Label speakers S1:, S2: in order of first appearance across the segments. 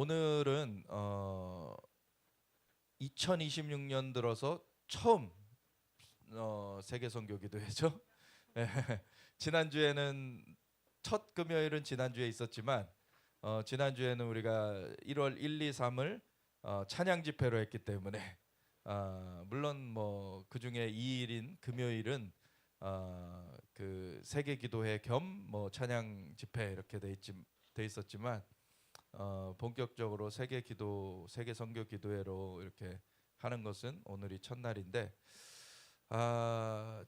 S1: 오늘은 2026년 들어서 처음 세계 선교 기도회죠. 예, 지난주에는 첫 금요일은 지난주에 있었지만 지난주에는 우리가 1월 1, 2, 3을 찬양 집회로 했기 때문에 물론 뭐 그중에 2일인 금요일은 그 세계 기도회 겸 뭐 찬양 집회 이렇게 돼 있었지만 본격적으로 세계 선교 기도회로 이렇게 하는 것은 오늘이 첫날인데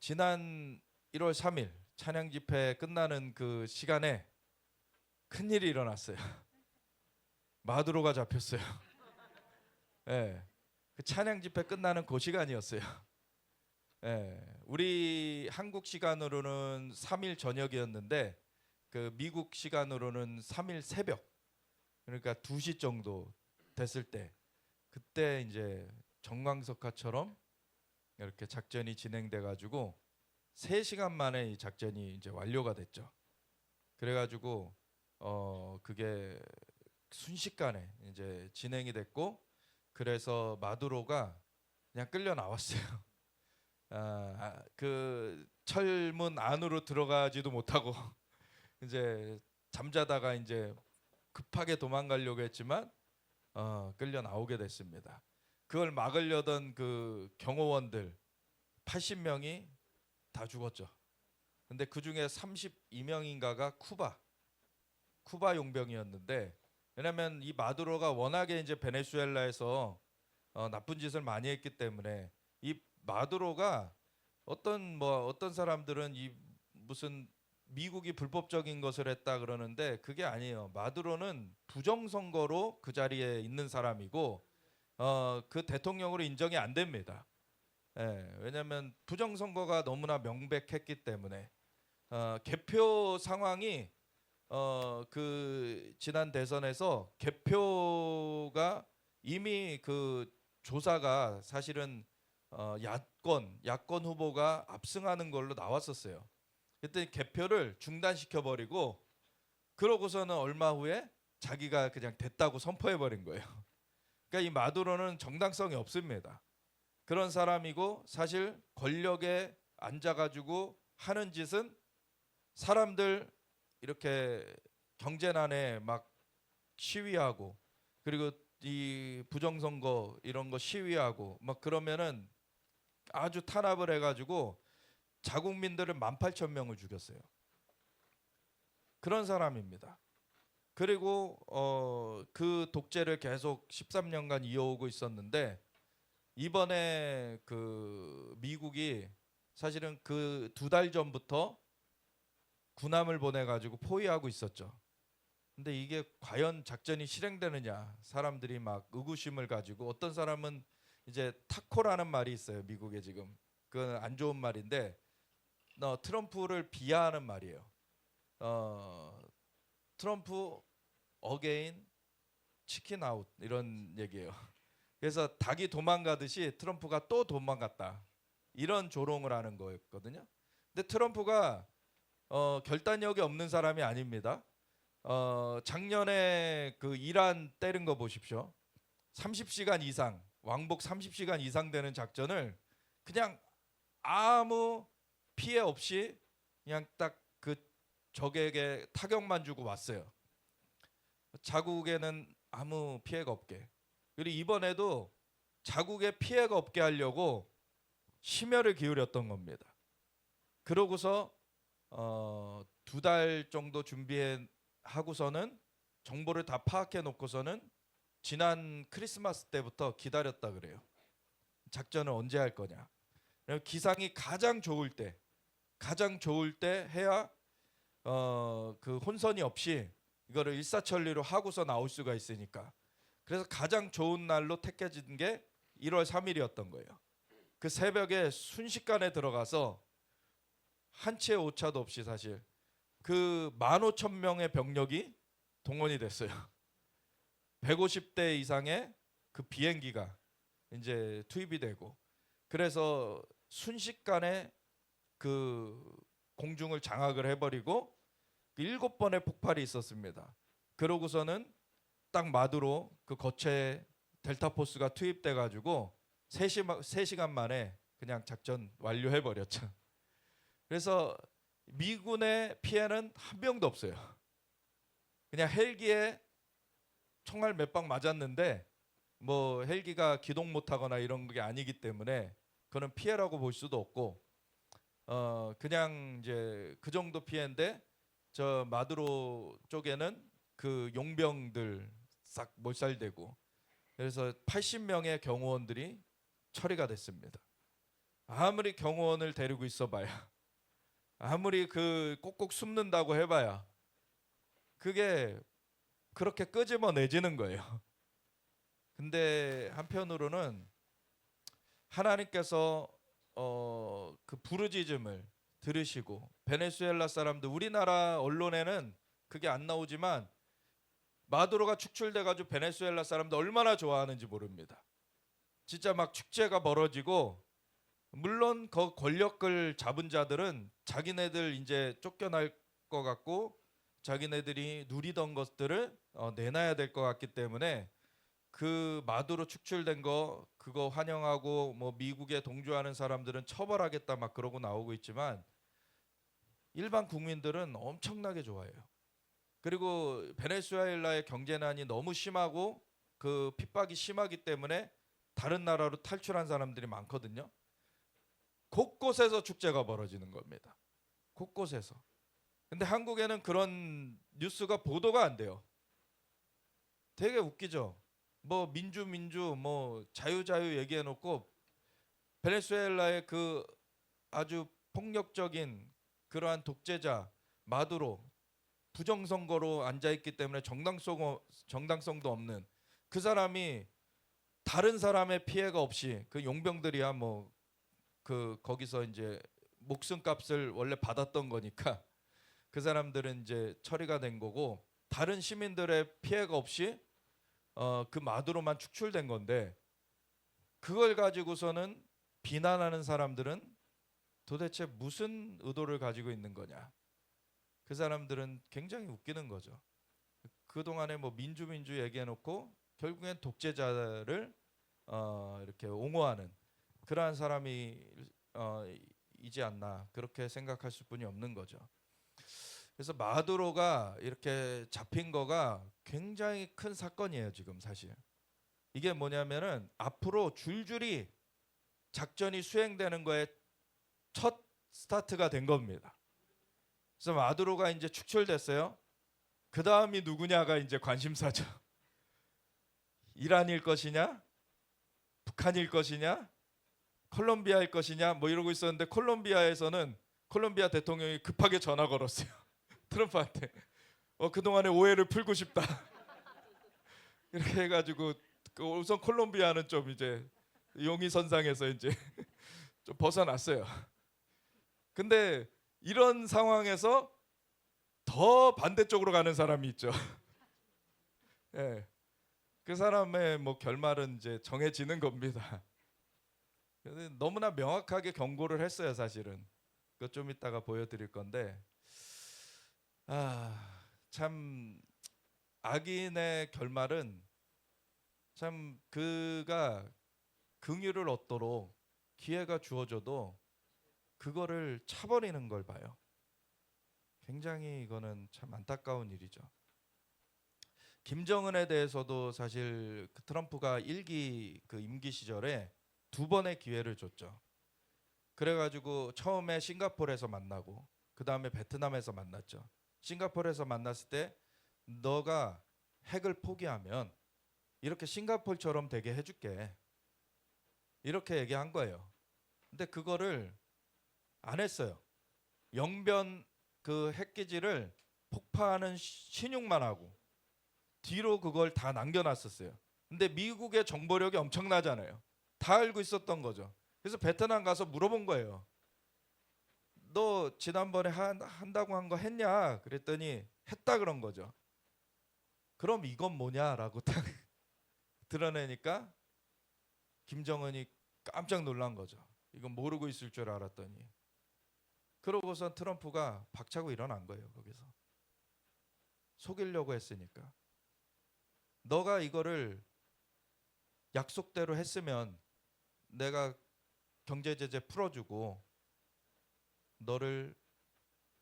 S1: 지난 1월 3일 찬양 집회 끝나는 그 시간에 큰일이 일어났어요. 마두로가 잡혔어요. 예, 그 찬양 집회 끝나는 그 시간이었어요. 예, 우리 한국 시간으로는 3일 저녁이었는데 그 미국 시간으로는 3일 새벽, 그러니까 2시 정도 됐을 때 그때 이제 정광석화처럼 이렇게 작전이 진행돼 가지고 3시간 만에 이 작전이 이제 완료가 됐죠. 그래 가지고 그게 순식간에 이제 진행이 됐고, 그래서 마두로가 그냥 끌려 나왔어요. 그 철문 안으로 들어가지도 못하고 이제 잠자다가 이제 급하게 도망가려고 했지만 끌려 나오게 됐습니다. 그걸 막으려던 그 경호원들 80명이 다 죽었죠. 근데 그 중에 32명인가가 쿠바 용병이었는데, 왜냐면 이 마두로가 워낙에 이제 베네수엘라에서 나쁜 짓을 많이 했기 때문에 이 마두로가 어떤 사람들은 이 무슨 미국이 불법적인 것을 했다 그러는데 그게 아니에요. 마두로는 부정선거로 그 자리에 있는 사람이고 그 대통령으로 인정이 안 됩니다. 예, 왜냐하면 부정선거가 너무나 명백했기 때문에 개표 상황이 그 지난 대선에서 개표가 이미 그 조사가 사실은 야권 후보가 압승하는 걸로 나왔었어요. 그때 개표를 중단시켜 버리고 그러고서는 얼마 후에 자기가 그냥 됐다고 선포해 버린 거예요. 그러니까 이 마두로는 정당성이 없습니다. 그런 사람이고, 사실 권력에 앉아가지고 하는 짓은 사람들 이렇게 경제난에 막 시위하고, 그리고 이 부정선거 이런 거 시위하고 막 그러면은 아주 탄압을 해가지고 자국민들을 18,000명을 죽였어요. 그런 사람입니다. 그리고 그 독재를 계속 13년간 이어오고 있었는데, 이번에 그 미국이 사실은 그 2달 전부터 군함을 보내가지고 포위하고 있었죠. 근데 이게 과연 작전이 실행되느냐, 사람들이 막 의구심을 가지고, 어떤 사람은 이제 타코라는 말이 있어요. 미국에 지금 그건 안 좋은 말인데 트럼프를 비하하는 말이에요. 트럼프 어게인 치킨 아웃 이런 얘기예요. 그래서 닭이 도망가듯이 트럼프가 또 도망갔다, 이런 조롱을 하는 거였거든요. 근데 트럼프가 결단력이 없는 사람이 아닙니다. 작년에 그 이란 때린 거 보십시오. 30시간 이상, 왕복 30시간 이상 되는 작전을 그냥 아무 피해 없이 그냥 딱 그 적에게 타격만 주고 왔어요. 자국에는 아무 피해가 없게. 그리고 이번에도 자국에 피해가 없게 하려고 심혈을 기울였던 겁니다. 그러고서 2달 정도 준비하고서는 정보를 다 파악해 놓고서는 지난 크리스마스 때부터 기다렸다 그래요. 작전을 언제 할 거냐. 기상이 가장 좋을 때 해야 그 혼선이 없이 이거를 일사천리로 하고서 나올 수가 있으니까. 그래서 가장 좋은 날로 택해진 게 1월 3일이었던 거예요. 그 새벽에 순식간에 들어가서 한 치의 오차도 없이 사실 그 15,000명의 병력이 동원이 됐어요. 150대 이상의 그 비행기가 이제 투입이 되고, 그래서 순식간에 그 공중을 장악을 해버리고 7번의 폭발이 있었습니다. 그러고서는 딱 마두로 그 거체에 델타 포스가 투입돼 가지고 3시간 만에 그냥 작전 완료해 버렸죠. 그래서 미군의 피해는 한 명도 없어요. 그냥 헬기에 총알 몇 방 맞았는데 뭐 헬기가 기동 못하거나 이런 게 아니기 때문에 그는 피해라고 볼 수도 없고 그냥 이제 그 정도 피해인데 저 마두로 쪽에는 그 용병들 싹 몰살되고 그래서 80명의 경호원들이 처리가 됐습니다. 아무리 경호원을 데리고 있어봐야 아무리 그 꼭꼭 숨는다고 해봐야 그게 그렇게 끄집어내지는 거예요. 근데 한편으로는 하나님께서 그 부르짖음을 들으시고 베네수엘라 사람들 우리나라 언론에는 그게 안 나오지만 마두로가 축출돼 가지고 베네수엘라 사람들 얼마나 좋아하는지 모릅니다. 진짜 막 축제가 벌어지고 물론 그 권력을 잡은 자들은 자기네들 이제 쫓겨날 것 같고 자기네들이 누리던 것들을 내놔야 될 것 같기 때문에 그 마두로 축출된 거 그거 환영하고 뭐 미국에 동조하는 사람들은 처벌하겠다 막 그러고 나오고 있지만 일반 국민들은 엄청나게 좋아해요. 그리고 베네수엘라의 경제난이 너무 심하고 그 핍박이 심하기 때문에 다른 나라로 탈출한 사람들이 많거든요. 곳곳에서 축제가 벌어지는 겁니다. 곳곳에서. 근데 한국에는 그런 뉴스가 보도가 안 돼요. 되게 웃기죠. 뭐 민주 뭐 자유 얘기해 놓고 베네수엘라의 그 아주 폭력적인 그러한 독재자 마두로 부정선거로 앉아 있기 때문에 정당성도 없는 그 사람이 다른 사람의 피해가 없이 그 용병들이야 뭐 그 거기서 이제 목숨값을 원래 받았던 거니까 그 사람들은 이제 처리가 된 거고 다른 시민들의 피해가 없이 그 마두로만 축출된 건데 그걸 가지고서는 비난하는 사람들은 도대체 무슨 의도를 가지고 있는 거냐. 그 사람들은 굉장히 웃기는 거죠. 그동안에 뭐 민주 얘기해놓고 결국엔 독재자를 이렇게 옹호하는 그러한 사람이 이지 않나 그렇게 생각할 수뿐이 없는 거죠. 그래서 마두로가 이렇게 잡힌 거가 굉장히 큰 사건이에요. 지금 사실 이게 뭐냐면은 앞으로 줄줄이 작전이 수행되는 거에 첫 스타트가 된 겁니다. 그래서 마두로가 이제 축출됐어요. 그 다음이 누구냐가 이제 관심사죠. 이란일 것이냐, 북한일 것이냐, 콜롬비아일 것이냐 뭐 이러고 있었는데 콜롬비아에서는 콜롬비아 대통령이 급하게 전화 걸었어요. 트럼프한테 그동안의 오해를 풀고 싶다. 이렇게 해가지고 우선 콜롬비아는 좀 이제 용의선상에서 이제 좀 벗어났어요. 근데 이런 상황에서 더 반대쪽으로 가는 사람이 있죠. 예, 그 사람의 뭐 결말은 이제 정해지는 겁니다. 너무나 명확하게 경고를 했어요, 사실은. 그것 좀 이따가 보여드릴 건데, 참 악인의 결말은 참 그가 긍휼을 얻도록 기회가 주어져도 그거를 차버리는 걸 봐요. 굉장히 이거는 참 안타까운 일이죠. 김정은에 대해서도 사실 그 트럼프가 1기 그 임기 시절에 2번의 기회를 줬죠. 그래가지고 처음에 싱가포르에서 만나고 그 다음에 베트남에서 만났죠. 싱가포르에서 만났을 때 너가 핵을 포기하면 이렇게 싱가포르처럼 되게 해줄게 이렇게 얘기한 거예요. 근데 그거를 안 했어요. 영변 그 핵기지를 폭파하는 신용만 하고 뒤로 그걸 다 남겨놨었어요. 근데 미국의 정보력이 엄청나잖아요. 다 알고 있었던 거죠. 그래서 베트남 가서 물어본 거예요. 너 지난번에 한다고 한 거 했냐? 그랬더니 했다 그런 거죠. 그럼 이건 뭐냐라고 딱 드러내니까 김정은이 깜짝 놀란 거죠. 이건 모르고 있을 줄 알았더니. 그러고선 트럼프가 박차고 일어난 거예요. 거기서 속이려고 했으니까. 너가 이거를 약속대로 했으면 내가 경제 제재 풀어주고 너를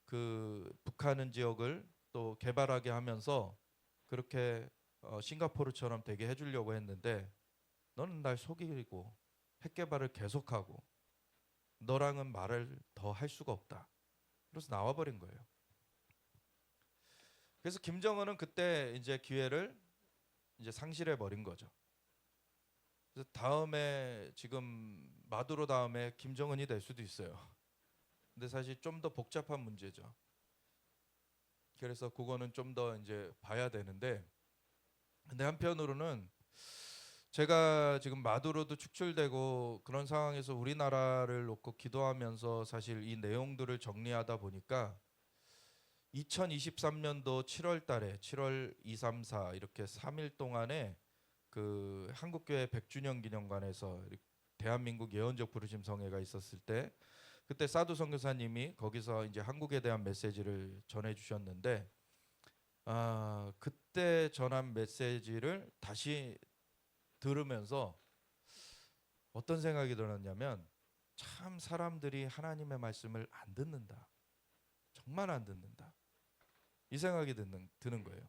S1: 그 북한 지역을 또 개발하게 하면서 그렇게 싱가포르처럼 되게 해주려고 했는데 너는 날 속이고 핵 개발을 계속하고 너랑은 말을 더 할 수가 없다. 그래서 나와버린 거예요. 그래서 김정은은 그때 이제 기회를 이제 상실해 버린 거죠. 그래서 다음에 지금 마두로 다음에 김정은이 될 수도 있어요. 근데 사실 좀 더 복잡한 문제죠. 그래서 그거는 좀 더 이제 봐야 되는데, 근데 한편으로는 제가 지금 마두로도 축출되고 그런 상황에서 우리나라를 놓고 기도하면서 사실 이 내용들을 정리하다 보니까 2023년도 7월 달에 7월 2, 3, 4 이렇게 3일 동안에 그 한국교회 100주년 기념관에서 대한민국 예언적 부르심 성회가 있었을 때 그때 사두 선교사님이 거기서 이제 한국에 대한 메시지를 전해 주셨는데 그때 전한 메시지를 다시 들으면서 어떤 생각이 들었냐면 참 사람들이 하나님의 말씀을 안 듣는다. 정말 안 듣는다. 이 생각이 드는 거예요.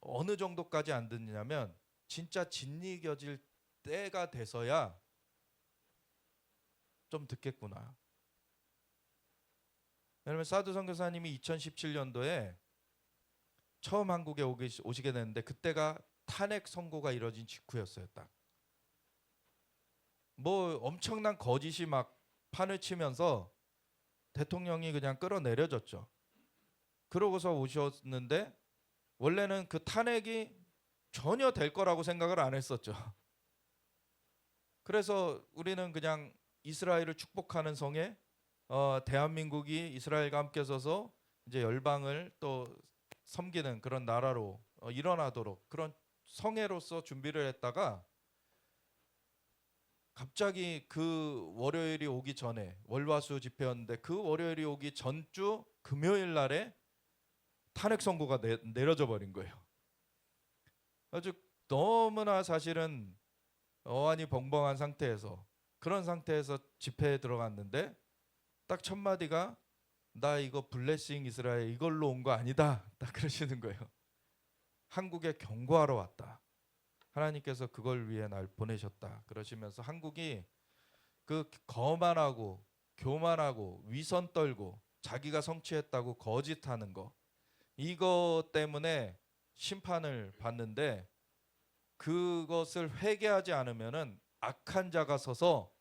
S1: 어느 정도까지 안 듣느냐면 진짜 진리겨질 때가 돼서야 좀 듣겠구나. 왜냐면 사두 선교사님이 2017년도에 처음 한국에 오시게 됐는데 그때가 탄핵 선고가 이뤄진 직후였어요. 딱. 뭐 엄청난 거짓이 막 판을 치면서 대통령이 그냥 끌어내려졌죠. 그러고서 오셨는데 원래는 그 탄핵이 전혀 될 거라고 생각을 안 했었죠. 그래서 우리는 그냥 이스라엘을 축복하는 성에 대한민국이 이스라엘과 함께 서서 이제 열방을 또 섬기는 그런 나라로 일어나도록 그런 성회로서 준비를 했다가 갑자기 그 월요일이 오기 전에 월화수 집회였는데 그 월요일이 오기 전주 금요일 날에 탄핵 선고가 내려져 버린 거예요. 아주 너무나 사실은 어안이 벙벙한 상태에서 그런 상태에서 집회에 들어갔는데 딱 첫 마디가 나 이거 블레싱 이스라엘 이걸로 온 거 아니다. 딱 그러시는 거예요. 한국에 경고하러 왔다. 하나님께서 그걸 위해 날 보내셨다. 그러시면서 한국이 그 거만하고 교만하고 위선 떨고 자기가 성취했다고 거짓하는 거 이거 때문에 심판을 받는데 그것을 회개하지 않으면은 악한 자가 서서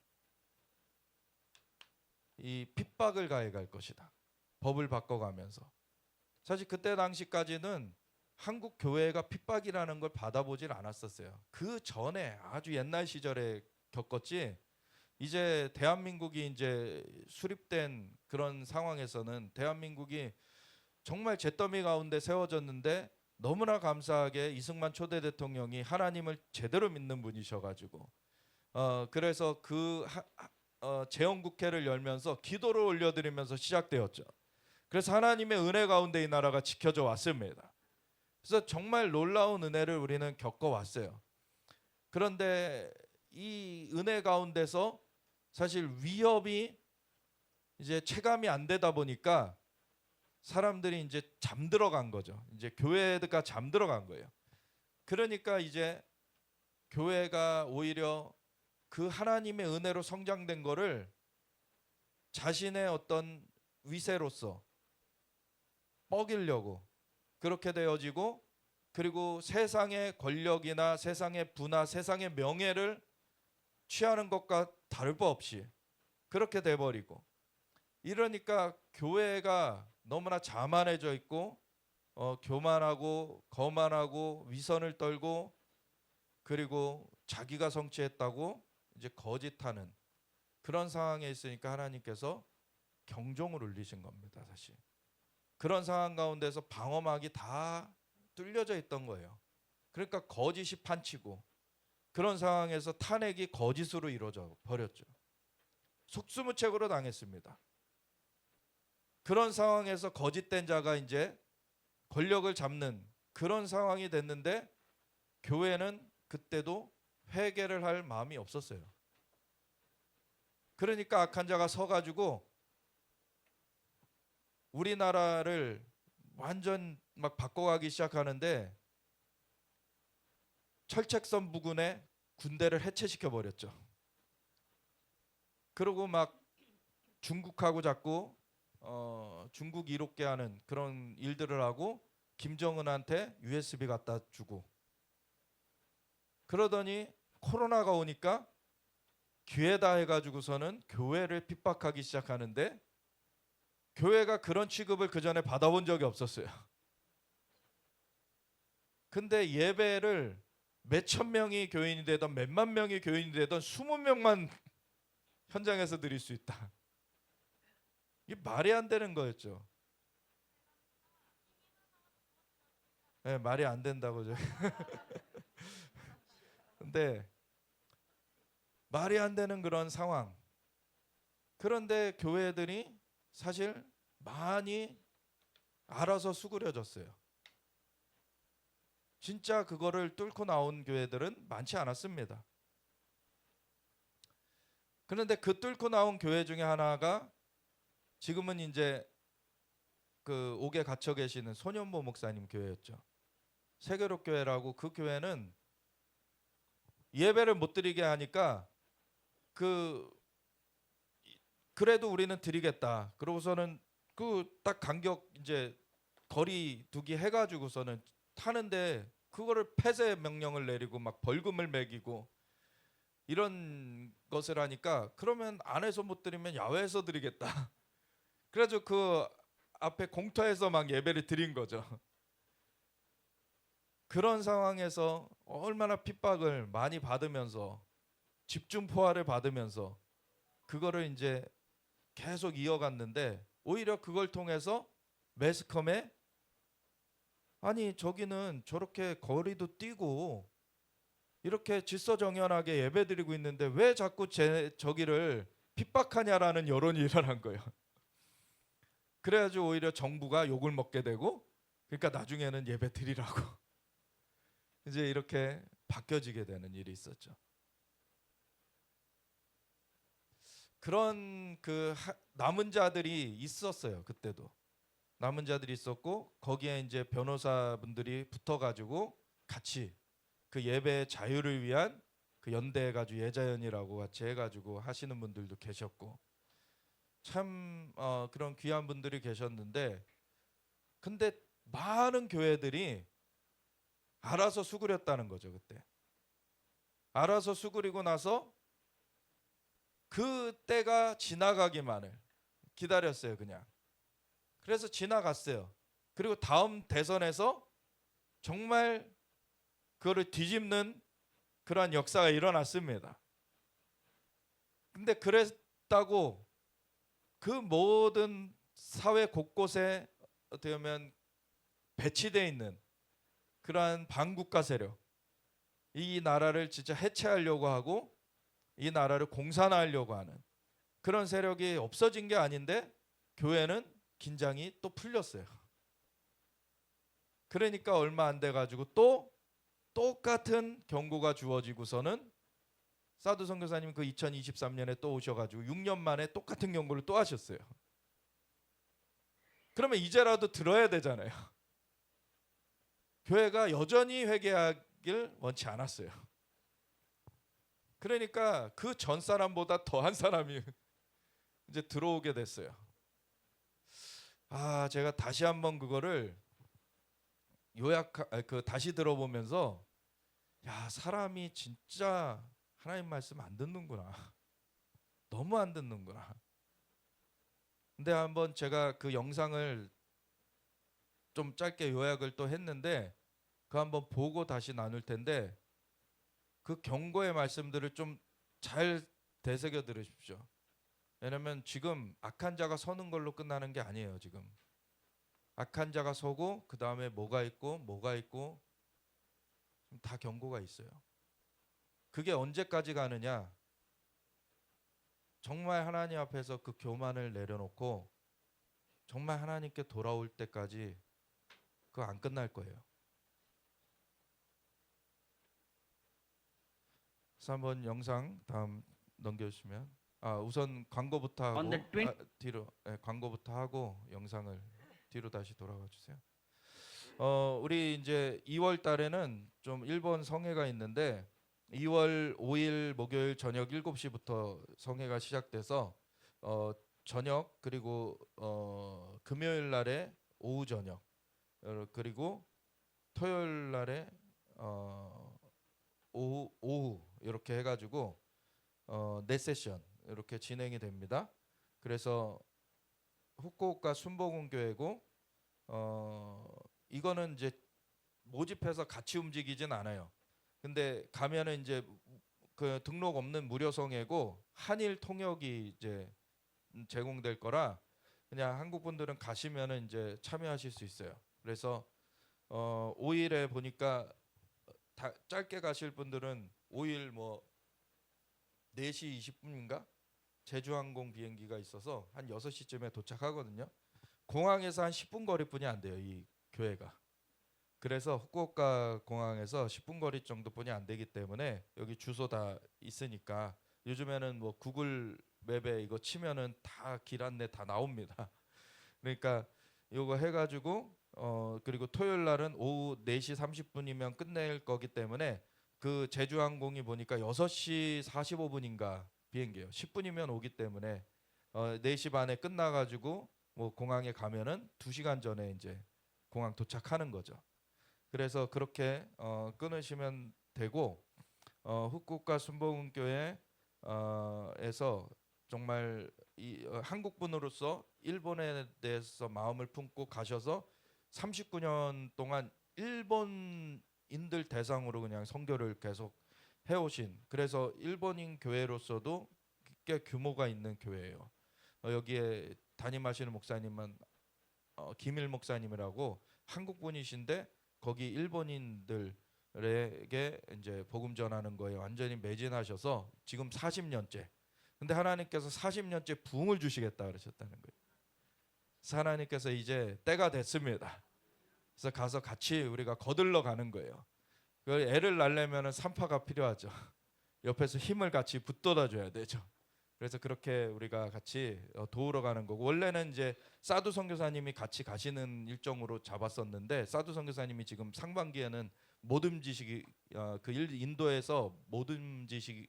S1: 이 핍박을 가해갈 것이다. 법을 바꿔가면서. 사실 그때 당시까지는 한국 교회가 핍박이라는 걸 받아보질 않았었어요. 그 전에 아주 옛날 시절에 겪었지. 이제 대한민국이 이제 수립된 그런 상황에서는 대한민국이 정말 잿더미 가운데 세워졌는데 너무나 감사하게 이승만 초대 대통령이 하나님을 제대로 믿는 분이셔가지고 그래서 그 재헌국회를 열면서 기도를 올려드리면서 시작되었죠. 그래서 하나님의 은혜 가운데 이 나라가 지켜져 왔습니다. 그래서 정말 놀라운 은혜를 우리는 겪어왔어요. 그런데 이 은혜 가운데서 사실 위협이 이제 체감이 안 되다 보니까 사람들이 이제 잠들어 간 거죠. 이제 교회가 잠들어 간 거예요. 그러니까 이제 교회가 오히려 그 하나님의 은혜로 성장된 거를 자신의 어떤 위세로서 뻐기려고 그렇게 되어지고 그리고 세상의 권력이나 세상의 부나 세상의 명예를 취하는 것과 다를 바 없이 그렇게 돼버리고 이러니까 교회가 너무나 자만해져 있고 교만하고 거만하고 위선을 떨고 그리고 자기가 성취했다고 이제 거짓하는 그런 상황에 있으니까 하나님께서 경종을 울리신 겁니다. 사실 그런 상황 가운데서 방어막이 다 뚫려져 있던 거예요. 그러니까 거짓이 판치고 그런 상황에서 탄핵이 거짓으로 이루어져 버렸죠. 속수무책으로 당했습니다. 그런 상황에서 거짓된 자가 이제 권력을 잡는 그런 상황이 됐는데 교회는 그때도 회개를 할 마음이 없었어요. 그러니까 악한 자가 서가지고 우리나라를 완전 막 바꿔가기 시작하는데 철책선 부근에 군대를 해체시켜 버렸죠. 그리고 막 중국하고 자꾸 중국 이롭게 하는 그런 일들을 하고 김정은한테 USB 갖다 주고 그러더니 코로나가 오니까 기회다 해가지고서는 교회를 핍박하기 시작하는데 교회가 그런 취급을 그 전에 받아본 적이 없었어요. 근데 예배를 몇천 명이 교인이 되던 몇만 명이 교인이 되던 20명만 현장에서 드릴 수 있다. 이게 말이 안 되는 거였죠. 네, 말이 안 된다고. 근데 말이 안 되는 그런 상황. 그런데 교회들이 사실 많이 알아서 수그려졌어요. 진짜 그거를 뚫고 나온 교회들은 많지 않았습니다. 그런데 그 뚫고 나온 교회 중에 하나가 지금은 이제 그 옥에 갇혀 계시는 손현보 목사님 교회였죠. 세계로 교회라고. 그 교회는 예배를 못 드리게 하니까 그래도 우리는 드리겠다. 그러고서는 그 딱 간격 이제 거리 두기 해가지고서는 타는데 그거를 폐쇄 명령을 내리고 막 벌금을 매기고 이런 것을 하니까 그러면 안에서 못 드리면 야외에서 드리겠다. 그래서 그 앞에 공터에서 막 예배를 드린 거죠. 그런 상황에서 얼마나 핍박을 많이 받으면서 집중 포화를 받으면서 그거를 이제 계속 이어갔는데 오히려 그걸 통해서 매스컴에 아니 저기는 저렇게 거리도 뛰고 이렇게 질서정연하게 예배드리고 있는데 왜 자꾸 저기를 핍박하냐라는 여론이 일어난 거예요. 그래가지고 오히려 정부가 욕을 먹게 되고 그러니까 나중에는 예배 드리라고 이제 이렇게 바뀌어지게 되는 일이 있었죠. 그런 남은 자들이 있었어요. 그때도 남은 자들이 있었고 거기에 이제 변호사분들이 붙어가지고 같이 그 예배 자유를 위한 그 연대해가지고 예자연이라고 같이 해가지고 하시는 분들도 계셨고 참 그런 귀한 분들이 계셨는데 근데 많은 교회들이 알아서 수그렸다는 거죠. 그때 알아서 수그리고 나서 그 때가 지나가기만을 기다렸어요. 그냥 그래서 지나갔어요. 그리고 다음 대선에서 정말 그거를 뒤집는 그러한 역사가 일어났습니다. 근데 그랬다고 그 모든 사회 곳곳에 어떻게 보면 배치되어 있는 그러한 반국가 세력, 이 나라를 진짜 해체하려고 하고 이 나라를 공산화하려고 하는 그런 세력이 없어진 게 아닌데 교회는 긴장이 또 풀렸어요. 그러니까 얼마 안 돼 가지고 또 똑같은 경고가 주어지고서는 사두 선교사님 그 2023년에 또 오셔가지고 6년 만에 똑같은 경고를 또 하셨어요. 그러면 이제라도 들어야 되잖아요. 교회가 여전히 회개하길 원치 않았어요. 그러니까 그 전 사람보다 더한 사람이 이제 들어오게 됐어요. 제가 다시 한번 그거를 다시 들어보면서 야, 사람이 진짜 하나님 말씀 안 듣는구나. 너무 안 듣는구나. 근데 한번 제가 그 영상을 좀 짧게 요약을 또 했는데 그 한번 보고 다시 나눌 텐데 그 경고의 말씀들을 좀 잘 되새겨 들으십시오. 왜냐면 지금 악한 자가 서는 걸로 끝나는 게 아니에요. 지금 악한 자가 서고 그 다음에 뭐가 있고 다 경고가 있어요. 그게 언제까지 가느냐? 정말 하나님 앞에서 그 교만을 내려놓고 정말 하나님께 돌아올 때까지 그거 안 끝날 거예요. 그래서 한번 영상 다음 넘겨주시면 우선 광고부터 하고
S2: On the 20
S1: 뒤로 광고부터 하고 영상을 뒤로 다시 돌아가 주세요. 우리 이제 2월 달에는 좀 일본 성회가 있는데 2월 5일 목요일 저녁 7시부터 성회가 시작돼서 저녁 그리고 금요일 날에 오후 저녁 그리고 토요일 날에 오후 이렇게 해가지고 네 세션 이렇게 진행이 됩니다. 그래서 후쿠오카 순복음교회고 이거는 이제 모집해서 같이 움직이진 않아요. 근데 가면은 이제 그 등록 없는 무료 성회고 한일 통역이 이제 제공될 거라 그냥 한국 분들은 가시면은 이제 참여하실 수 있어요. 그래서 5일에 보니까 다 짧게 가실 분들은 5일 뭐 4시 20분인가 제주항공 비행기가 있어서 한 6시쯤에 도착하거든요. 공항에서 한 10분 거리뿐이 안 돼요, 이 교회가. 그래서 후쿠오카 공항에서 10분 거리 정도뿐이 안 되기 때문에 여기 주소 다 있으니까 요즘에는 뭐 구글 맵에 이거 치면은 다 길 안내 다 나옵니다. 그러니까 이거 해가지고 그리고 토요일 날은 오후 4시 30분이면 끝낼 거기 때문에 그 제주항공이 보니까 6시 45분인가 비행기예요. 10분이면 오기 때문에 4시 반에 끝나가지고 뭐 공항에 가면은 2시간 전에 이제 공항 도착하는 거죠. 그래서 그렇게 끊으시면 되고 후쿠오카 순복음교회에서 정말 한국 분으로서 일본에 대해서 마음을 품고 가셔서 39년 동안 일본인들 대상으로 그냥 선교를 계속 해오신 그래서 일본인 교회로서도 꽤 규모가 있는 교회예요. 여기에 담임하시는 목사님은 김일 목사님이라고 한국 분이신데 거기 일본인들에게 이제 복음 전하는 거에 완전히 매진하셔서 지금 40년째. 근데 하나님께서 40년째 부흥을 주시겠다 그러셨다는 거예요. 그래서 하나님께서 이제 때가 됐습니다. 그래서 가서 같이 우리가 거들러 가는 거예요. 애를 낳으려면 산파가 필요하죠. 옆에서 힘을 같이 붙돋아 줘야 되죠. 그래서 그렇게 우리가 같이 도우러 가는 거고 원래는 이제 사두 선교사님이 같이 가시는 일정으로 잡았었는데 사두 선교사님이 지금 상반기에는 못 움직이시기 인도에서 못 움직이시게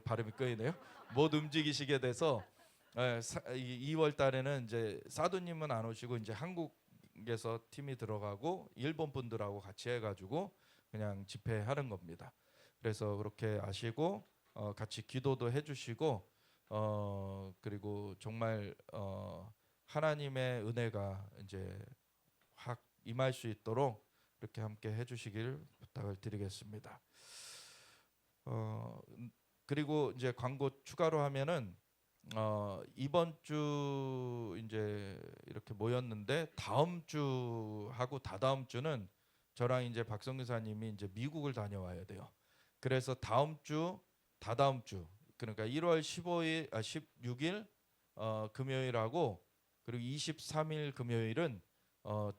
S1: 발음이 끄이네요. 못 움직이시게 돼서 2월 달에는 이제 사두님은 안 오시고 이제 한국에서 팀이 들어가고 일본 분들하고 같이 해가지고 그냥 집회하는 겁니다. 그래서 그렇게 아시고 같이 기도도 해주시고 그리고 정말 하나님의 은혜가 이제 확 임할 수 있도록 이렇게 함께 해주시길 부탁을 드리겠습니다. 그리고 이제 광고 추가로 하면은 이번 주 이제 이렇게 모였는데 다음 주하고 다다음 주는 저랑 이제 박성규 사님이 이제 미국을 다녀와야 돼요. 그래서 다음 주 다다음 주 그러니까 1월 16일 금요일하고 그리고 23일 금요일은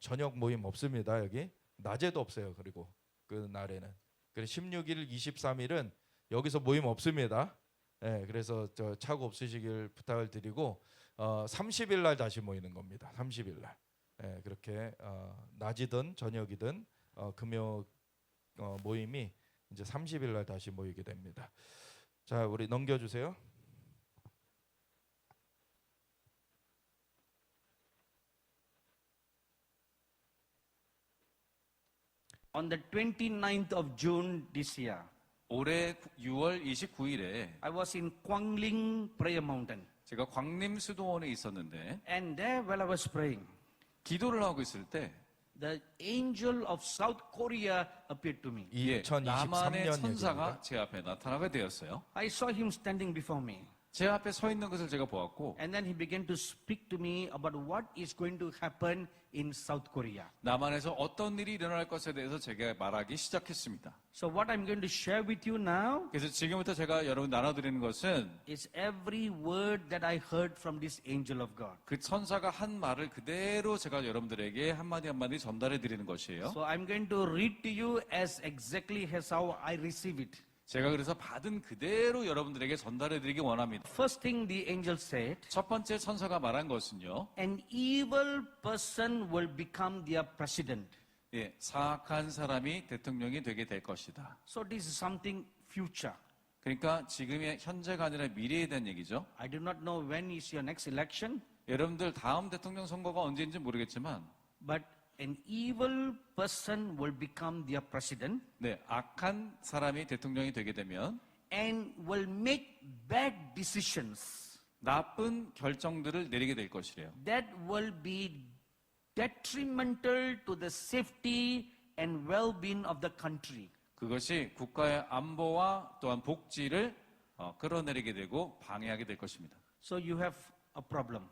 S1: 저녁 모임 없습니다. 여기 낮에도 없어요. 그리고 그 날에는 그리고 16일 23일은 여기서 모임 없습니다. 그래서 저 착오 없으시길 부탁을 드리고 30일 날 다시 모이는 겁니다. 30일 날 그렇게 낮이든 저녁이든 금요 모임이 이제 30일 날 다시 모이게 됩니다. 자, 우리 넘겨주세요.
S2: On the 29th of June this year,
S3: 올해 6월 29일에
S2: I was in Kwangling Prayer Mountain.
S3: 제가 광림 수도원에 있었는데
S2: And there, while I was praying,
S3: 기도를 하고 있을 때
S2: the angel of South Korea appeared to me.
S3: 남한의
S1: 2023년
S3: 천사가
S1: 얘기입니다.
S3: 제 앞에 나타나게 되었어요.
S2: I saw him standing before me.
S3: 제 앞에 서 있는 것을 제가 보았고
S2: And then he began to speak to me about what is going to happen in South Korea.
S3: 남한에서 어떤 일이 일어날 것에 대해서 제가 말하기 시작했습니다.
S2: So what I'm going to share with you now
S3: 그래서 지금부터 제가 여러분 나눠드리는 것은
S2: is every word that I heard from this angel of God.
S3: 그 천사가 한 말을 그대로 제가 여러분들에게 한마디 한마디 전달해 드리는 것이에요.
S2: So I'm going to read to you as exactly as how I receive it.
S3: 제가 그래서 받은 그대로 여러분들에게 전달해 드리기 원합니다.
S2: First thing the angel said,
S3: 첫 번째 천사가 말한 것은요.
S2: an evil person will become their president.
S3: 예, 사악한 사람이 대통령이 되게 될 것이다.
S2: So this is something future.
S3: 그러니까 지금의 현재가 아니라 미래에 대한 얘기죠.
S2: I do not know when is your next election,
S3: 여러분들 다음 대통령 선거가 언제인지 모르겠지만
S2: but an evil person will become their president
S3: 네, 악한 사람이 대통령이 되게 되면
S2: and will make bad decisions
S3: 나쁜 결정들을 내리게 될 것이래요.
S2: that will be detrimental to the safety and well-being of the country.
S3: 그것이 국가의 안보와 또한 복지를 끌어내리게 되고 방해하게 될 것입니다.
S2: So you have a problem.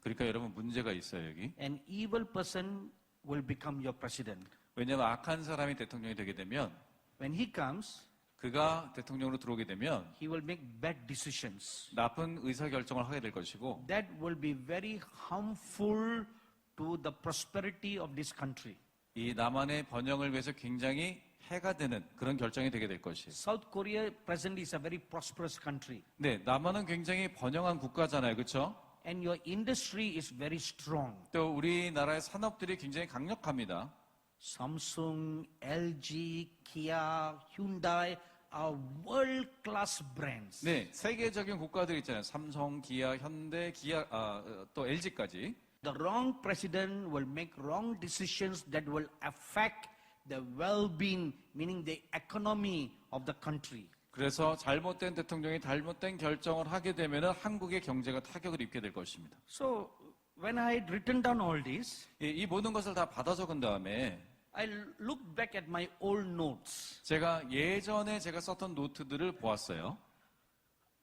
S3: 그러니까 여러분 문제가 있어요 여기.
S2: An evil person will become your president.
S3: 왜냐하면 악한 사람이 대통령이 되게 되면
S2: When he comes,
S3: 그가 대통령으로 들어오게 되면
S2: he will make bad decisions.
S3: 나쁜 의사결정을 하게 될 것이고
S2: That will be very harmful to the prosperity of this country.
S3: 이 남한의 번영을 위해서 굉장히 해가 되는 그런 결정이 되게 될 것이에요.
S2: South Korea presently is a very prosperous country.
S3: 네, 남한은 굉장히 번영한 국가잖아요. 그렇죠?
S2: And your industry is very strong.
S3: 또 우리나라의 산업들이 굉장히 강력합니다.
S2: Samsung, LG, Kia, Hyundai are world-class brands.
S3: 네, 세계적인 국가들 있잖아요. 삼성, 기아, 현대, 또 LG까지.
S2: The wrong president will make wrong decisions that will affect the well-being, meaning the economy of the country.
S3: 그래서 잘못된 대통령이 잘못된 결정을 하게 되면 한국의 경제가 타격을 입게 될 것입니다.
S2: So when I had written down all this,
S3: 이 모든 것을 다 받아 적은 다음에
S2: I looked back at my old notes.
S3: 제가 예전에 제가 썼던 노트들을 보았어요.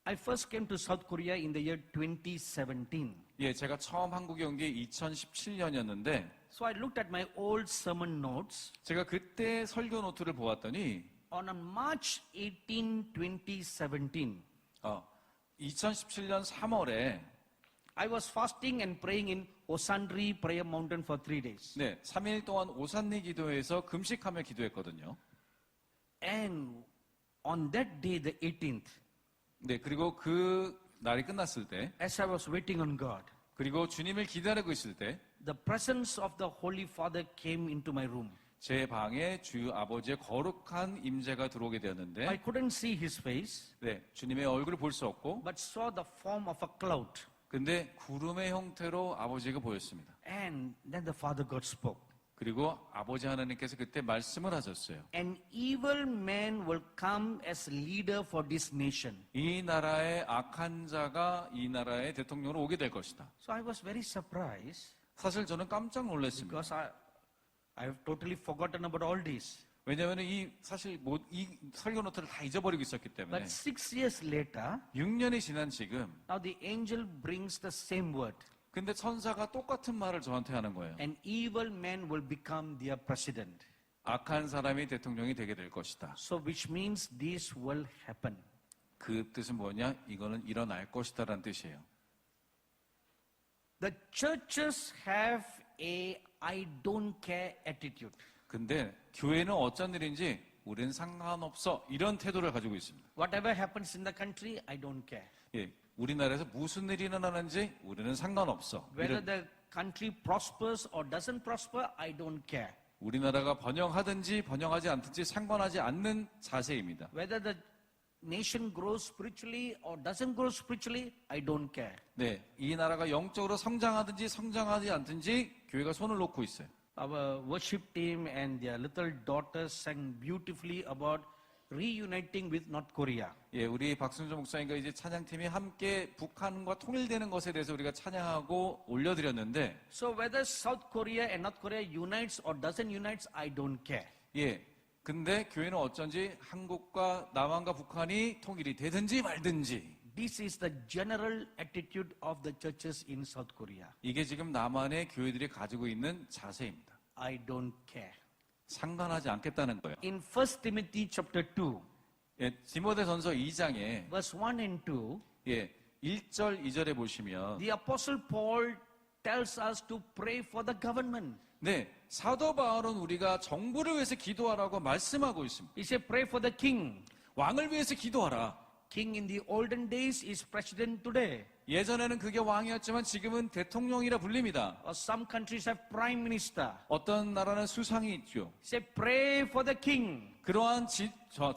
S2: I first came to South Korea in the year 2017.
S3: 예, 제가 처음 한국에 온 게 2017년이었는데
S2: So I looked at my old sermon notes.
S3: 제가 그때 설교 노트를 보았더니
S2: On March 18, 2017,
S3: 2017년 3월에
S2: I was fasting and praying in Osandri Prayer Mountain for 3 days.
S3: 네, 3일 동안 오산리 기도에서 금식하며 기도했거든요.
S2: And on that day, the 18th,
S3: 네, 그리고 그 날이 끝났을 때
S2: as I was waiting on God,
S3: 그리고 주님을 기다리고 있을 때
S2: the presence of the Holy Father came into my room.
S3: 제 방에 주 아버지의 거룩한 임재가 들어오게
S2: I
S3: 되었는데
S2: couldn't see his face,
S3: 네, 주님의 얼굴을 볼 수 없고
S2: but saw the form of a cloud.
S3: 근데 구름의 형태로 아버지가 보였습니다.
S2: And then the Father God spoke.
S3: 그리고 아버지 하나님께서 그때 말씀을 하셨어요.
S2: An evil man will come as leader for this nation.
S3: 이 나라의 악한 자가 이 나라의 대통령으로 오게 될 것이다.
S2: So I was very surprised
S3: 사실 저는 깜짝 놀랐습니다.
S2: because I have totally forgotten about all this.
S3: 왜냐하면 사실 이 설교 노트를 다 잊어버리고 있었기 때문에
S2: But 6 years later,
S3: 6년이 지난 지금
S2: now the angel brings the same word.
S3: 근데 천사가 똑같은 말을 저한테 하는 거예요.
S2: An evil man will become their president.
S3: 악한 사람이 대통령이 되게 될 것이다.
S2: So which means this will happen.
S3: 그 뜻은 뭐냐? 이거는 일어날 것이다라는 뜻이에요.
S2: The churches have a I don't care attitude.
S3: 근데 교회는 어쩐 일인지 우리는 상관없어 이런 태도를 가지고 있습니다.
S2: Whatever happens in the country, I don't care.
S3: 예, 우리나라에서 무슨 일이 일어나는지 우리는 상관없어.
S2: Whether the country prospers or doesn't prosper, I don't care.
S3: 우리나라가 번영하든지 번영하지 않든지 상관하지 않는 자세입니다.
S2: Whether the nation grows spiritually or doesn't grow spiritually, I don't care.
S3: 네, 이 나라가 영적으로 성장하든지 성장하지 않든지 교회가 손을 놓고 있어요.
S2: Our worship team and their little daughters sang beautifully about reuniting with North Korea.
S3: 예, 우리 박순조 목사님과 이제 찬양팀이 함께 북한과 통일되는 것에 대해서 우리가 찬양하고 올려드렸는데,
S2: So whether South Korea and North Korea unites or doesn't unites, I don't care.
S3: 예, 근데 교회는 어쩐지 한국과 남한과 북한이 통일이 되든지 말든지
S2: This is the general attitude of the churches in South Korea.
S3: 이게 지금 남한의 교회들이 가지고 있는 자세입니다.
S2: I don't care.
S3: 상관하지 않겠다는 거예요.
S2: In 1 Timothy chapter 2,
S3: 예, 디모데전서 2장에
S2: verse 1 and 2,
S3: 예, 1절 2절에 보시면
S2: the apostle Paul tells us to pray for the government.
S3: 네, 사도 바울은 우리가 정부를 위해서 기도하라고 말씀하고 있습니다.
S2: He said, pray for the king.
S3: 왕을 위해서 기도하라.
S2: King in the olden days is president today.
S3: 예전에는 그게 왕이었지만 지금은 대통령이라 불립니다.
S2: Or some countries have prime minister.
S3: 어떤 나라는 수상이 있죠.
S2: He said, pray for the king.
S3: 그러한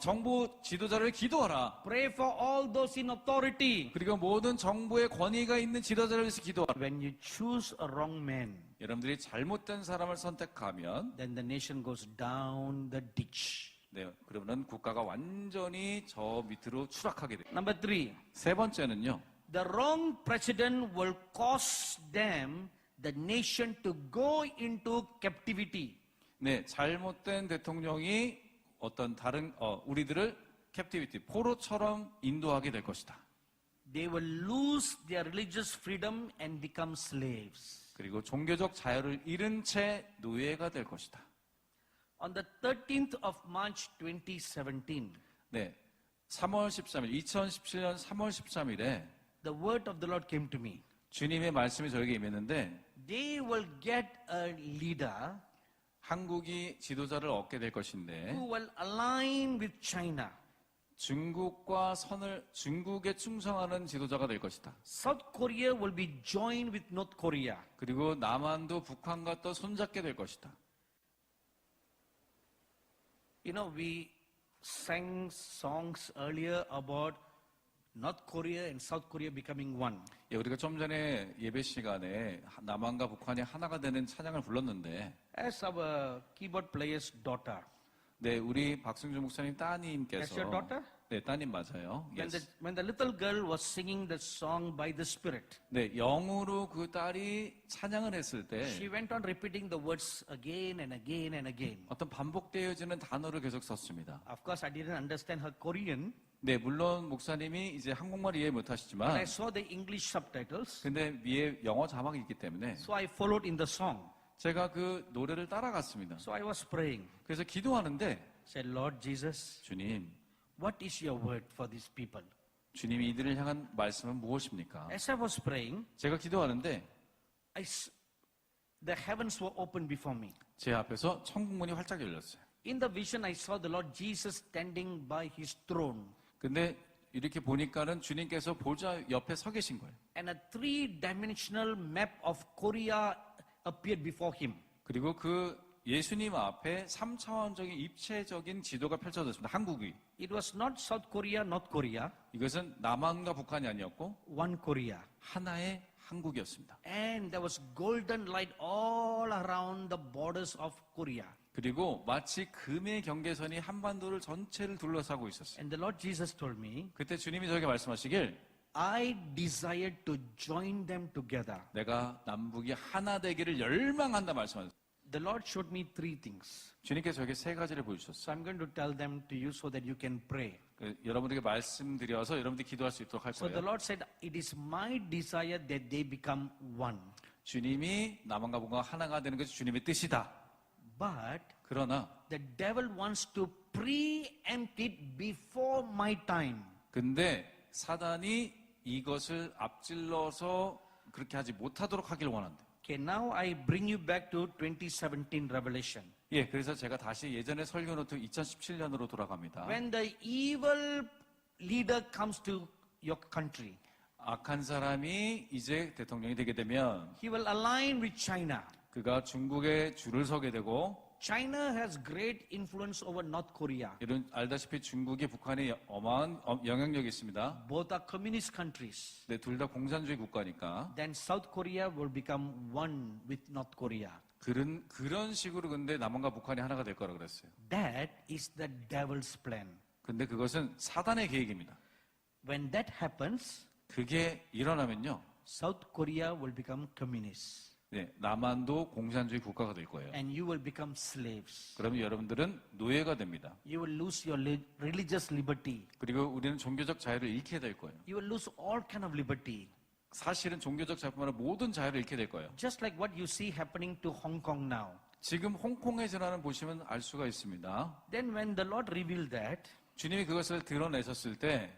S3: 정부 지도자를 기도하라.
S2: Pray for all those in authority.
S3: 그리고 모든 정부의 권위가 있는 지도자를 위해서 기도하라.
S2: When you choose a wrong man,
S3: 여러분들이 잘못된 사람을 선택하면
S2: then the nation goes down the ditch.
S3: 네, 그러면 국가가 완전히 저 밑으로 추락하게 돼요.
S2: Number 3,
S3: 세 번째는요.
S2: the wrong president will cause them, the nation, to go into captivity.
S3: 네, 잘못된 대통령이 어떤 다른 우리들을 캡티비티 포로처럼 인도하게 될 것이다.
S2: They will lose their religious freedom and become slaves.
S3: 그리고 종교적 자유를 잃은 채 노예가 될 것이다.
S2: On the 13th of March 2017,
S3: 네, 3월 13일, 2017년 3월 13일에
S2: the word of the Lord came to me.
S3: 주님의 말씀이 저에게 임했는데
S2: They will get a leader
S3: 한국이 지도자를 얻게 될 것인데
S2: who will align with China.
S3: 중국에 충성하는 지도자가 될 것이다.
S2: South Korea will be joined with North Korea.
S3: 그리고 남한도 북한과 또 손잡게 될 것이다.
S2: You know, we sang songs earlier about North Korea and South Korea becoming one.
S3: 예, 우리가 좀 전에 예배 시간에 남한과 북한이 하나가 되는 찬양을 불렀는데
S2: As our keyboard player's daughter.
S3: 네, 우리 박승준 목사님 따님께서
S2: That's your daughter?
S3: 네, 따님 맞아요. Yes.
S2: When the little girl was singing the song by the Spirit,
S3: 네, 영으로 그 딸이 찬양을 했을 때
S2: she went on repeating the words again and again and again.
S3: 어떤 반복되어지는 단어를 계속 썼습니다.
S2: Of course, I didn't understand her Korean,
S3: 네, 물론 목사님이 이제 한국말 이해 못
S2: but I
S3: 하시지만
S2: saw the English subtitles,
S3: 근데 위에 영어 자막이 있기 때문에
S2: so I followed in the song.
S3: 제가 그 노래를 따라갔습니다.
S2: So I was praying.
S3: 그래서 기도하는데
S2: Said, Lord Jesus,
S3: 주님,
S2: what is your word for these people?
S3: 주님이 이들을 향한 말씀은 무엇입니까?
S2: As I was praying,
S3: 제가 기도하는데
S2: the heavens were opened before me.
S3: 제 앞에서 천국문이 활짝 열렸어요.
S2: In the vision, I saw the Lord Jesus standing by his throne.
S3: 근데 이렇게 보니까는 주님께서 보좌 옆에 서 계신 거예요.
S2: And a three-dimensional map of Korea appeared before him.
S3: 그리고 그 예수님 앞에 3차원적인 입체적인 지도가 펼쳐졌습니다. 한국이.
S2: It was not South Korea, North Korea,
S3: 이것은 남한과 북한이 아니었고
S2: one Korea.
S3: 하나의 한국이었습니다.
S2: And there was golden light all around the borders of Korea.
S3: 그리고 마치 금의 경계선이 한반도를 전체를 둘러싸고 있었어요.
S2: And the Lord Jesus told me,
S3: 그때 주님이 저에게 말씀하시길
S2: I desire to join them together.
S3: 내가 남북이 하나 되기를 열망한다 말씀하셨어요.
S2: The Lord showed me three things.
S3: 주님께서 저에게 세 가지를 보여주셨어요.
S2: So I'm going to tell them to you so that you can pray.
S3: 여러분들에게 말씀드려서 여러분들이 기도할 수 있도록 할
S2: So the
S3: 거예요.
S2: Lord said, it is my desire that they become one.
S3: 주님이 남한과 북한과 하나가 되는 것이 주님의 뜻이다.
S2: But
S3: 그러나
S2: the devil wants to preempt it before my time.
S3: 근데 사단이 이것을 앞질러서 그렇게 하지 못하도록 하길 원한다.
S2: Okay, now I bring you back to 2017 Revelation.
S3: 예, 그래서 제가 다시 예전에 설교 노트 2017년으로 돌아갑니다.
S2: When the evil leader comes to your country,
S3: 악한 사람이 이제 대통령이 되게 되면
S2: he will align with China.
S3: 그가 중국에 줄을 서게 되고
S2: China has great influence over North Korea.
S3: 이런 알다시피 중국이 북한에 어마한 영향력이 있습니다.
S2: Both are communist countries.
S3: 네, 둘 다 공산주의 국가니까
S2: Then South Korea will become one with North Korea.
S3: 그런 식으로 근데 남한과 북한이 하나가 될 거라 그랬어요.
S2: That is the devil's plan.
S3: 근데 그것은 사단의 계획입니다.
S2: When that happens,
S3: 그게 일어나면요.
S2: South Korea will become communist.
S3: 네, 남한도 공산주의 국가가 될 거예요.
S2: and you will become slaves.
S3: 그러면 여러분들은 노예가 됩니다.
S2: You will lose your religious liberty.
S3: 그리고 우리는 종교적 자유를 잃게 될 거예요.
S2: You will lose all kind of liberty.
S3: 사실은 종교적 자유뿐만 아니라 모든 자유를 잃게 될 거예요.
S2: Just like what you see happening to Hong Kong now.
S3: 지금 홍콩의 전환을 보시면 알 수가 있습니다.
S2: Then when the Lord revealed that,
S3: 주님이 그것을 드러내셨을 때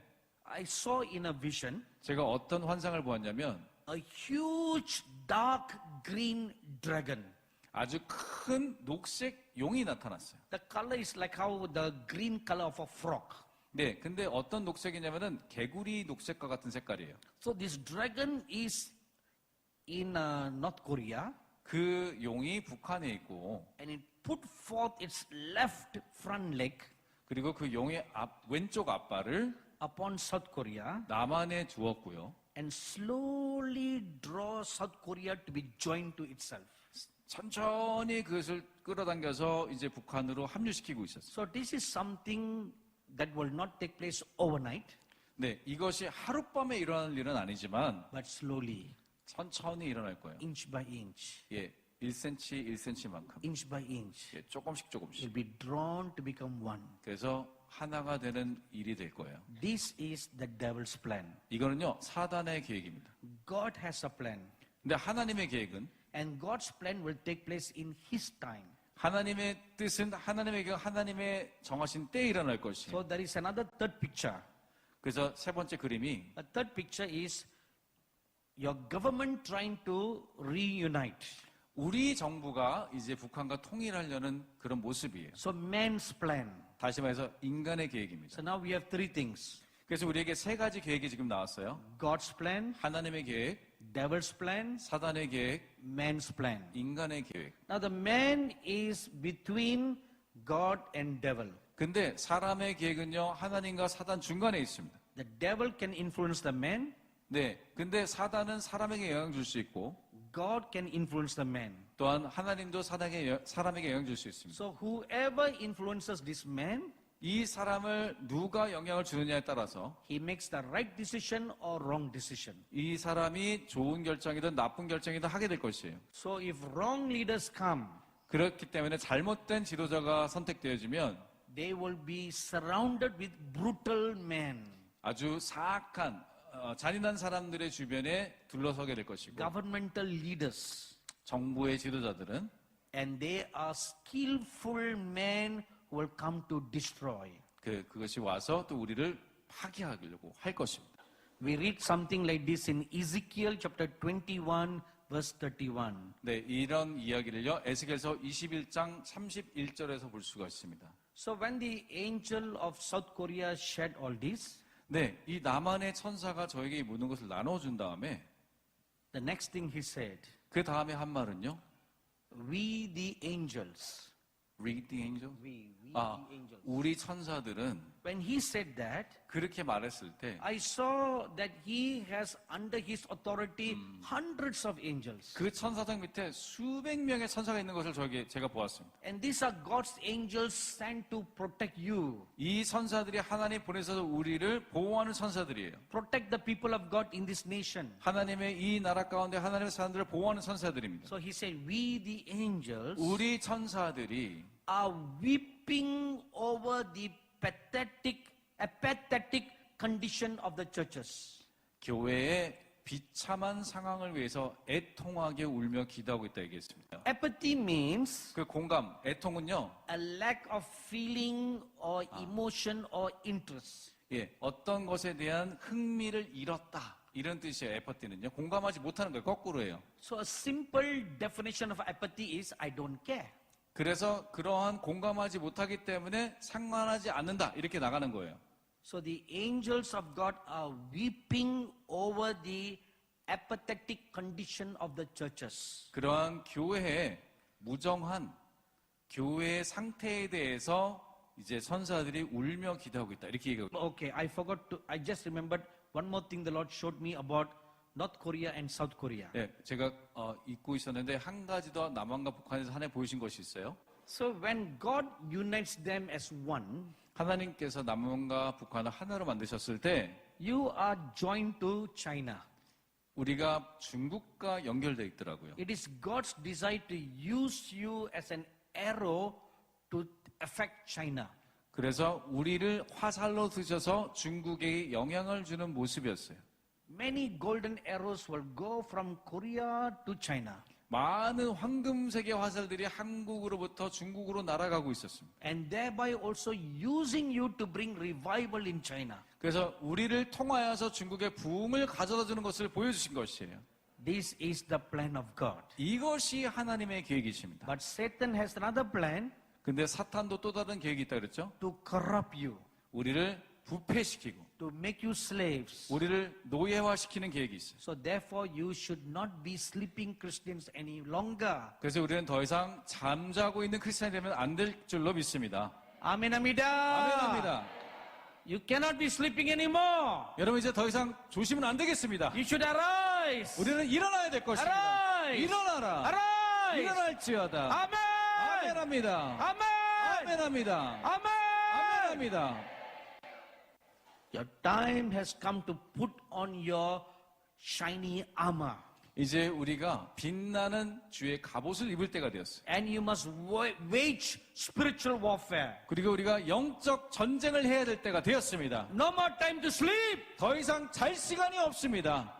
S2: I saw in a vision
S3: 제가 어떤 환상을 보았냐면
S2: a huge dark green dragon.
S3: 아주 큰 녹색 용이 나타났어요.
S2: The color is like how the green color of a frog.
S3: 네, 근데 어떤 녹색이냐면은 개구리 녹색과 같은 색깔이에요.
S2: So this dragon is in North Korea
S3: 그 용이 북한에 있고
S2: and it put forth its left front leg
S3: 그리고 그 용의 왼쪽 앞발을
S2: upon South Korea
S3: 남한에 두었고요.
S2: and slowly draw South Korea to be joined to itself.
S3: 천천히 그것을 끌어당겨서 이제 북한으로 합류시키고 있었어요.
S2: So this is something that will not take place overnight,
S3: 네, 이것이 하룻밤에 일어날 일은 아니지만
S2: but slowly,
S3: 천천히 일어날 거예요.
S2: inch by inch,
S3: 예, 1cm, 1cm만큼.
S2: inch by inch,
S3: 예, 조금씩 조금씩.
S2: will be drawn to become one.
S3: 그래서 하나가 되는 일이 될 거예요.
S2: This is the devil's plan.
S3: 이거는요, 사단의 계획입니다.
S2: God has a plan,
S3: 근데 하나님의 계획은
S2: and God's plan will take place in His time.
S3: 하나님의 뜻은 하나님의 계획, 하나님의 정하신 때에 일어날 것이에요.
S2: So there is another third picture.
S3: 그래서 세 번째 그림이
S2: A third picture is your government trying to reunite.
S3: 우리 정부가 이제 북한과 통일하려는 그런 모습이에요.
S2: So man's plan.
S3: 다시 말해서 인간의 계획입니다.
S2: So now we have three things.
S3: 그래서 우리에게 세 가지 계획이 지금 나왔어요.
S2: God's plan,
S3: 하나님의 계획,
S2: devil's plan,
S3: 사단의 계획,
S2: man's plan.
S3: 인간의 계획.
S2: Now the man is between God and devil.
S3: 근데 사람의 계획은요, 하나님과 사단 중간에 있습니다.
S2: The devil can influence the man,
S3: 네. 근데 사단은 사람에게 영향 줄 수 있고,
S2: God can influence the man.
S3: 또한 하나님도 사람에게 영향 줄 수 있습니다.
S2: So whoever influences this man,
S3: 이 사람을 누가 영향을 주느냐에 따라서
S2: he makes the right decision or wrong decision.
S3: 이 사람이 좋은 결정이든 나쁜 결정이든 하게 될 것이에요.
S2: So if wrong leaders come,
S3: 그렇기 때문에 잘못된 지도자가 선택되어지면
S2: they will be surrounded with brutal men,
S3: 아주 사악한 잔인한 사람들의 주변에 둘러서게 될 것이고
S2: governmental leaders,
S3: 정부의 지도자들은
S2: and they are skillful men who will come to destroy.
S3: 그것이 와서 또 우리를 파괴하려고 할 것입니다.
S2: We read something like this in Ezekiel chapter 21 verse 31.
S3: 네, 이런 이야기를요. 에스겔서 21장 31절에서 볼 수가 있습니다.
S2: So when the angel of South Korea shared all this,
S3: 네, 이 남한의 천사가 저에게 이 모든 것을 나눠준 다음에
S2: the next thing he said,
S3: 그 다음에 한 말은요.
S2: we the angels,
S3: Read the angel.
S2: we
S3: 아,
S2: the angels.
S3: 우리 천사들은
S2: When he said that,
S3: 그렇게 말했을 때
S2: I saw that he has under his authority hundreds of angels.
S3: 그 천사들 밑에 수백 명의 천사가 있는 것을 제가 보았습니다.
S2: And these are God's angels sent to protect you,
S3: 이 천사들이 하나님 보내셔서 우리를 보호하는 천사들이에요.
S2: protect the people of God in this nation.
S3: 하나님의 이 나라 가운데 하나님의 사람들을 보호하는 천사들입니다.
S2: So he said, we the angels
S3: 우리 천사들이
S2: are weeping over the apathetic condition of the churches.
S3: 교회의 비참한 상황을 위해서 애통하게 울며 기도하고 있다 얘기했습니다.
S2: Apathy means
S3: 그 공감, 애통은요.
S2: a lack of feeling or emotion or interest.
S3: 예, 어떤 것에 대한 흥미를 잃었다. 이런 뜻이에요. 애퍼티는요. 공감하지 못하는 거예요. 거꾸로예요.
S2: So a simple definition of apathy is I don't care.
S3: 그래서 그러한 공감하지 못하기 때문에 상관하지 않는다. 이렇게 나가는 거예요.
S2: So the angels of God are weeping over the apathetic condition of the churches.
S3: 그러한 교회의 무정한 교회의 상태에 대해서 이제 선사들이 울며 기도하고 있다. 이렇게 얘기하고
S2: Okay, I just remembered one more thing the Lord showed me about North Korea and South Korea.
S3: 예, 제가 잊고 있었는데 한 가지 더 남한과 북한에서 하나 보이신 것이 있어요.
S2: So when God unites them as one,
S3: 하나님께서 남한과 북한을 하나로 만드셨을 때
S2: you are joined to China.
S3: 우리가 중국과 연결돼 있더라고요.
S2: It is God's desire to use you as an arrow to affect China.
S3: 그래서 우리를 화살로 드셔서 중국에 영향을 주는 모습이었어요.
S2: Many golden arrows will go from Korea to China.
S3: 많은 황금색의 화살들이 한국으로부터 중국으로 날아가고 있었습니다.
S2: And thereby also using you to bring revival in China.
S3: 그래서 우리를 통하여서 중국의 부흥을 가져다 주는 것을 보여주신 것이에요.
S2: This is the plan of God.
S3: 이것이 하나님의 계획이십니다.
S2: But Satan has another plan
S3: 근데 사탄도 또 다른 계획이 있다 그랬죠?
S2: to corrupt you,
S3: 우리를 부패시키고
S2: to make you slaves.
S3: 우리를 노예화시키는 계획이 있어요.
S2: So therefore you should not be sleeping Christians any longer.
S3: 그래서 우리는 더 이상 잠자고 있는 크리스찬이 되면 안 될 줄로 믿습니다.
S2: Amen, amida.
S3: 아멘합니다.
S2: You cannot be sleeping anymore.
S3: 여러분 이제 더 이상 조심은 안 되겠습니다.
S2: You should arise.
S3: 우리는 일어나야 될 것입니다.
S2: Arise.
S3: 일어나라.
S2: Arise.
S3: 일어날지어다.
S2: Amen.
S3: 아멘합니다.
S2: Amen.
S3: 아멘합니다.
S2: Amen.
S3: 아멘합니다.
S2: Your time has come to put on your shiny armor.
S3: 이제 우리가 빛나는 주의 갑옷을 입을 때가 되었어요.
S2: And you must wage spiritual warfare.
S3: 그리고 우리가 영적 전쟁을 해야 될 때가 되었습니다.
S2: No more time to sleep.
S3: 더 이상 잘 시간이 없습니다.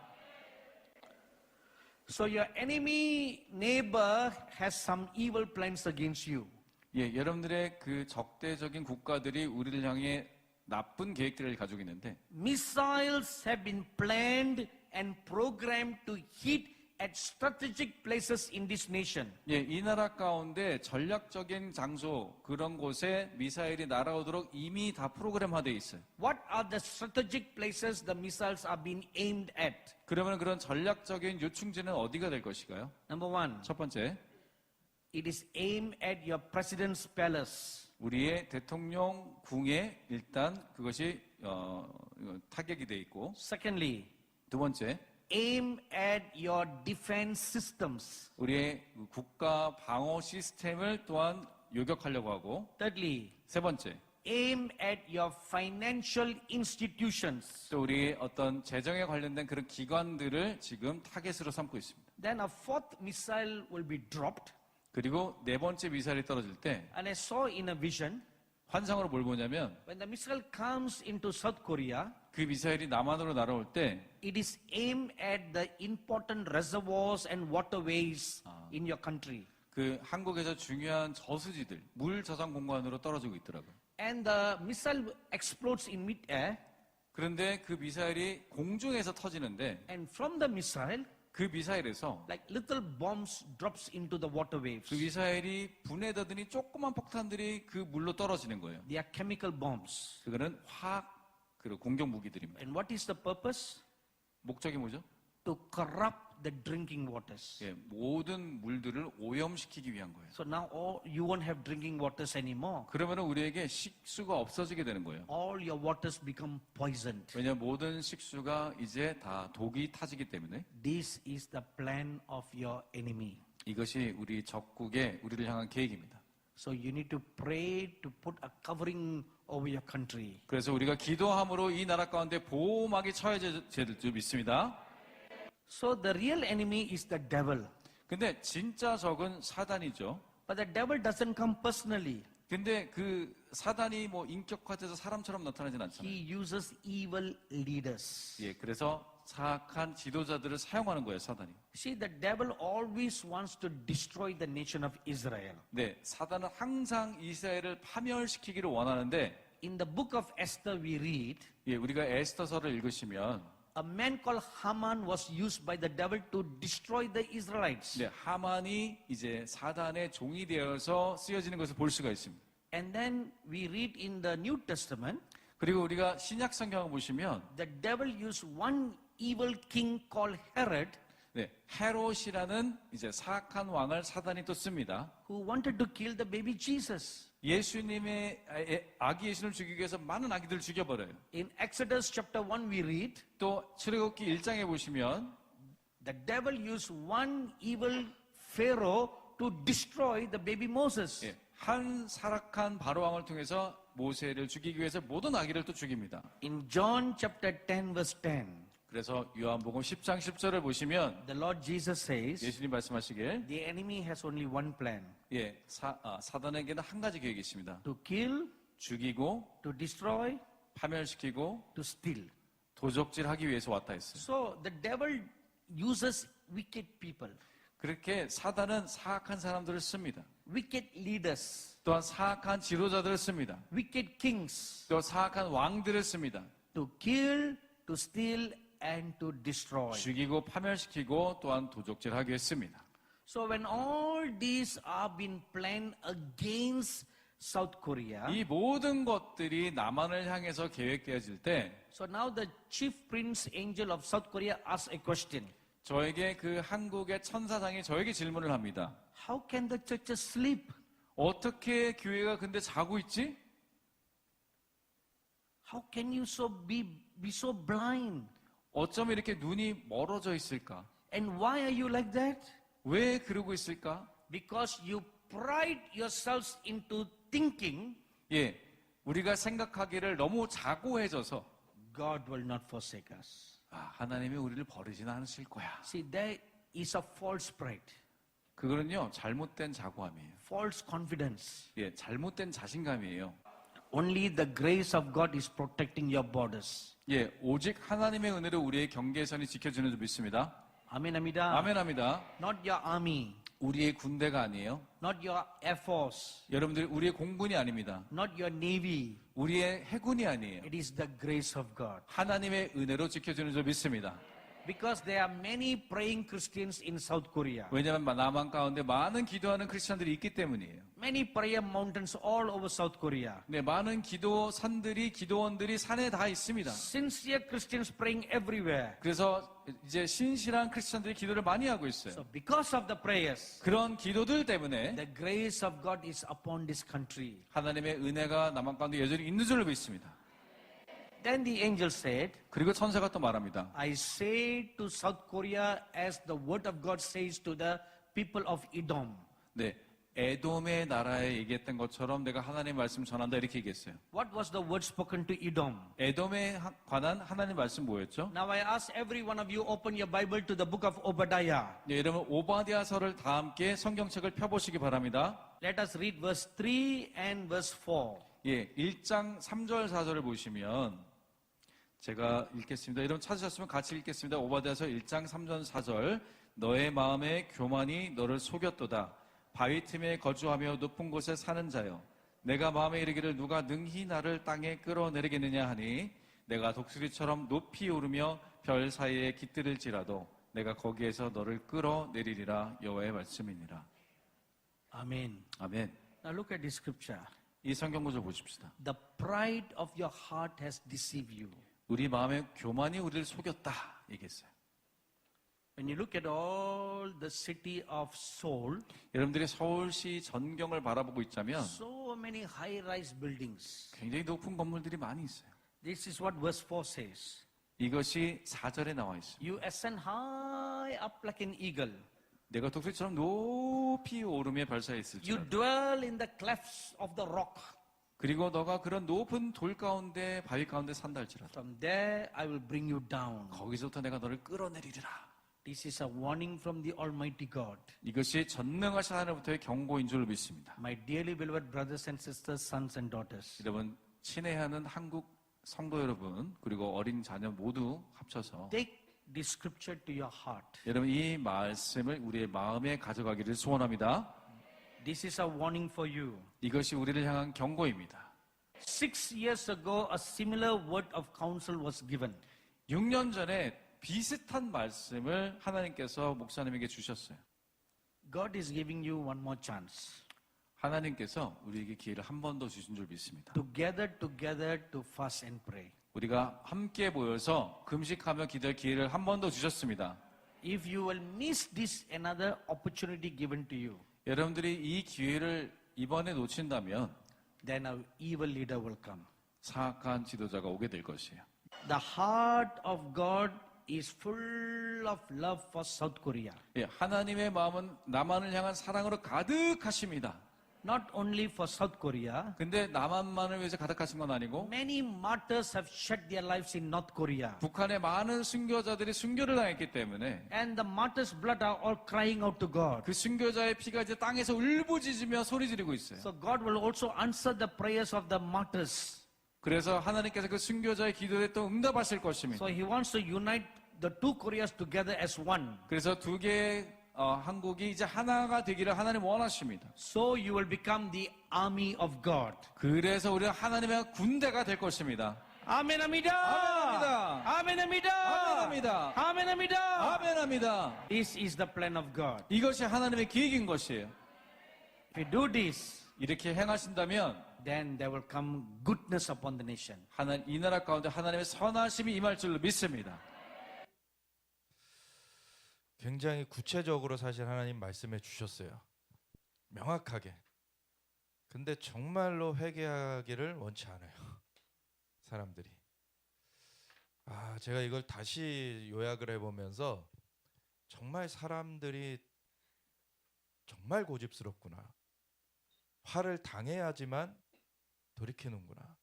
S2: So your enemy neighbor has some evil plans against you.
S3: 예, 여러분들의 그 적대적인 국가들이 우리를 향해 나쁜 계획들을 가지고 있는데
S2: Missiles have been planned and programmed to hit at strategic places in this nation.
S3: 예, 이 나라 가운데 전략적인 장소 그런 곳에 미사일이 날아오도록 이미 다 프로그램화되어 있어요.
S2: What are the strategic places the missiles are being aimed at?
S3: 그러면 그런 전략적인 요충지는 어디가 될 것일까요?
S2: Number one,
S3: 첫 번째,
S2: it is aimed at your president's palace.
S3: 우리의 대통령 궁에 일단 그것이 타격이 돼 있고,
S2: Secondly,
S3: 두 번째,
S2: aim at your defense systems.
S3: 우리의 국가 방어 시스템을 또한 요격하려고 하고,
S2: Thirdly,
S3: 세 번째,
S2: aim at your financial institutions.
S3: 또 우리의 어떤 재정에 관련된 그런 기관들을 지금 타겟으로 삼고 있습니다.
S2: Then a fourth missile will be dropped.
S3: 그리고 네 번째 미사일이 떨어질 때
S2: And I saw in a vision,
S3: 환상으로 뭘 보냐면
S2: when the missile comes into South Korea,
S3: 그 미사일이 남한으로 날아올 때
S2: it is aimed at the important reservoirs and waterways in your country.
S3: 그 한국에서 중요한 저수지들, 물 저장 공간으로 떨어지고 있더라고요.
S2: And the missile explodes in midair,
S3: 그런데 그 미사일이 공중에서 터지는데
S2: and from the missile,
S3: 그 미사일에서
S2: like little bombs drops into the waterwaves.
S3: 그 미사일이 분해되더니 조그만 폭탄들이 그 물로 떨어지는 거예요.
S2: They are chemical bombs.
S3: 그거는 화학 그리고 공격 무기들입니다.
S2: And what is the purpose?
S3: 목적이 뭐죠?
S2: To corrupt the drinking waters.
S3: 예, 모든 물들을 오염시키기 위한 거예요.
S2: So now you won't have drinking waters anymore.
S3: 그러면 우리에게 식수가 없어지게 되는 거예요.
S2: All your waters become poisoned.
S3: 왜냐하면 모든 식수가 이제 다 독이 타지기 때문에
S2: This is the plan of your enemy.
S3: 이것이 우리 적국의 우리를 향한 계획입니다.
S2: So you need to pray to put a covering over your country.
S3: 그래서 우리가 기도함으로 이 나라 가운데 보호막이 쳐야될 줄 믿습니다.
S2: So the real enemy is the devil.
S3: 근데 진짜 적은 사단이죠.
S2: But the devil doesn't come personally.
S3: 근데 그 사단이 뭐 인격화돼서 사람처럼 나타나진 않잖아요.
S2: He uses evil leaders.
S3: 예, 그래서 사악한 지도자들을 사용하는 거예요, 사단이.
S2: See, the devil always wants to destroy the nation of Israel.
S3: 네, 사단은 항상 이스라엘을 파멸시키기를 원하는데,
S2: In the book of Esther we read,
S3: 예, 우리가 에스더서를 읽으시면
S2: a man called Haman was used by the devil to destroy the Israelites.
S3: 네, 하만이 이제 사단의 종이 되어서 쓰여지는 것을 볼 수가 있습니다.
S2: And then we read in the New Testament,
S3: 그리고 우리가 신약 성경을 보시면
S2: the devil used one evil king called Herod,
S3: 네, 헤롯이라는 이제 사악한 왕을 사단이 또 씁니다.
S2: who wanted to kill the baby Jesus.
S3: 예수님의 아기 예수를 죽이기 위해서 많은 아기들을 죽여버려요.
S2: In Exodus chapter 1 we read,
S3: 또 출애굽기 1장에 보시면
S2: the devil used one evil Pharaoh to destroy the baby Moses.
S3: 예, 한 사악한 바로 왕을 통해서 모세를 죽이기 위해서 모든 아기를 또 죽입니다.
S2: In John chapter 10 verse 10,
S3: 그래서 요한복음 10장 10절을 보시면
S2: the Lord Jesus says,
S3: 예수님 말씀하시길
S2: the enemy has only one plan,
S3: 예, 사단에게는 한 가지 계획이 있습니다.
S2: to kill,
S3: 죽이고
S2: to destroy,
S3: 파멸시키고
S2: to steal.
S3: 도적질하기 위해서 왔다 했어요.
S2: So the devil uses wicked people,
S3: 그렇게 사단은 사악한 사람들을 씁니다.
S2: wicked leaders,
S3: 또한 사악한 지도자들을 씁니다.
S2: wicked kings,
S3: 또 사악한 왕들을 씁니다.
S2: to kill, to steal, and to destroy.
S3: 죽이고 파멸시키고 또한 도적질하게 했습니다.
S2: So when all these are being planned against South Korea,
S3: 이 모든 것들이 남한을 향해서 계획되어질 때
S2: so now the chief prince angel of South Korea asks a question.
S3: 저에게 그 한국의 천사장이 저에게 질문을 합니다.
S2: How can the churches sleep?
S3: 어떻게 교회가 근데 자고 있지?
S2: How can you be so blind?
S3: 어쩜 이렇게 눈이 멀어져 있을까?
S2: And why are you like that?
S3: 왜 그러고 있을까?
S2: Because you pride yourselves into thinking
S3: 예, 우리가 생각하기를 너무 자고해져서
S2: God will not forsake us.
S3: 하나님이 우리를 버리지는 않으실 거야.
S2: See, there is a false pride,
S3: 그거는요, 잘못된 자고함이에요.
S2: false confidence.
S3: 예, 잘못된 자신감이에요.
S2: Only the grace of God is protecting your borders.
S3: 예, 오직 하나님의 은혜로 우리의 경계선이 지켜주는 줄 믿습니다.
S2: Amen, Amida.
S3: 아멘합니다.
S2: Not your army,
S3: 우리의 군대가 아니에요.
S2: not your air force,
S3: 여러분들, 우리의 공군이 아닙니다.
S2: not your navy.
S3: 우리의 해군이 아니에요.
S2: It is the grace of God.
S3: 하나님의 은혜로 지켜주는 줄 믿습니다.
S2: Because there are many praying Christians in South Korea.
S3: 왜냐하면 남한 가운데 많은 기도하는 크리스천들이 있기 때문이에요.
S2: Many prayer mountains all over South Korea.
S3: 네, 많은 기도원들이 산에 다 있습니다.
S2: Sincere Christians praying everywhere.
S3: 그래서 이제 신실한 크리스천들이 기도를 많이 하고 있어요.
S2: So because of the prayers,
S3: 그런 기도들 때문에
S2: the grace of God is upon this country.
S3: 하나님의 은혜가 남한 가운데 여전히 있는 줄로 믿습니다.
S2: Then the angel said,
S3: 그리고 천사가 또 말합니다.
S2: I say to South Korea as the word of God says to the people of Edom.
S3: 네, 에돔의 나라에 얘기했던 것처럼 내가 하나님 말씀 전한다 이렇게 얘기했어요.
S2: What was the word spoken to Edom?
S3: 에돔에 관한 하나님 말씀 뭐였죠?
S2: Now I ask every one of you open your Bible to the book of Obadiah.
S3: 네, 여러분 오바댜서를 다 함께 성경책을 펴보시기 바랍니다.
S2: Let us read verse 3 and verse 4.
S3: 예, 1장 3절 4절을 보시면 제가 읽겠습니다. 여러분 찾으셨으면 같이 읽겠습니다. 오바댜서 1장 3절 4절. 너의 마음에 교만이 너를 속였도다. 바위 틈에 거주하며 높은 곳에 사는 자여. 내가 마음에 이르기를 누가 능히 나를 땅에 끌어내리겠느냐 하니 내가 독수리처럼 높이 오르며 별 사이에 깃들을지라도 내가 거기에서 너를 끌어내리리라 여호와의 말씀이니라.
S2: Amen.
S3: 아멘.
S2: Now look at this scripture.
S3: 이 성경 구절 보십시다.
S2: The pride of your heart has deceived you.
S3: 우리 마음에 교만이 우리를 속였다 얘기했어요.
S2: When you look at all the city of Seoul,
S3: 여러분들이 서울시 전경을 바라보고 있자면
S2: so many high-rise buildings.
S3: 굉장히 높은 건물들이 많이 있어요.
S2: This is what verse 4 says.
S3: 이것이 4절에 나와 있습니다.
S2: You ascend high up like an eagle.
S3: 내가 독수리처럼 높이 오르며 별사에
S2: You
S3: 있을지라도
S2: dwell in the clefts of the rock.
S3: 그리고 너가 그런 높은 돌 가운데 바위 가운데 산다 할지라도
S2: From there I will bring you down.
S3: 거기서부터 내가 너를 끌어내리리라.
S2: This is a warning from the Almighty God.
S3: 이것이 전능하신 하나님부터의 경고인 줄 믿습니다.
S2: My dearly beloved brothers and sisters, sons and daughters.
S3: 여러분 친애하는 한국 성도 여러분 그리고 어린 자녀 모두 합쳐서
S2: Take this scripture to your heart.
S3: 여러분 이 말씀을 우리의 마음에 가져가기를 소원합니다.
S2: This is a warning for you.
S3: 이것이 우리를 향한 경고입니다.
S2: 6 years ago, a similar word of counsel was given.
S3: 6년 전에 비슷한 말씀을 하나님께서 목사님에게 주셨어요.
S2: God is giving you one more chance.
S3: 하나님께서 우리에게 기회를 한 번 더 주신 줄 믿습니다.
S2: Together to fast and pray.
S3: 우리가 함께 모여서 금식하며 기도할 기회를 한 번 더 주셨습니다.
S2: If you will miss this another opportunity given to you,
S3: 여러분들이 이 기회를 이번에 놓친다면
S2: then an evil leader will come.
S3: 사악한 지도자가 오게 될 것이에요.
S2: The heart of God is full of love for South Korea.
S3: 예, 하나님의 마음은 남한을 향한 사랑으로 가득하십니다.
S2: not only for South Korea,
S3: 근데 남한만을 위해서 가득하신 건 아니고
S2: many martyrs have shed their lives in North Korea.
S3: 북한의 많은 순교자들이 순교를 당했기 때문에
S2: And the martyrs' blood are all crying out to God.
S3: 그 순교자의 피가 이제 땅에서 울부짖으며 소리 지르고 있어요.
S2: So God will also answer the prayers of the martyrs.
S3: 그래서 하나님께서 그 순교자의 기도에 또 응답하실 것입니다.
S2: So He wants to unite the two Koreas together as one.
S3: 그래서 두 개의 한국이 이제 하나가 되기를 하나님 원하십니다.
S2: So you will become the army of God.
S3: 그래서 우리가 하나님의 군대가 될 것입니다.
S2: 아멘 합니다.
S3: 아멘 합니다.
S2: 아멘 합니다.
S3: 아멘 합니다.
S2: 아멘 합니다.
S3: 아멘 합니다.
S2: This is the plan of God.
S3: 이것이 하나님의 계획인 것이에요.
S2: If you do this,
S3: 이렇게 행하신다면
S2: then there will come goodness upon the nation.
S3: 이 나라 가운데 하나님의 선하심이 임할 줄로 믿습니다.
S1: 굉장히 구체적으로 사실 하나님 말씀해 주셨어요. 명확하게. 근데 정말로 회개하기를 원치 않아요. 사람들이. 제가 이걸 다시 요약을 해보면서 정말 사람들이 정말 고집스럽구나. 화를 당해야지만 돌이키는구나.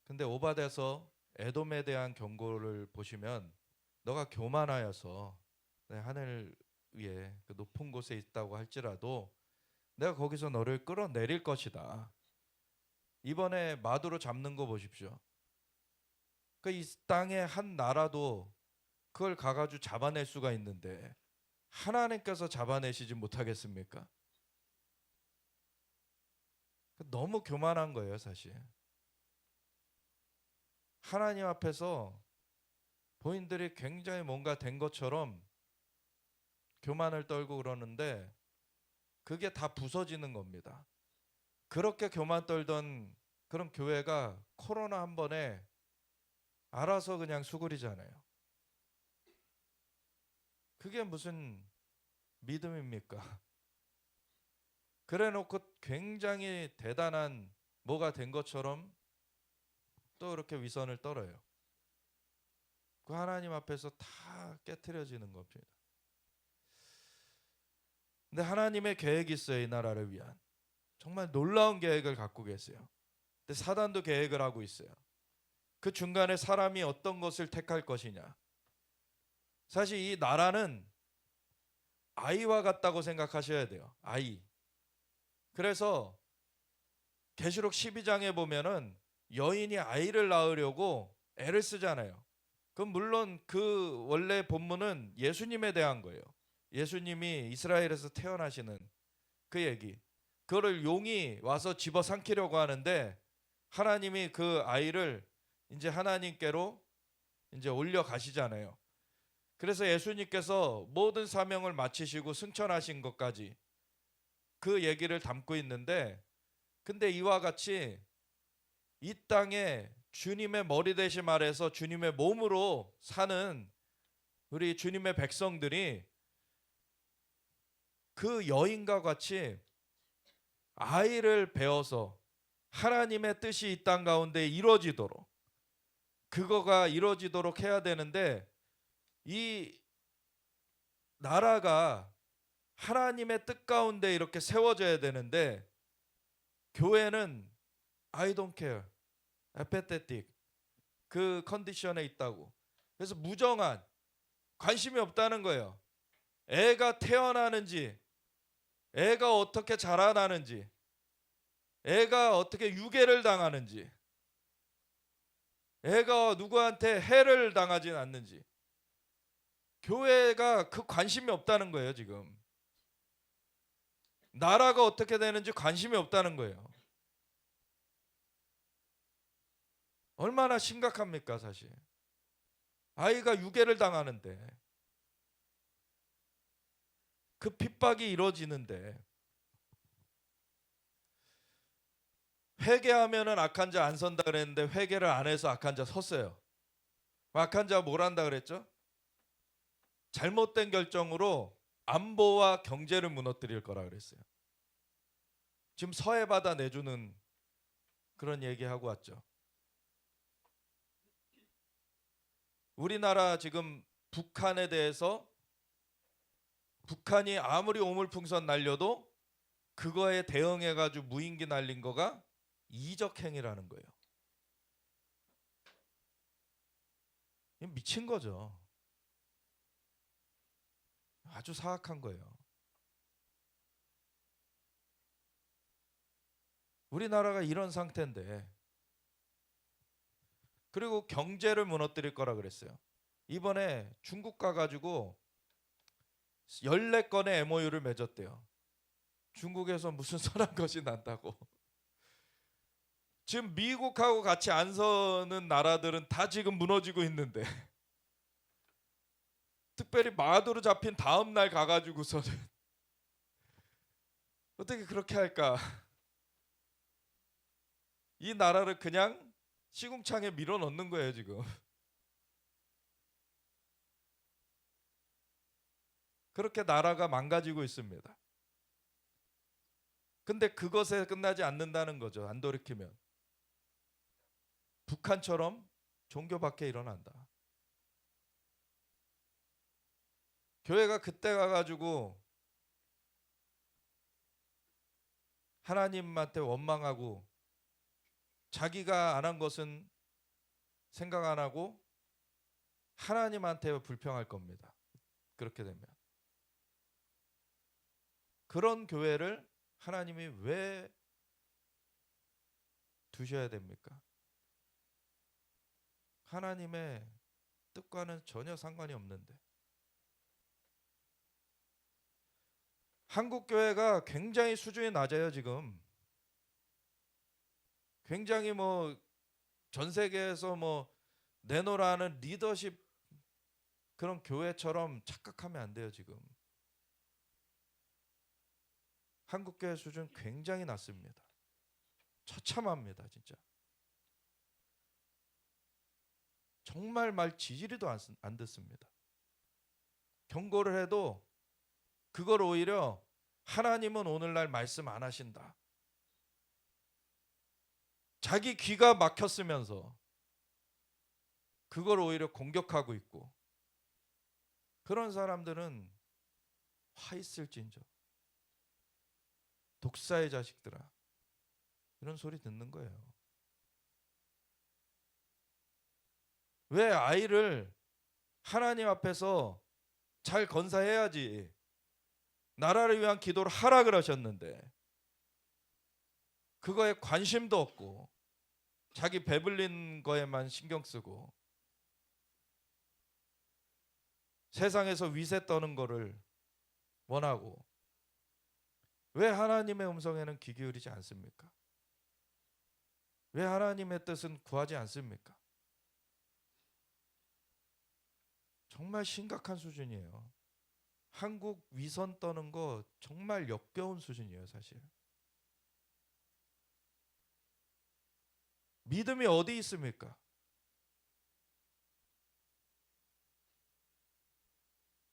S1: 근데 오바댜서 에돔에 대한 경고를 보시면 너가 교만하여서 내 하늘 위에 그 높은 곳에 있다고 할지라도 내가 거기서 너를 끌어내릴 것이다. 이번에 마두로 잡는 거 보십시오. 그 이 땅의 한 나라도 그걸 가가지고 잡아낼 수가 있는데 하나님께서 잡아내시지 못하겠습니까? 너무 교만한 거예요, 사실. 하나님 앞에서 본인들이 굉장히 뭔가 된 것처럼 교만을 떨고 그러는데 그게 다 부서지는 겁니다. 그렇게 교만 떨던 그런 교회가 코로나 한 번에 알아서 그냥 수그리잖아요. 그게 무슨 믿음입니까? 그래 놓고 굉장히 대단한 뭐가 된 것처럼 또 이렇게 위선을 떨어요. 그 하나님 앞에서 다 깨트려지는 겁니다. 근데 하나님의 계획이 있어요. 이 나라를 위한. 정말 놀라운 계획을 갖고 계세요. 근데 사단도 계획을 하고 있어요. 그 중간에 사람이 어떤 것을 택할 것이냐. 사실 이 나라는 아이와 같다고 생각하셔야 돼요. 아이. 그래서 계시록 12장에 보면은 여인이 아이를 낳으려고 애를 쓰잖아요. 그럼 물론 그 원래 본문은 예수님에 대한 거예요. 예수님이 이스라엘에서 태어나시는 그 얘기. 그거를 용이 와서 집어삼키려고 하는데 하나님이 그 아이를 이제 하나님께로 이제 올려 가시잖아요. 그래서 예수님께서 모든 사명을 마치시고 승천하신 것까지 그 얘기를 담고 있는데, 근데 이와 같이 이 땅에 주님의 머리 대신 말해서 주님의 몸으로 사는 우리 주님의 백성들이 그 여인과 같이 아이를 배워서 하나님의 뜻이 이 땅 가운데 이루어지도록, 그거가 이루어지도록 해야 되는데, 이 나라가 하나님의 뜻 가운데 이렇게 세워져야 되는데 교회는 I don't care, apathetic 그 컨디션에 있다고. 그래서 무정한, 관심이 없다는 거예요. 애가 태어나는지, 애가 어떻게 자라나는지, 애가 어떻게 유괴를 당하는지, 애가 누구한테 해를 당하진 않는지, 교회가 그 관심이 없다는 거예요. 지금 나라가 어떻게 되는지 관심이 없다는 거예요. 얼마나 심각합니까? 사실 아이가 유괴를 당하는데, 그 핍박이 이루어지는데, 회개하면은 악한 자 안 선다 그랬는데 회개를 안 해서 악한 자 섰어요. 악한 자 뭘 한다 그랬죠? 잘못된 결정으로 안보와 경제를 무너뜨릴 거라 그랬어요. 지금 서해바다 내주는 그런 얘기하고 왔죠. 우리나라 지금 북한에 대해서, 북한이 아무리 오물풍선 날려도 그거에 대응해 가지고 무인기 날린 거가 이적 행위라는 거예요. 이거 미친 거죠. 아주 사악한 거예요. 우리나라가 이런 상태인데, 그리고 경제를 무너뜨릴 거라 그랬어요. 이번에 중국 가가지고 14건의 MOU를 맺었대요. 중국에서 무슨 선한 것이 난다고. 지금 미국하고 같이 안 서는 나라들은 다 지금 무너지고 있는데, 특별히 마두로 잡힌 다음 날 가가지고서는 어떻게 그렇게 할까? 이 나라를 그냥 시궁창에 밀어 넣는 거예요 지금. 그렇게 나라가 망가지고 있습니다. 근데 그것에 끝나지 않는다는 거죠. 안 돌이키면. 북한처럼 종교밖에 일어난다. 교회가 그때 가가지고 하나님한테 원망하고 자기가 안 한 것은 생각 안 하고 하나님한테 불평할 겁니다. 그렇게 되면. 그런 교회를 하나님이 왜 두셔야 됩니까? 하나님의 뜻과는 전혀 상관이 없는데. 한국 교회가 굉장히 수준이 낮아요 지금. 굉장히 뭐 전 세계에서 뭐 내놓으라는 리더십 그런 교회처럼 착각하면 안 돼요 지금. 한국 교회 수준 굉장히 낮습니다. 처참합니다 진짜. 정말 말 지지리도 안 듣습니다. 경고를 해도 그걸 오히려 하나님은 오늘날 말씀 안 하신다. 자기 귀가 막혔으면서 그걸 오히려 공격하고 있고, 그런 사람들은 화 있을진저. 독사의 자식들아, 이런 소리 듣는 거예요. 왜 아이를 하나님 앞에서 잘 건사해야지, 나라를 위한 기도를 하라 그러셨는데 그거에 관심도 없고 자기 배불린 거에만 신경 쓰고 세상에서 위세 떠는 거를 원하고, 왜 하나님의 음성에는 귀 기울이지 않습니까? 왜 하나님의 뜻은 구하지 않습니까? 정말 심각한 수준이에요. 한국 위선 떠는 거 정말 역겨운 수준이에요 사실. 믿음이 어디 있습니까?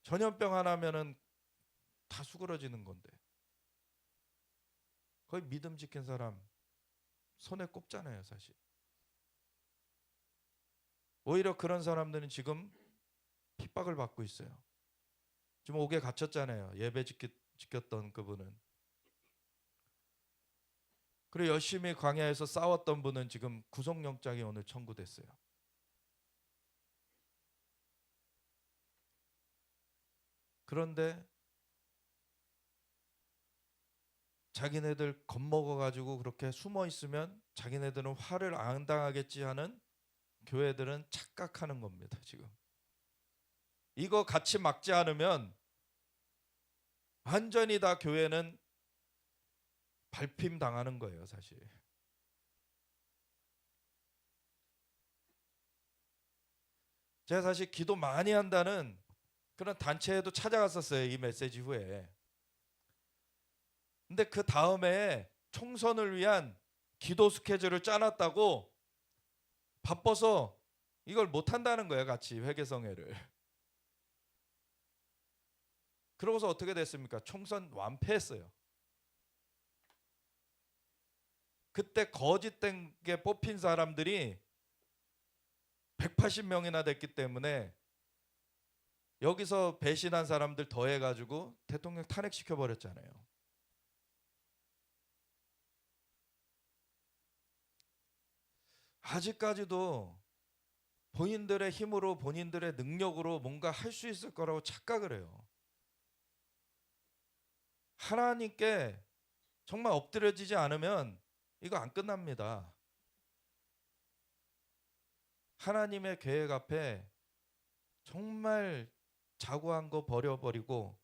S1: 전염병 하나면은 다 수그러지는 건데, 거의 믿음 지킨 사람 손에 꼽잖아요 사실. 오히려 그런 사람들은 지금 핍박을 받고 있어요. 지금 옥에 갇혔잖아요. 예배 지켰던 그분은. 그리고 열심히 광야에서 싸웠던 분은 지금 구속영장이 오늘 청구됐어요. 그런데 자기네들 겁먹어가지고 그렇게 숨어 있으면 자기네들은 화를 안 당하겠지 하는 교회들은 착각하는 겁니다 지금. 이거 같이 막지 않으면 완전히 다 교회는 발핌 당하는 거예요 사실. 제가 사실 기도 많이 한다는 그런 단체에도 찾아갔었어요 이 메시지 후에. 근데 그 다음에 총선을 위한 기도 스케줄을 짜놨다고 바빠서 이걸 못 한다는 거예요 같이 회개성회를. 그러고서 어떻게 됐습니까? 총선 완패했어요. 그때 거짓된 게 뽑힌 사람들이 180명이나 됐기 때문에 여기서 배신한 사람들 더해가지고 대통령 탄핵시켜 버렸잖아요. 아직까지도 본인들의 힘으로 본인들의 능력으로 뭔가 할 수 있을 거라고 착각을 해요. 하나님께 정말 엎드려지지 않으면 이거 안 끝납니다. 하나님의 계획 앞에 정말 자고한 거 버려버리고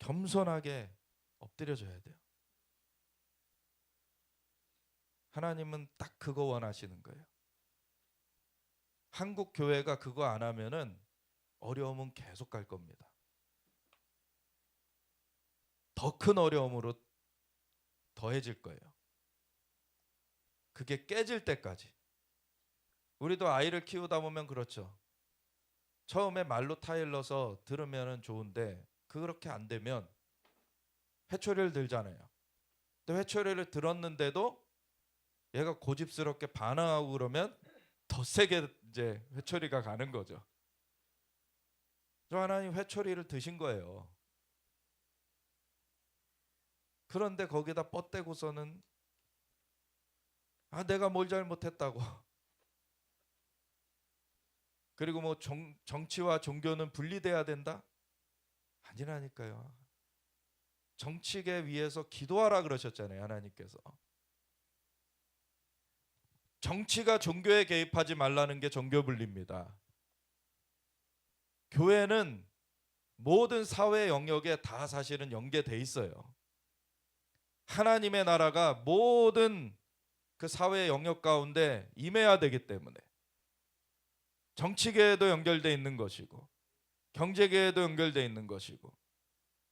S1: 겸손하게 엎드려져야 돼요. 하나님은 딱 그거 원하시는 거예요. 한국 교회가 그거 안 하면은 어려움은 계속 갈 겁니다. 더 큰 어려움으로 더해질 거예요. 그게 깨질 때까지. 우리도 아이를 키우다 보면 그렇죠. 처음에 말로 타일러서 들으면 좋은데 그렇게 안 되면 회초리를 들잖아요. 근데 회초리를 들었는데도 얘가 고집스럽게 반항하고 그러면 더 세게 이제 회초리가 가는 거죠. 저 하나님 회초리를 드신 거예요. 그런데 거기다 뻗대고서는 내가 뭘 잘못했다고. 그리고 뭐 정치와 종교는 분리돼야 된다? 아니라니까요. 정치계 위해서 기도하라 그러셨잖아요, 하나님께서. 정치가 종교에 개입하지 말라는 게 종교 분리입니다. 교회는 모든 사회 영역에 다 사실은 연계돼 있어요. 하나님의 나라가 모든 그 사회 영역 가운데 임해야 되기 때문에 정치계에도 연결돼 있는 것이고 경제계에도 연결돼 있는 것이고,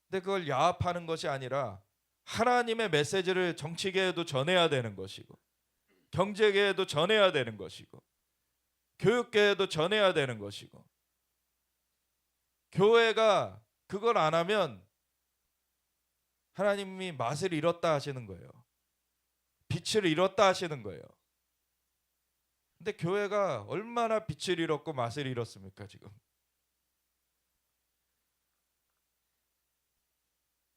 S1: 근데 그걸 야합하는 것이 아니라 하나님의 메시지를 정치계에도 전해야 되는 것이고 경제계에도 전해야 되는 것이고 교육계에도 전해야 되는 것이고, 교회가 그걸 안 하면 하나님이 맛을 잃었다 하시는 거예요. 빛을 잃었다 하시는 거예요. 근데 교회가 얼마나 빛을 잃었고 맛을 잃었습니까 지금.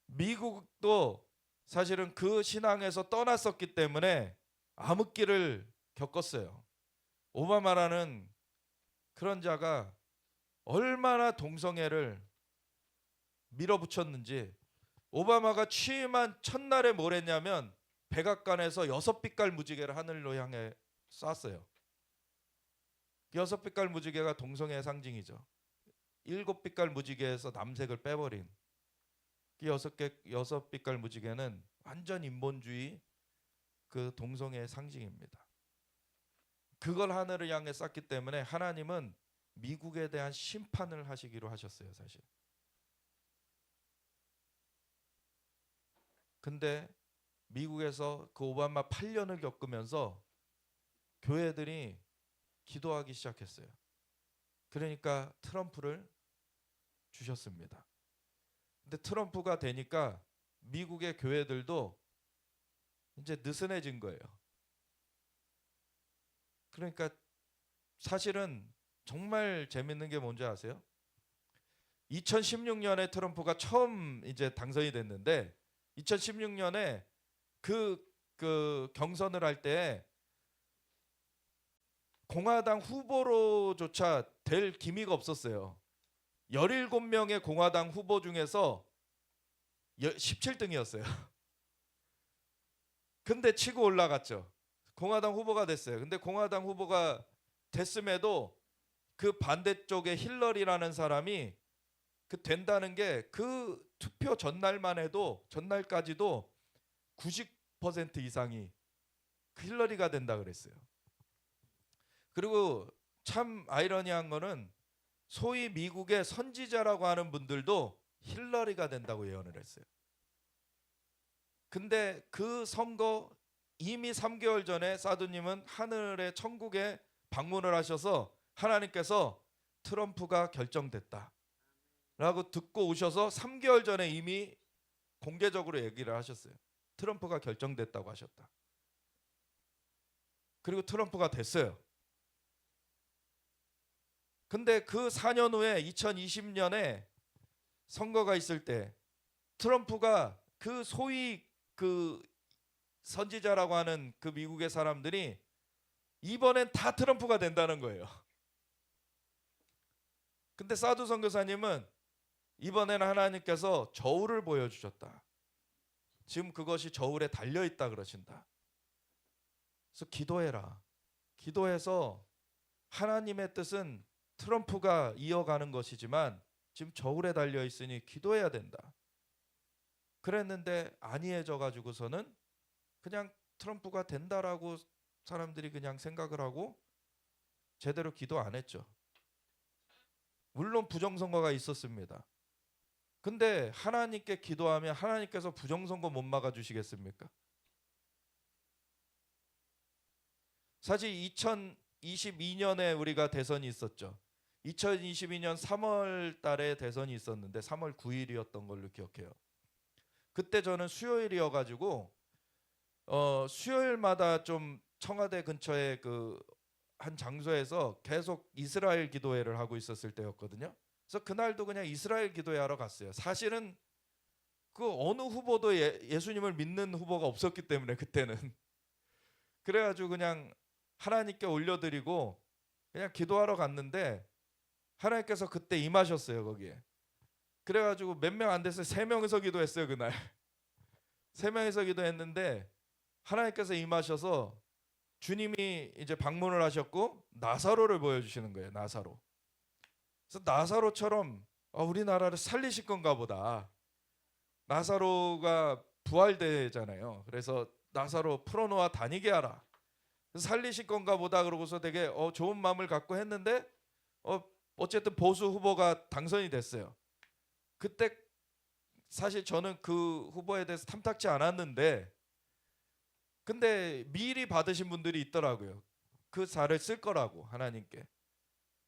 S1: 미국도 사실은 그 신앙에서 떠났었기 때문에 암흑기를 겪었어요. 오바마라는 그런 자가 얼마나 동성애를 밀어붙였는지, 오바마가 취임한 첫날에 뭘 했냐면 백악관에서 6빛깔 무지개를 하늘로 향해 쐈어요. 6빛깔 무지개가 동성애의 상징이죠. 7빛깔 무지개에서 남색을 빼버린 그 6빛깔 무지개는 완전 인본주의 그 동성애의 상징입니다. 그걸 하늘을 향해 쐈기 때문에 하나님은 미국에 대한 심판을 하시기로 하셨어요, 사실. 근데 미국에서 그 오바마 8년을 겪으면서 교회들이 기도하기 시작했어요. 그러니까 트럼프를 주셨습니다. 근데 트럼프가 되니까 미국의 교회들도 이제 느슨해진 거예요. 그러니까 사실은 정말 재밌는 게 뭔지 아세요? 2016년에 트럼프가 처음 이제 당선이 됐는데 2016년에 그 경선을 할 때 공화당 후보로조차 될 기미가 없었어요. 17명의 공화당 후보 중에서 17등이었어요. 근데 치고 올라갔죠. 공화당 후보가 됐어요. 근데 공화당 후보가 됐음에도 그 반대쪽에 힐러리라는 사람이 그 된다는 게 그 투표 전날만 해도 전날까지도 90% 이상이 그 힐러리가 된다 그랬어요. 그리고 참 아이러니한 거는 소위 미국의 선지자라고 하는 분들도 힐러리가 된다고 예언을 했어요. 근데 그 선거 이미 3개월 전에 사두님은 하늘의 천국에 방문을 하셔서 하나님께서 트럼프가 결정됐다 라고 듣고 오셔서 3개월 전에 이미 공개적으로 얘기를 하셨어요. 트럼프가 결정됐다고 하셨다. 그리고 트럼프가 됐어요. 근데 그 4년 후에 2020년에 선거가 있을 때 트럼프가 그 소위 그 선지자라고 하는 그 미국의 사람들이 이번엔 다 트럼프가 된다는 거예요. 근데 사두 선교사님은 이번에는 하나님께서 저울을 보여주셨다. 지금 그것이 저울에 달려있다 그러신다. 그래서 기도해라. 기도해서 하나님의 뜻은 트럼프가 이어가는 것이지만 지금 저울에 달려있으니 기도해야 된다. 그랬는데 안이해져 가지고서는 그냥 트럼프가 된다라고 사람들이 그냥 생각을 하고 제대로 기도 안 했죠. 물론 부정선거가 있었습니다. 근데 하나님께 기도하면 하나님께서 부정선거 못 막아주시겠습니까? 사실 2022년에 우리가 대선이 있었죠. 2022년 3월 달에 대선이 있었는데 3월 9일이었던 걸로 기억해요. 그때 저는 수요일이어가지고 수요일마다 좀 청와대 근처에 그 한 장소에서 계속 이스라엘 기도회를 하고 있었을 때였거든요. 그래서 그날도 그냥 이스라엘 기도회 하러 갔어요. 사실은 그 어느 후보도 예수님을 믿는 후보가 없었기 때문에 그때는 그래가지고 그냥 하나님께 올려드리고 그냥 기도하러 갔는데 하나님께서 그때 임하셨어요 거기에. 그래가지고 몇 명 안 됐어요. 3명이서 기도했어요 그날. 3명이서 기도했는데 하나님께서 임하셔서 주님이 이제 방문을 하셨고 나사로를 보여주시는 거예요. 나사로. 그래서 나사로처럼 우리나라를 살리실 건가 보다. 나사로가 부활되잖아요. 그래서 나사로 풀어놓아 다니게 하라. 그래서 살리실 건가 보다 그러고서 되게 좋은 마음을 갖고 했는데 어쨌든 보수 후보가 당선이 됐어요. 그때 사실 저는 그 후보에 대해서 탐탁지 않았는데 근데 미리 받으신 분들이 있더라고요. 그 자를 쓸 거라고 하나님께.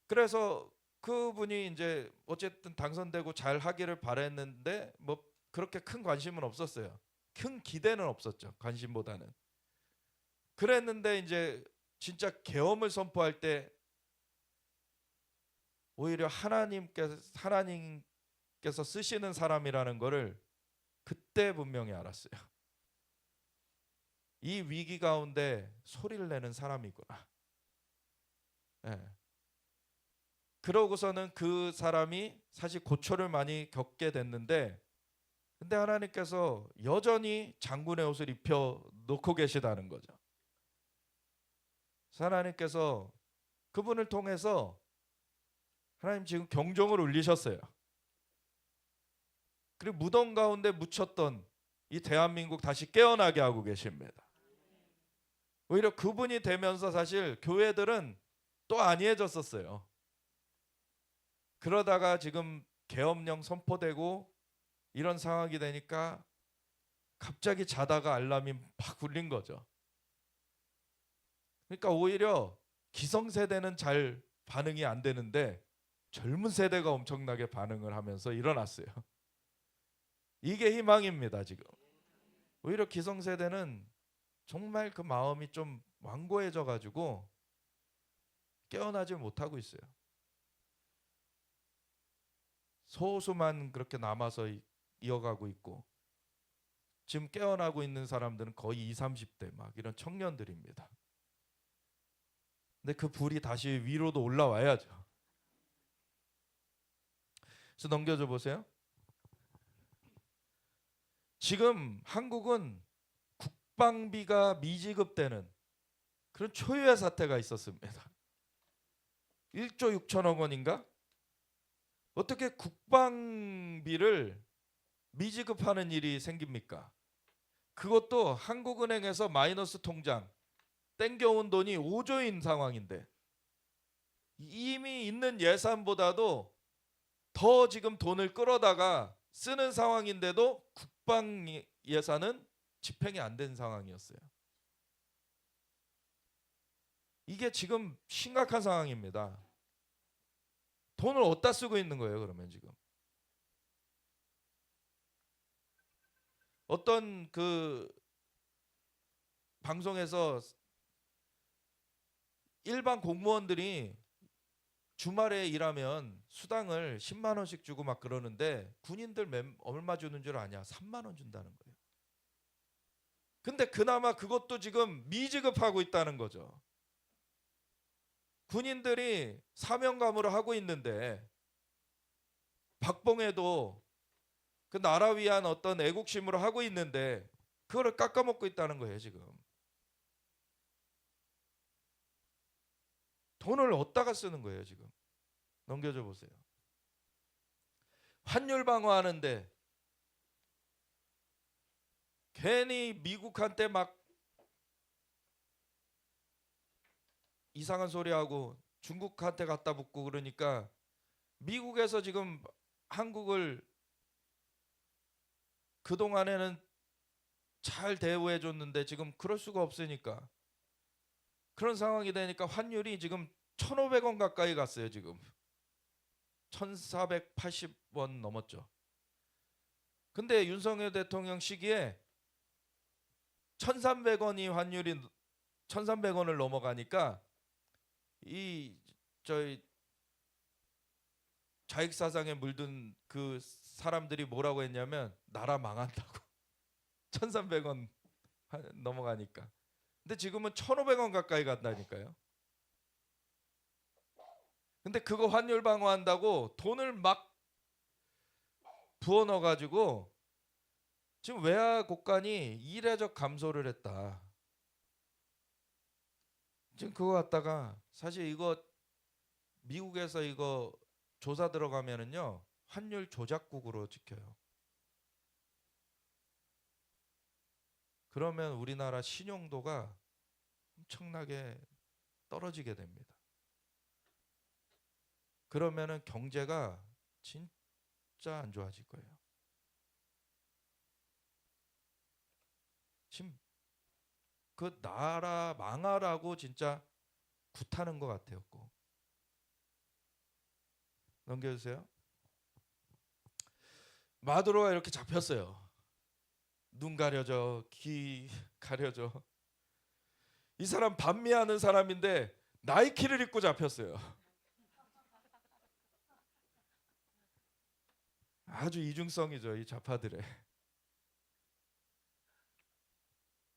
S1: 그래서 그분이 이제 어쨌든 당선되고 잘 하기를 바랬는데 뭐 그렇게 큰 관심은 없었어요. 큰 기대는 없었죠. 관심보다는. 그랬는데 이제 진짜 계엄을 선포할 때 오히려 하나님께서 쓰시는 사람이라는 거를 그때 분명히 알았어요. 이 위기 가운데 소리를 내는 사람이구나. 네. 그러고서는 그 사람이 사실 고초를 많이 겪게 됐는데 근데 하나님께서 여전히 장군의 옷을 입혀 놓고 계시다는 거죠. 하나님께서 그분을 통해서 하나님 지금 경종을 울리셨어요. 그리고 무덤 가운데 묻혔던 이 대한민국 다시 깨어나게 하고 계십니다. 오히려 그분이 되면서 사실 교회들은 또 안이해졌었어요. 그러다가 지금 계엄령 선포되고 이런 상황이 되니까 갑자기 자다가 알람이 팍 울린 거죠. 그러니까 오히려 기성세대는 잘 반응이 안 되는데 젊은 세대가 엄청나게 반응을 하면서 일어났어요. 이게 희망입니다 지금. 오히려 기성세대는 정말 그 마음이 좀 완고해져 가지고 깨어나지 못하고 있어요. 소수만 그렇게 남아서 이어가고 있고 지금 깨어나고 있는 사람들은 거의 20, 30대 막 이런 청년들입니다. 근데 그 불이 다시 위로도 올라와야죠. 그래서 넘겨줘 보세요. 지금 한국은 국방비가 미지급되는 그런 초유의 사태가 있었습니다. 1조 6천억 원인가? 어떻게 국방비를 미지급하는 일이 생깁니까? 그것도 한국은행에서 마이너스 통장 땡겨온 돈이 5조인 상황인데 이미 있는 예산보다도 더 지금 돈을 끌어다가 쓰는 상황인데도 국방 예산은 집행이 안 된 상황이었어요. 이게 지금 심각한 상황입니다. 돈을 어디다 쓰고 있는 거예요, 그러면 지금? 어떤 그 방송에서 일반 공무원들이 주말에 일하면 수당을 10만 원씩 주고 막 그러는데 군인들 얼마 주는 줄 아냐? 3만 원 준다는 거예요. 근데 그나마 그것도 지금 미지급하고 있다는 거죠. 군인들이 사명감으로 하고 있는데 박봉에도 그 나라 위한 어떤 애국심으로 하고 있는데 그거를 깎아먹고 있다는 거예요 지금. 돈을 어디다가 쓰는 거예요 지금. 넘겨줘 보세요. 환율 방어하는데 괜히 미국한테 막 이상한 소리하고 중국한테 갖다 붙고 그러니까 미국에서 지금 한국을 그동안에는 잘 대우해 줬는데 지금 그럴 수가 없으니까 그런 상황이 되니까 환율이 지금 1,500원 가까이 갔어요 지금. 1,480원 넘었죠. 근데 윤석열 대통령 시기에 1,300원이 환율이 1,300원을 넘어가니까 이 저희 좌익 사상에 물든 그 사람들이 뭐라고 했냐면 나라 망한다고. 1,300원 넘어가니까. 근데 지금은 1,500원 가까이 간다니까요. 근데 그거 환율 방어한다고 돈을 막 부어 넣어 가지고 지금 외화 곡간이 이례적 감소를 했다. 지금 그거 갖다가 사실 이거 미국에서 이거 조사 들어가면은요 환율 조작국으로 찍혀요. 그러면 우리나라 신용도가 엄청나게 떨어지게 됩니다. 그러면은 경제가 진짜 안 좋아질 거예요. 지금 그 나라 망하라고 진짜 굿하는 것 같아요. 꼭. 넘겨주세요. 마두로가 이렇게 잡혔어요. 눈 가려져, 귀 가려져. 이 사람 반미하는 사람인데 나이키를 입고 잡혔어요. 아주 이중성이죠, 이 좌파들의.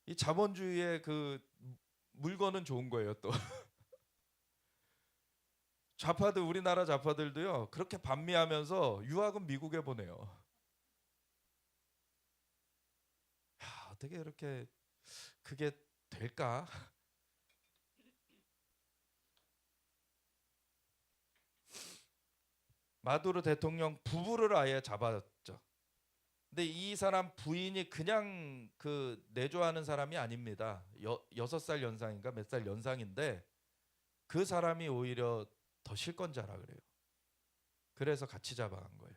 S1: 이 자본주의의 그 물건은 좋은 거예요, 또. 좌파들 우리나라 좌파들도요. 그렇게 반미하면서 유학은 미국에 보내요. 야, 어떻게 이렇게 그게 될까? 마두로 대통령 부부를 아예 잡았죠. 근데 이 사람 부인이 그냥 그 내조하는 사람이 아닙니다. 6살 연상인가 몇 살 연상인데 그 사람이 오히려 더 실권자라 그래요. 그래서 같이 잡아간 거예요.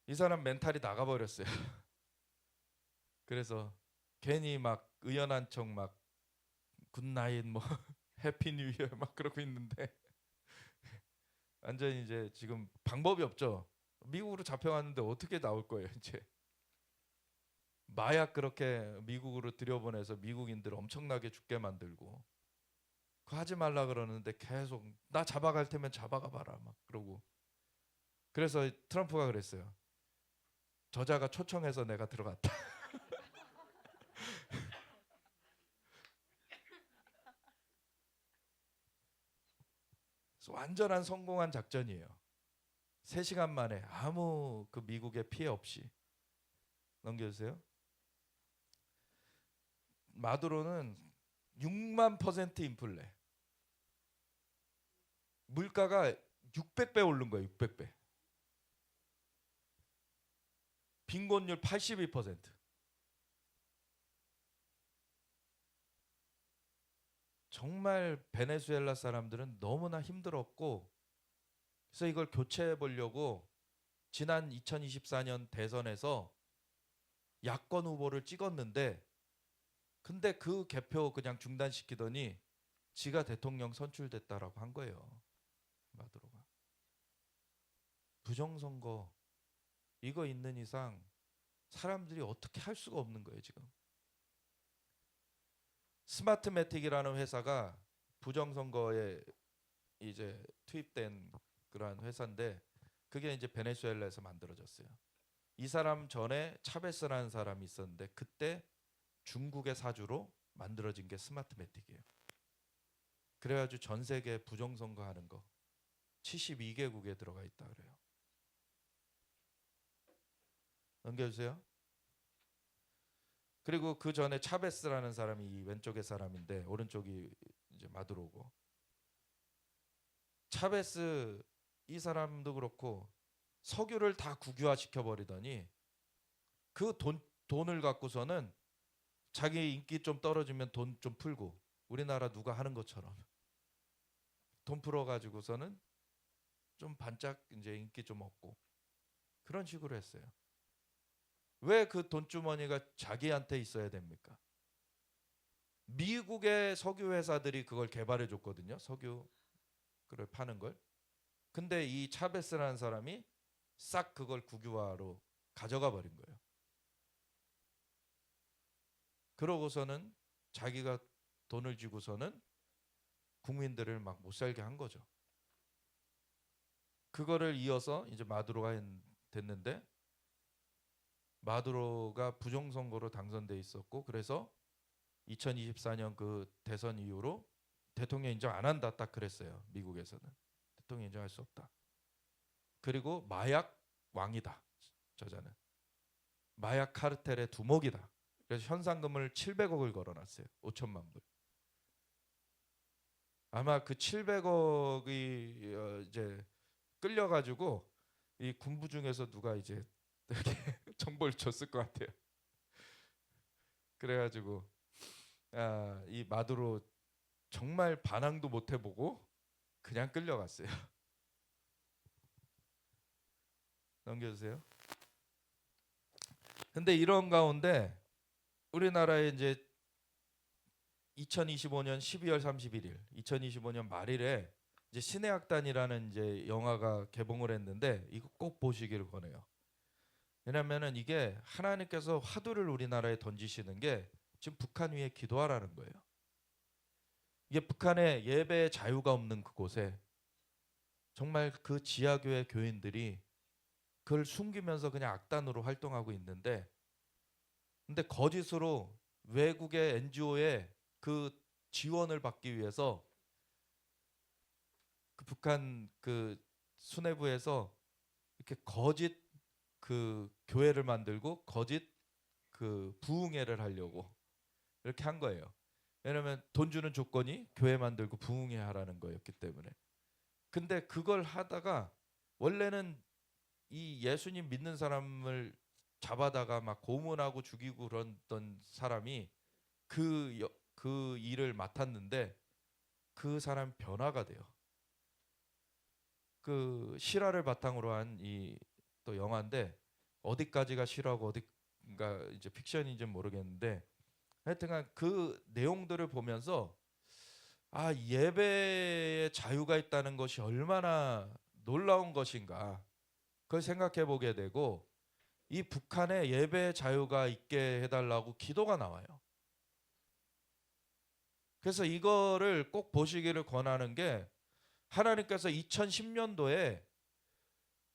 S1: 이 사람 멘탈이 나가버렸어요. 그래서 괜히 막 의연한 척 막 굿나잇 뭐 해피 뉴 이어 막 그러고 있는데 완전히 이제 지금 방법이 없죠. 미국으로 잡혀갔는데 어떻게 나올 거예요 이제. 마약 그렇게 미국으로 들여보내서 미국인들 엄청나게 죽게 만들고 그거 하지 말라 그러는데 계속 나 잡아갈 테면 잡아가 봐라 막 그러고. 그래서 트럼프가 그랬어요. 저자가 초청해서 내가 들어갔다. 완전한 성공한 작전이에요. 3시간 만에 아무 그 미국의 피해 없이. 넘겨주세요. 마두로는 6만% 인플레. 물가가 600배 오른 거예요. 600배. 빈곤율 82%. 정말 베네수엘라 사람들은 너무나 힘들었고 그래서 이걸 교체해 보려고 지난 2024년 대선에서 야권 후보를 찍었는데 근데 그 개표 그냥 중단시키더니 지가 대통령 선출됐다라고 한 거예요. 마두로가. 부정선거 이거 있는 이상 사람들이 어떻게 할 수가 없는 거예요 지금. 스마트매틱이라는 회사가 부정선거에 이제 투입된 그러한 회사인데 그게 이제 베네수엘라에서 만들어졌어요. 이 사람 전에 차베스라는 사람이 있었는데 그때 중국의 사주로 만들어진 게 스마트매틱이에요. 그래가지고 전 세계 부정선거하는 거 72개국에 들어가 있다 그래요. 넘겨주세요. 그리고 그 전에 차베스라는 사람이 이 왼쪽의 사람인데 오른쪽이 이제 마두로고, 차베스 이 사람도 그렇고 석유를 다 국유화 시켜버리더니 그 돈을 갖고서는 자기 인기 좀 떨어지면 돈 좀 풀고, 우리나라 누가 하는 것처럼 돈 풀어가지고서는 좀 반짝 이제 인기 좀 얻고 그런 식으로 했어요. 왜 그 돈주머니가 자기한테 있어야 됩니까? 미국의 석유 회사들이 그걸 개발해 줬거든요. 석유를 파는 걸. 근데 이 차베스라는 사람이 싹 그걸 국유화로 가져가 버린 거예요. 그러고서는 자기가 돈을 쥐고서는 국민들을 막 못 살게 한 거죠. 그거를 이어서 이제 마두로가 됐는데, 마두로가 부정선거로 당선돼 있었고, 그래서 2024년 그 대선 이후로 대통령 인정 안 한다 딱 그랬어요. 미국에서는 대통령 인정할 수 없다. 그리고 마약 왕이다. 저자는 마약 카르텔의 두목이다. 그래서 현상금을 700억을 걸어놨어요. 5천만 불. 아마 그 700억이 이제 끌려가지고 이 군부 중에서 누가 이제 이렇게 정보를 줬을 것 같아요. 그래가지고 이 마두로 정말 반항도 못 해보고 그냥 끌려갔어요. 넘겨주세요. 근데 이런 가운데 우리나라에 이제 2025년 12월 31일, 2025년 말일에 이제 신의 악단이라는 이제 영화가 개봉을 했는데 이거 꼭 보시기를 권해요. 왜냐면은 이게 하나님께서 화두를 우리나라에 던지시는 게 지금 북한 위에 기도하라는 거예요. 이게 북한에 예배의 자유가 없는 그곳에 정말 그 지하교회 교인들이 그걸 숨기면서 그냥 악단으로 활동하고 있는데, 근데 거짓으로 외국의 NGO에 그 지원을 받기 위해서 그 북한 그 수뇌부에서 이렇게 거짓 그 교회를 만들고 거짓 그 부흥회를 하려고 이렇게 한 거예요. 왜냐면 돈 주는 조건이 교회 만들고 부흥회 하라는 거였기 때문에. 근데 그걸 하다가 원래는 이 예수님 믿는 사람을 잡아다가 막 고문하고 죽이고 그랬던 사람이 그 일을 맡았는데 그 사람 변화가 돼요. 그 실화를 바탕으로 한 이 또 영화인데 어디까지가 실화고 어디가 이제 픽션인지는 모르겠는데, 하여튼간 그 내용들을 보면서 예배의 자유가 있다는 것이 얼마나 놀라운 것인가 그걸 생각해 보게 되고, 이 북한에 예배의 자유가 있게 해달라고 기도가 나와요. 그래서 이거를 꼭 보시기를 권하는 게, 하나님께서 2010년도에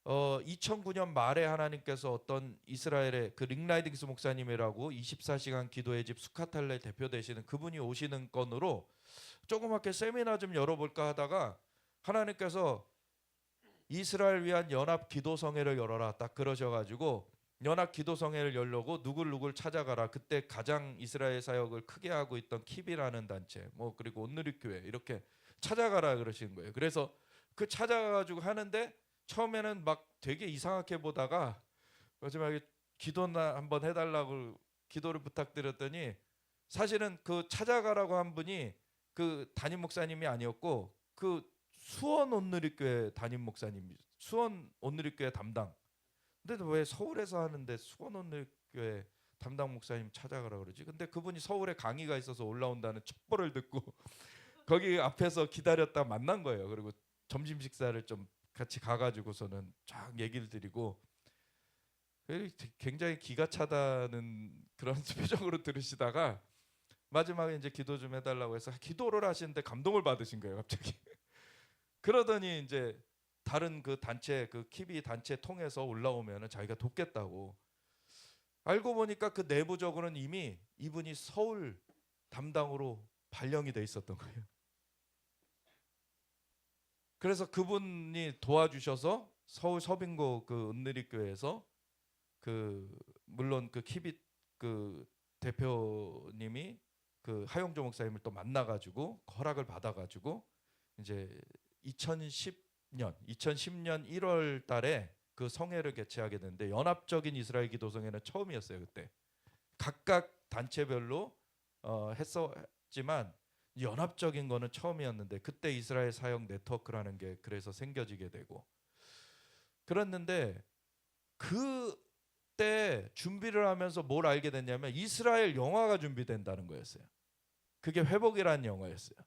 S1: 2009년 말에 하나님께서 어떤 이스라엘의 그 링라이딩스 목사님이라고 24시간 기도의 집 수카탈레 대표 되시는 그분이 오시는 건으로 조그맣게 세미나 좀 열어볼까 하다가 하나님께서 이스라엘 위한 연합 기도성회를 열어라 딱 그러셔가지고 연합 기도성회를 열려고 누굴 찾아가라. 그때 가장 이스라엘 사역을 크게 하고 있던 킵이라는 단체, 뭐 그리고 온누리교회 이렇게 찾아가라 그러시는 거예요. 그래서 그 찾아가가지고 하는데 처음에는 막 되게 이상하게 보다가 마지막에 기도나 한번 해달라고 기도를 부탁드렸더니, 사실은 그 찾아가라고 한 분이 그 담임 목사님이 아니었고 그 수원 온누리교회 담임 목사님, 수원 온누리교회 담당. 근데 왜 서울에서 하는데 수원 온누리교회 담당 목사님 찾아가라 그러지? 근데 그분이 서울에 강의가 있어서 올라온다는 첩보를 듣고 거기 앞에서 기다렸다 만난 거예요. 그리고 점심 식사를 좀 같이 가가지고서는 쫙 얘기를 드리고, 굉장히 기가 차다는 그런 표정으로 들으시다가 마지막에 이제 기도 좀 해달라고 해서 기도를 하시는데 감동을 받으신 거예요, 갑자기. 그러더니 이제 다른 그 단체, 그 킵이 단체 통해서 올라오면은 자기가 돕겠다고. 알고 보니까 그 내부적으로는 이미 이분이 서울 담당으로 발령이 돼 있었던 거예요. 그래서 그분이 도와주셔서 서울 서빙고 그 은느리교회에서 그 물론 그 키빗 그 대표님이 그 하용조 목사님을 또 만나가지고 허락을 받아가지고 이제 2010년 1월 달에 그 성회를 개최하게 됐는데 연합적인 이스라엘 기도성회는 처음이었어요. 그때 각각 단체별로 했었지만 연합적인 거는 처음이었는데 그때 이스라엘 사역 네트워크라는 게 그래서 생겨지게 되고 그랬는데 그때 준비를 하면서 뭘 알게 됐냐면 이스라엘 영화가 준비된다는 거였어요. 그게 회복이라는 영화였어요.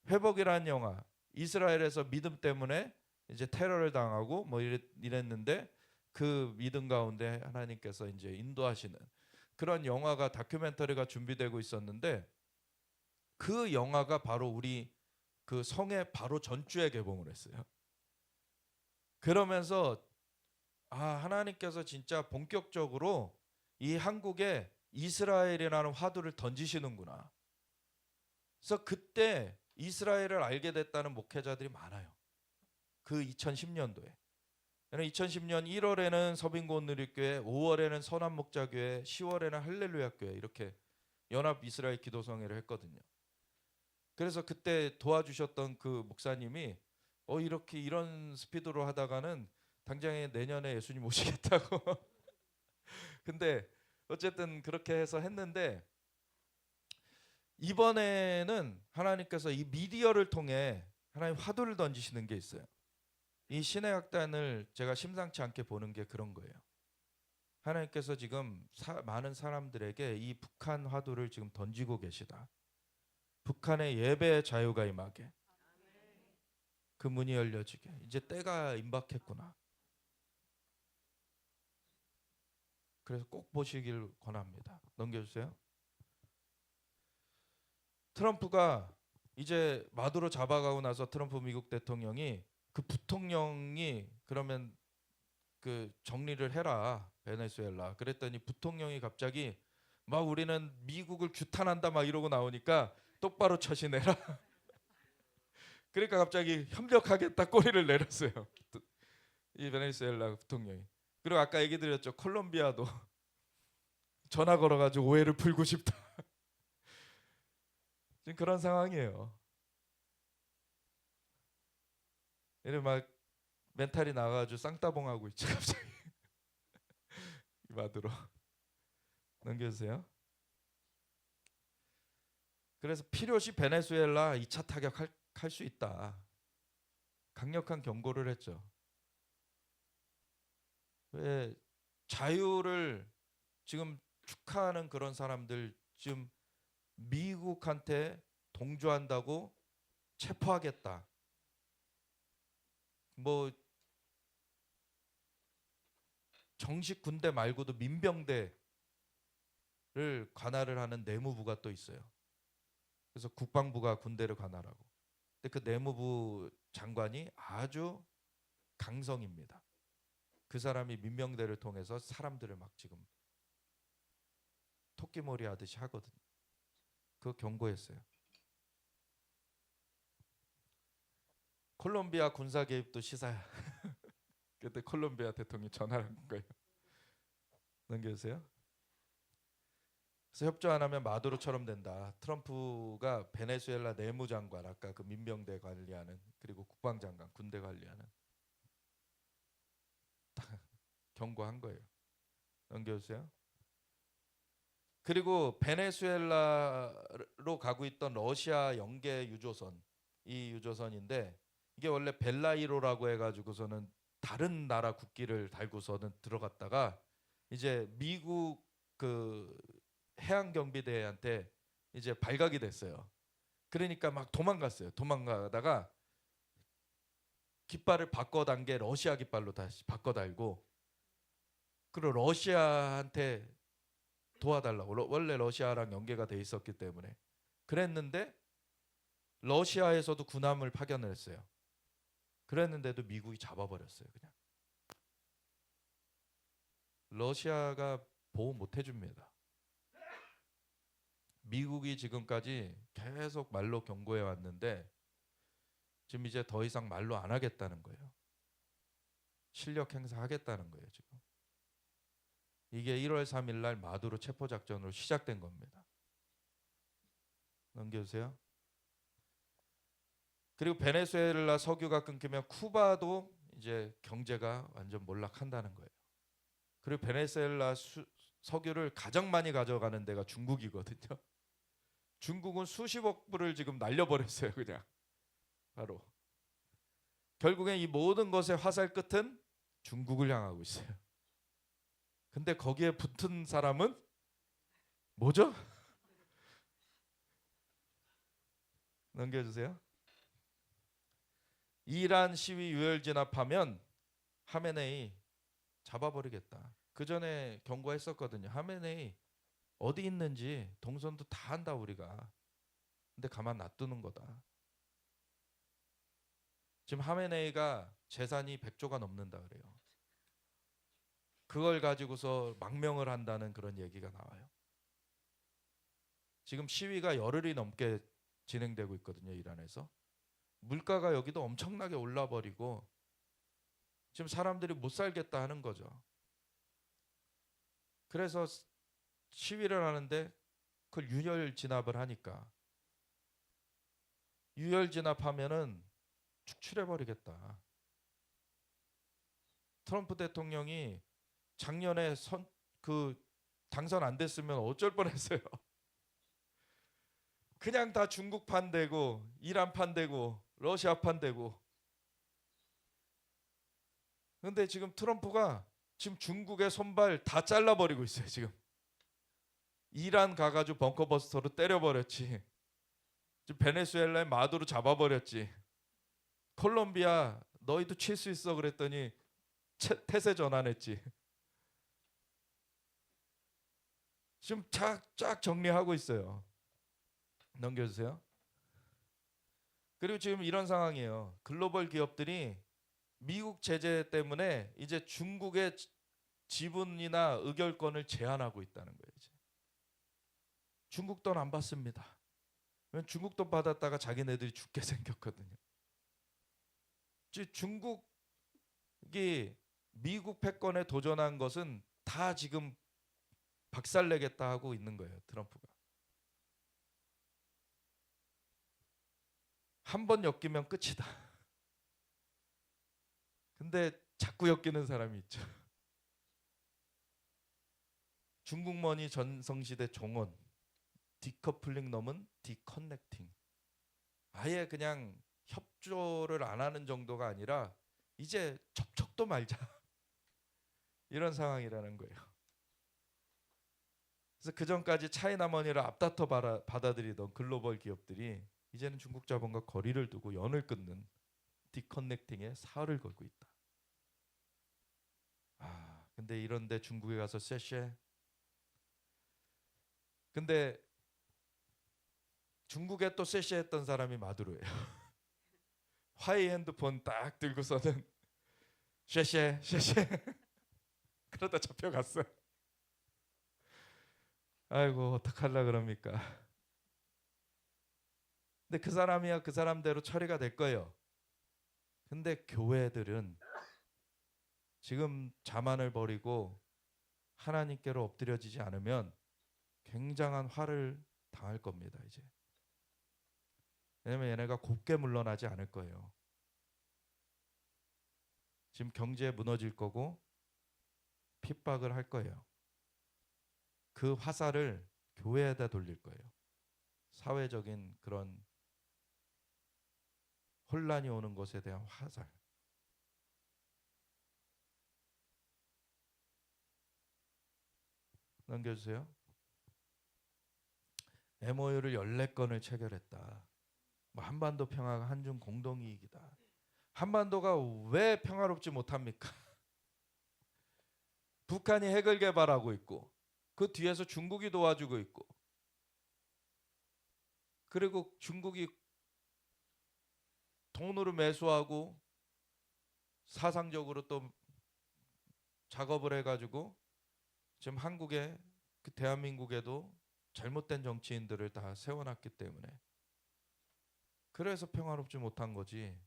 S1: 회복이라는 영화. 이스라엘에서 믿음 때문에 이제 테러를 당하고 뭐 이랬는데 그 믿음 가운데 하나님께서 이제 인도하시는 그런 영화가 다큐멘터리가 준비되고 있었는데 그 영화가 바로 우리 그 성에 바로 전주에 개봉을 했어요. 그러면서 하나님께서 진짜 본격적으로 이 한국에 이스라엘이라는 화두를 던지시는구나. 그래서 그때 이스라엘을 알게 됐다는 목회자들이 많아요. 그 2010년도에. 2010년 1월에는 서빙고 온누리교회, 5월에는 선한목자교회, 10월에는 할렐루야교회 이렇게 연합 이스라엘 기도성회를 했거든요. 그래서 그때 도와주셨던 그 목사님이 이렇게 이런 스피드로 하다가는 당장에 내년에 예수님 오시겠다고. 근데 어쨌든 그렇게 해서 했는데 이번에는 하나님께서 이 미디어를 통해 하나님 화두를 던지시는 게 있어요. 이 신해악단을 제가 심상치 않게 보는 게 그런 거예요. 하나님께서 지금 많은 사람들에게 이 북한 화두를 지금 던지고 계시다. 북한의 예배의 자유가 임하게. 그 문이 열려지게. 이제 때가 임박했구나. 그래서 꼭 보시길 권합니다. 넘겨주세요. 트럼프가 이제 마두로 잡아가고 나서 트럼프 미국 대통령이 그 부통령이 그러면 그 정리를 해라 베네수엘라 그랬더니 부통령이 갑자기 막 우리는 미국을 규탄한다 막 이러고 나오니까 똑바로 처신해라. 그러니까 갑자기 협력하겠다 꼬리를 내렸어요. 이 베네수엘라 부통령이. 그리고 아까 얘기 드렸죠. 콜롬비아도 전화 걸어가지고 오해를 풀고 싶다. 지금 그런 상황이에요. 이래 막 멘탈이 나가지고 쌍따봉하고 있죠 갑자기. 마두로 넘겨주세요. 그래서 필요시 베네수엘라 2차 타격할 수 있다. 강력한 경고를 했죠. 왜 자유를 지금 축하하는 그런 사람들 지금 미국한테 동조한다고 체포하겠다. 뭐 정식 군대 말고도 민병대를 관할을 하는 내무부가 또 있어요. 그래서 국방부가 군대를 관할하고. 근데 그 내무부 장관이 아주 강성입니다. 그 사람이 민병대를 통해서 사람들을 막 지금 토끼머리 하듯이 하거든요. 그거 경고했어요. 콜롬비아 군사 개입도 시사야. 그때 콜롬비아 대통령이 전화를 한 거예요. 넘겨주세요. 그래서 협조 안 하면 마두로처럼 된다. 트럼프가 베네수엘라 내무장관 아까 그 민병대 관리하는 그리고 국방장관 군대 관리하는 경고한 거예요. 넘겨주세요. 그리고 베네수엘라로 가고 있던 러시아 영계 유조선 이 유조선인데 이게 원래 벨라이로라고 해가지고서는 다른 나라 국기를 달고서는 들어갔다가 이제 미국 그 해양경비대한테 이제 발각이 됐어요. 그러니까 막 도망갔어요. 도망가다가 깃발을 바꿔단 게 러시아 깃발로 다시 바꿔 달고 그리고 러시아한테 도와달라고 원래 러시아랑 연계가 돼 있었기 때문에 그랬는데 러시아에서도 군함을 파견을 했어요. 그랬는데도 미국이 잡아버렸어요. 그냥 러시아가 보호 못 해줍니다. 미국이 지금까지 계속 말로 경고해 왔는데 지금 이제 더 이상 말로 안 하겠다는 거예요. 실력 행사하겠다는 거예요, 지금. 이게 1월 3일 날 마두로 체포 작전으로 시작된 겁니다. 넘겨주세요. 그리고 베네수엘라 석유가 끊기면 쿠바도 이제 경제가 완전 몰락한다는 거예요. 그리고 베네수엘라 석유를 가장 많이 가져가는 데가 중국이거든요. 중국은 수십억 불을 지금 날려버렸어요, 그냥. 바로. 결국엔 이 모든 것의 화살 끝은 중국을 향하고 있어요. 근데 거기에 붙은 사람은 뭐죠? 넘겨주세요. 이란 시위 유혈 진압하면 하메네이 잡아버리겠다. 그 전에 경고했었거든요. 하메네이 어디 있는지 동선도 다 한다 우리가. 근데 가만 놔두는 거다. 지금 하메네이가 재산이 100조가 넘는다 그래요. 그걸 가지고서 망명을 한다는 그런 얘기가 나와요. 지금 시위가 열흘이 넘게 진행되고 있거든요, 이란에서. 물가가 여기도 엄청나게 올라버리고 지금 사람들이 못 살겠다 하는 거죠. 그래서 시위를 하는데 그걸 유혈 진압을 하니까 유혈 진압하면은 축출해 버리겠다. 트럼프 대통령이 작년에 당선 안 됐으면 어쩔 뻔했어요. 그냥 다 중국판 되고 이란판 되고 러시아판 되고. 근데 지금 트럼프가 지금 중국의 손발 다 잘라버리고 있어요. 지금 이란 가가지고 벙커버스터로 때려버렸지. 지금 베네수엘라의 마두로 잡아버렸지. 콜롬비아 너희도 칠 수 있어 그랬더니 태세 전환했지. 지금 쫙 정리하고 있어요. 넘겨주세요. 그리고 지금 이런 상황이에요. 글로벌 기업들이 미국 제재 때문에 이제 중국의 지분이나 의결권을 제한하고 있다는 거예요. 이제. 중국 돈 안 받습니다. 왜냐면 중국 돈 받았다가 자기네들이 죽게 생겼거든요. 중국이 미국 패권에 도전한 것은 다 지금 박살내겠다 하고 있는 거예요. 트럼프가. 한 번 엮이면 끝이다. 근데 자꾸 엮이는 사람이 있죠. 중국머니 전성시대 종언. 디커플링 넘은 디커넥팅. 아예 그냥 협조를 안 하는 정도가 아니라 이제 접촉도 말자. 이런 상황이라는 거예요. 그래서 그 전까지 차이나머니를 앞다퉈 받아들이던 글로벌 기업들이 이제는 중국 자본과 거리를 두고 연을 끊는 디커넥팅에 사활을 걸고 있다. 근데 이런데 중국에 가서 쎄쎄. 근데 중국에 또 쎄쎄했던 사람이 마두로예요. 화이 핸드폰 딱 들고서는 쎄쎄. 그러다 잡혀갔어요. 아이고 어떡하려 그럽니까. 근데 그 사람이야 그 사람대로 처리가 될 거예요. 근데 교회들은 지금 자만을 버리고 하나님께로 엎드려지지 않으면 굉장한 화를 당할 겁니다. 이제. 왜냐면 얘네가 곱게 물러나지 않을 거예요. 지금 경제 무너질 거고 핍박을 할 거예요. 그 화살을 교회에다 돌릴 거예요. 사회적인 그런 혼란이 오는 것에 대한 화살. 넘겨주세요. MOU를 14건을 체결했다. 한반도 평화가 한중 공동이익이다. 한반도가 왜 평화롭지 못합니까? 북한이 핵을 개발하고 있고 그 뒤에서 중국이 도와주고 있고 그리고 중국이 돈으로 매수하고 사상적으로 또 작업을 해가지고 지금 한국에 그 대한민국에도 잘못된 정치인들을 다 세워놨기 때문에 그래서 평화롭지 못한 거지.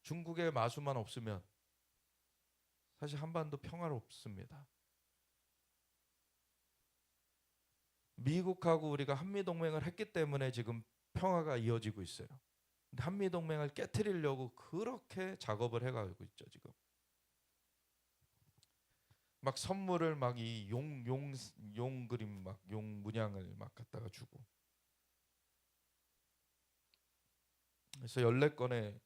S1: 중국의 마수만 없으면 사실 한반도 평화롭습니다. 미국하고 우리가 한미동맹을 했기 때문에 지금 평화가 이어지고 있어요. 근데 한미동맹을 깨트리려고 그렇게 작업을 해가고 있죠 지금. 막 선물을 막 이 용 그림 막 용 문양을 막 갖다가 주고. 그래서 14건의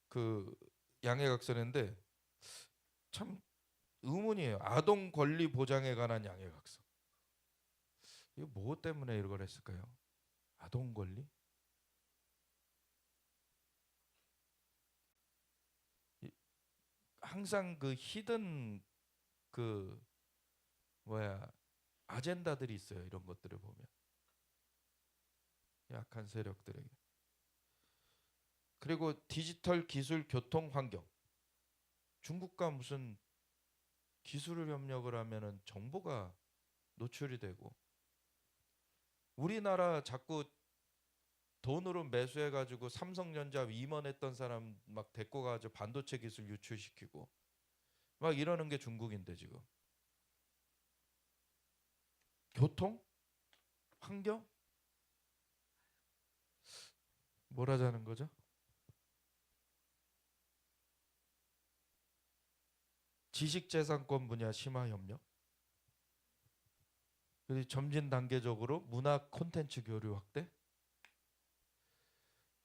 S1: 그 양해각서인데 참 의문이에요. 아동 권리 보장에 관한 양해각서. 이거 뭐 때문에 이걸 했을까요? 아동 권리? 항상 그 히든 그 뭐야 아젠다들이 있어요. 이런 것들을 보면 약한 세력들에게. 그리고 디지털 기술 교통 환경. 중국과 무슨 기술을 협력을 하면은 정보가 노출이 되고 우리나라 자꾸 돈으로 매수해 가지고 삼성전자 임원했던 사람 막 데리고 가지고 반도체 기술 유출시키고 막 이러는 게 중국인데 지금. 교통? 환경? 뭘 하자는 거죠? 지식재산권 분야 심화 협력. 그리고 점진 단계적으로 문화 콘텐츠 교류 확대.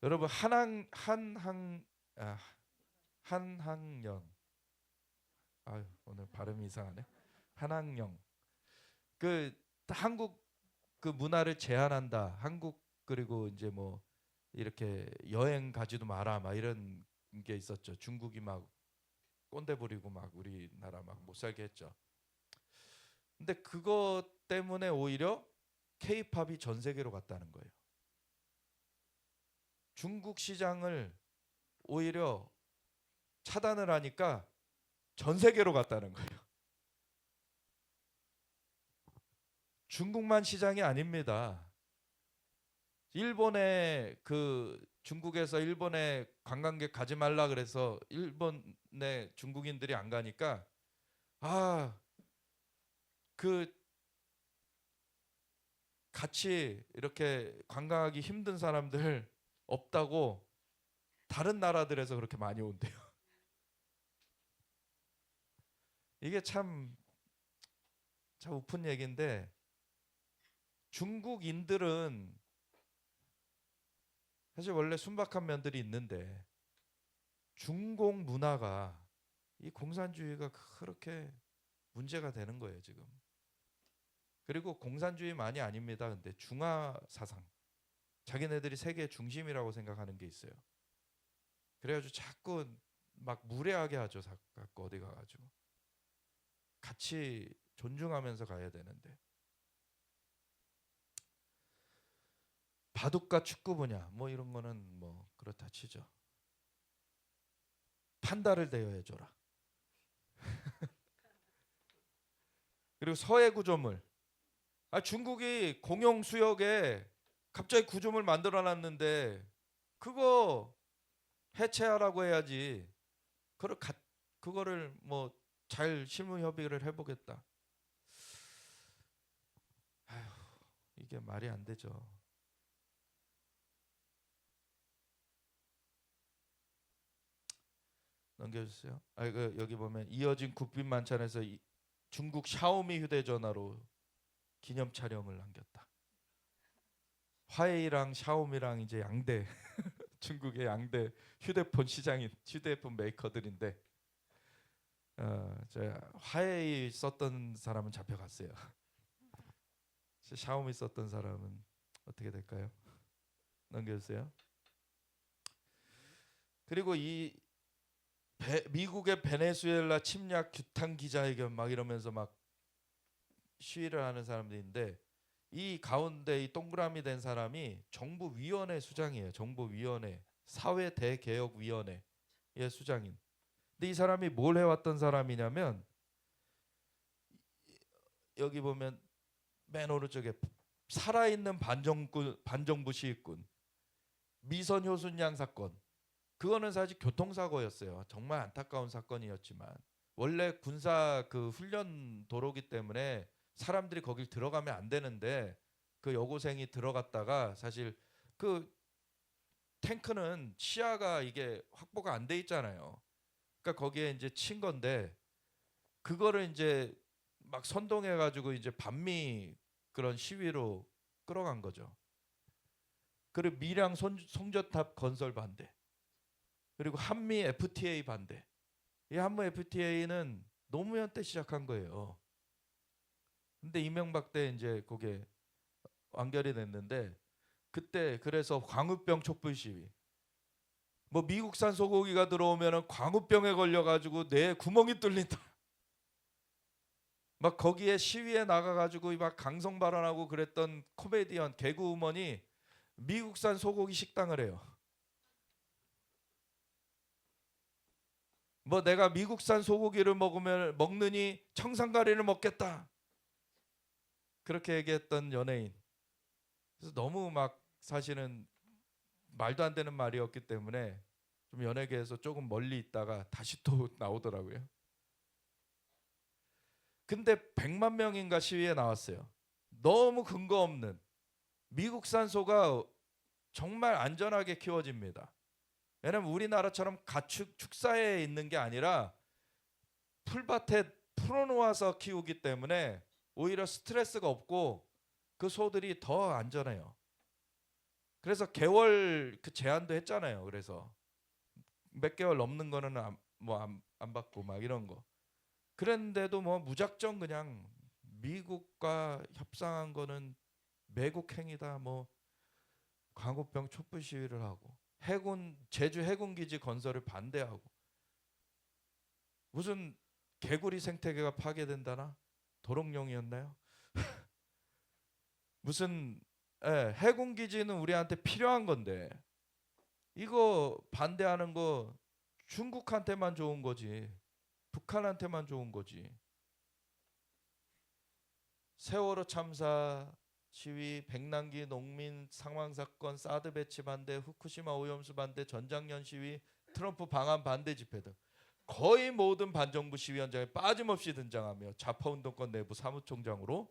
S1: 여러분 한학년. 아유 오늘 발음이 이상하네. 한학령. 그 한국 그 문화를 제한한다. 한국 그리고 이제 뭐 이렇게 여행 가지도 마라 막 이런 게 있었죠. 중국이 막 꼰대 부리고 막 우리나라 막 못 살게 했죠. 근데 그것 때문에 오히려 K-팝이 전 세계로 갔다는 거예요. 중국 시장을 오히려 차단을 하니까 전 세계로 갔다는 거예요. 중국만 시장이 아닙니다. 일본에 그 중국에서 일본에 관광객 가지 말라 그래서 일본에 중국인들이 안 가니까 그 같이 이렇게 관광하기 힘든 사람들 없다고 다른 나라들에서 그렇게 많이 온대요. 이게 참 우픈 얘기인데 중국인들은 사실 원래 순박한 면들이 있는데 중공 문화가 이 공산주의가 그렇게 문제가 되는 거예요 지금. 그리고 공산주의만이 아닙니다. 근데 중화 사상, 자기네들이 세계 중심이라고 생각하는 게 있어요. 그래가지고 자꾸 막 무례하게 하죠. 자꾸 어디 가가지고 같이 존중하면서 가야 되는데. 바둑과 축구 분야 뭐 이런 거는 뭐 그렇다 치죠. 판다를 대여해줘라. 그리고 서해 구조물. 중국이 공영 수역에 갑자기 구조물 만들어놨는데 그거 해체하라고 해야지. 그거를 뭐 잘 실무 협의를 해보겠다. 아휴, 이게 말이 안 되죠. 넘겨주세요. 여기 보면 이어진 국빈 만찬에서 중국 샤오미 휴대전화로 기념 촬영을 남겼다. 화웨이랑 샤오미랑 이제 양대 중국의 양대 휴대폰 시장인 휴대폰 메이커들인데 화웨이 썼던 사람은 잡혀갔어요. 샤오미 썼던 사람은 어떻게 될까요? 넘겨주세요. 그리고 미국의 베네수엘라 침략 규탄 기자회견 막 이러면서 막 시위를 하는 사람들인데 이 가운데 이 동그라미 된 사람이 정부위원회 수장이에요. 정부위원회 사회대개혁위원회의 수장인. 근데 이 사람이 뭘 해왔던 사람이냐면 여기 보면 맨 오른쪽에 살아있는 반정부 시위꾼 미선 효순양 사건. 그거는 사실 교통사고였어요. 정말 안타까운 사건이었지만 원래 군사 그 훈련 도로기 때문에 사람들이 거길 들어가면 안 되는데 그 여고생이 들어갔다가 사실 그 탱크는 시야가 이게 확보가 안 돼 있잖아요. 그러니까 거기에 이제 친 건데 그거를 이제 막 선동해 가지고 이제 반미 그런 시위로 끌어간 거죠. 그리고 밀양 송전탑 건설 반대. 그리고 한미 FTA 반대. 이 한미 FTA는 노무현 때 시작한 거예요. 근데 이명박 때 이제 그게 완결이 됐는데 그때 그래서 광우병 촛불 시위. 뭐 미국산 소고기가 들어오면은 광우병에 걸려 가지고 내 구멍이 뚫린다. 막 거기에 시위에 나가 가지고 막 강성 발언하고 그랬던 코미디언 개그우먼이 미국산 소고기 식당을 해요. 뭐 내가 미국산 소고기를 먹느니 청산가리를 먹겠다. 그렇게 얘기했던 연예인. 그래서 너무 막 사실은 말도 안 되는 말이었기 때문에 좀 연예계에서 조금 멀리 있다가 다시 또 나오더라고요. 근데 100만 명인가 시위에 나왔어요. 너무 근거 없는 미국산 소가 정말 안전하게 키워집니다. 왜냐면 우리나라처럼 가축 축사에 있는 게 아니라 풀밭에 풀어놓아서 키우기 때문에 오히려 스트레스가 없고 그 소들이 더 안전해요. 그래서 개월 그 제한도 했잖아요. 그래서 몇 개월 넘는 거는 안 받고 막 이런 거. 그랬는데도 뭐 무작정 그냥 미국과 협상한 거는 매국 행위다. 뭐 광우병 촛불 시위를 하고 제주 해군 기지 건설을 반대하고 무슨 개구리 생태계가 파괴된다나 도롱뇽이었나요? 무슨 해군 기지는 우리한테 필요한 건데 이거 반대하는 거 중국한테만 좋은 거지 북한한테만 좋은 거지. 세월호 참사 시위, 백남기 농민 상황 사건, 사드 배치 반대, 후쿠시마 오염수 반대, 전장년 시위, 트럼프 방한 반대 집회 등 거의 모든 반정부 시위 현장에 빠짐없이 등장하며 좌파운동권 내부 사무총장으로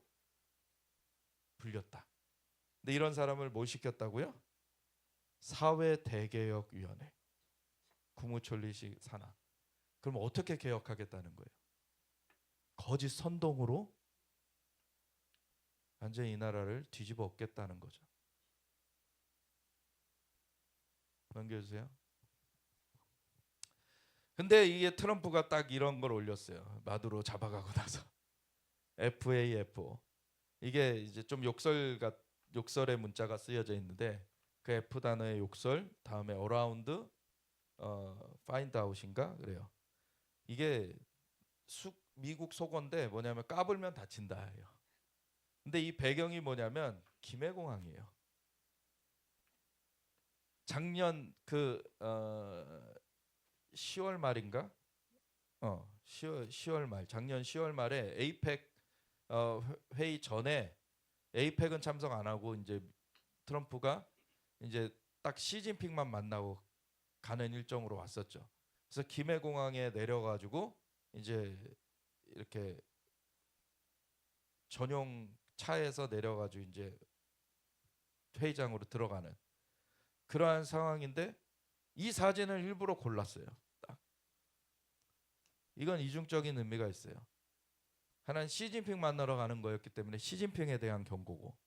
S1: 불렸다. 근데 이런 사람을 뭘 시켰다고요? 사회대개혁위원회. 국무총리식 산하. 그럼 어떻게 개혁하겠다는 거예요? 거짓 선동으로 완전히 이 나라를 뒤집어 엎겠다는 거죠. 넘겨주세요. 근데 이게 트럼프가 딱 이런 걸 올렸어요. 마두로 잡아가고 나서 FAFO. 이게 이제 좀 욕설의 문자가 쓰여져 있는데 그 F 단어의 욕설 다음에 어라운드 파인드 아웃인가 그래요. 이게 미국 속어인데 뭐냐면 까불면 다친다예요. 근데 이 배경이 뭐냐면 김해공항이에요. 작년 10월 말인가? 10월 말 작년 10월 말에 에이펙 회의 전에 에이펙은 참석 안 하고 이제 트럼프가 이제 딱 시진핑만 만나고 가는 일정으로 왔었죠. 그래서 김해공항에 내려가지고 이제 이렇게 전용 차에서 내려가지고 이제 회의장으로 들어가는 그러한 상황인데 이 사진을 일부러 골랐어요. 딱. 이건 이중적인 의미가 있어요. 하나는 시진핑 만나러 가는 거였기 때문에 시진핑에 대한 경고고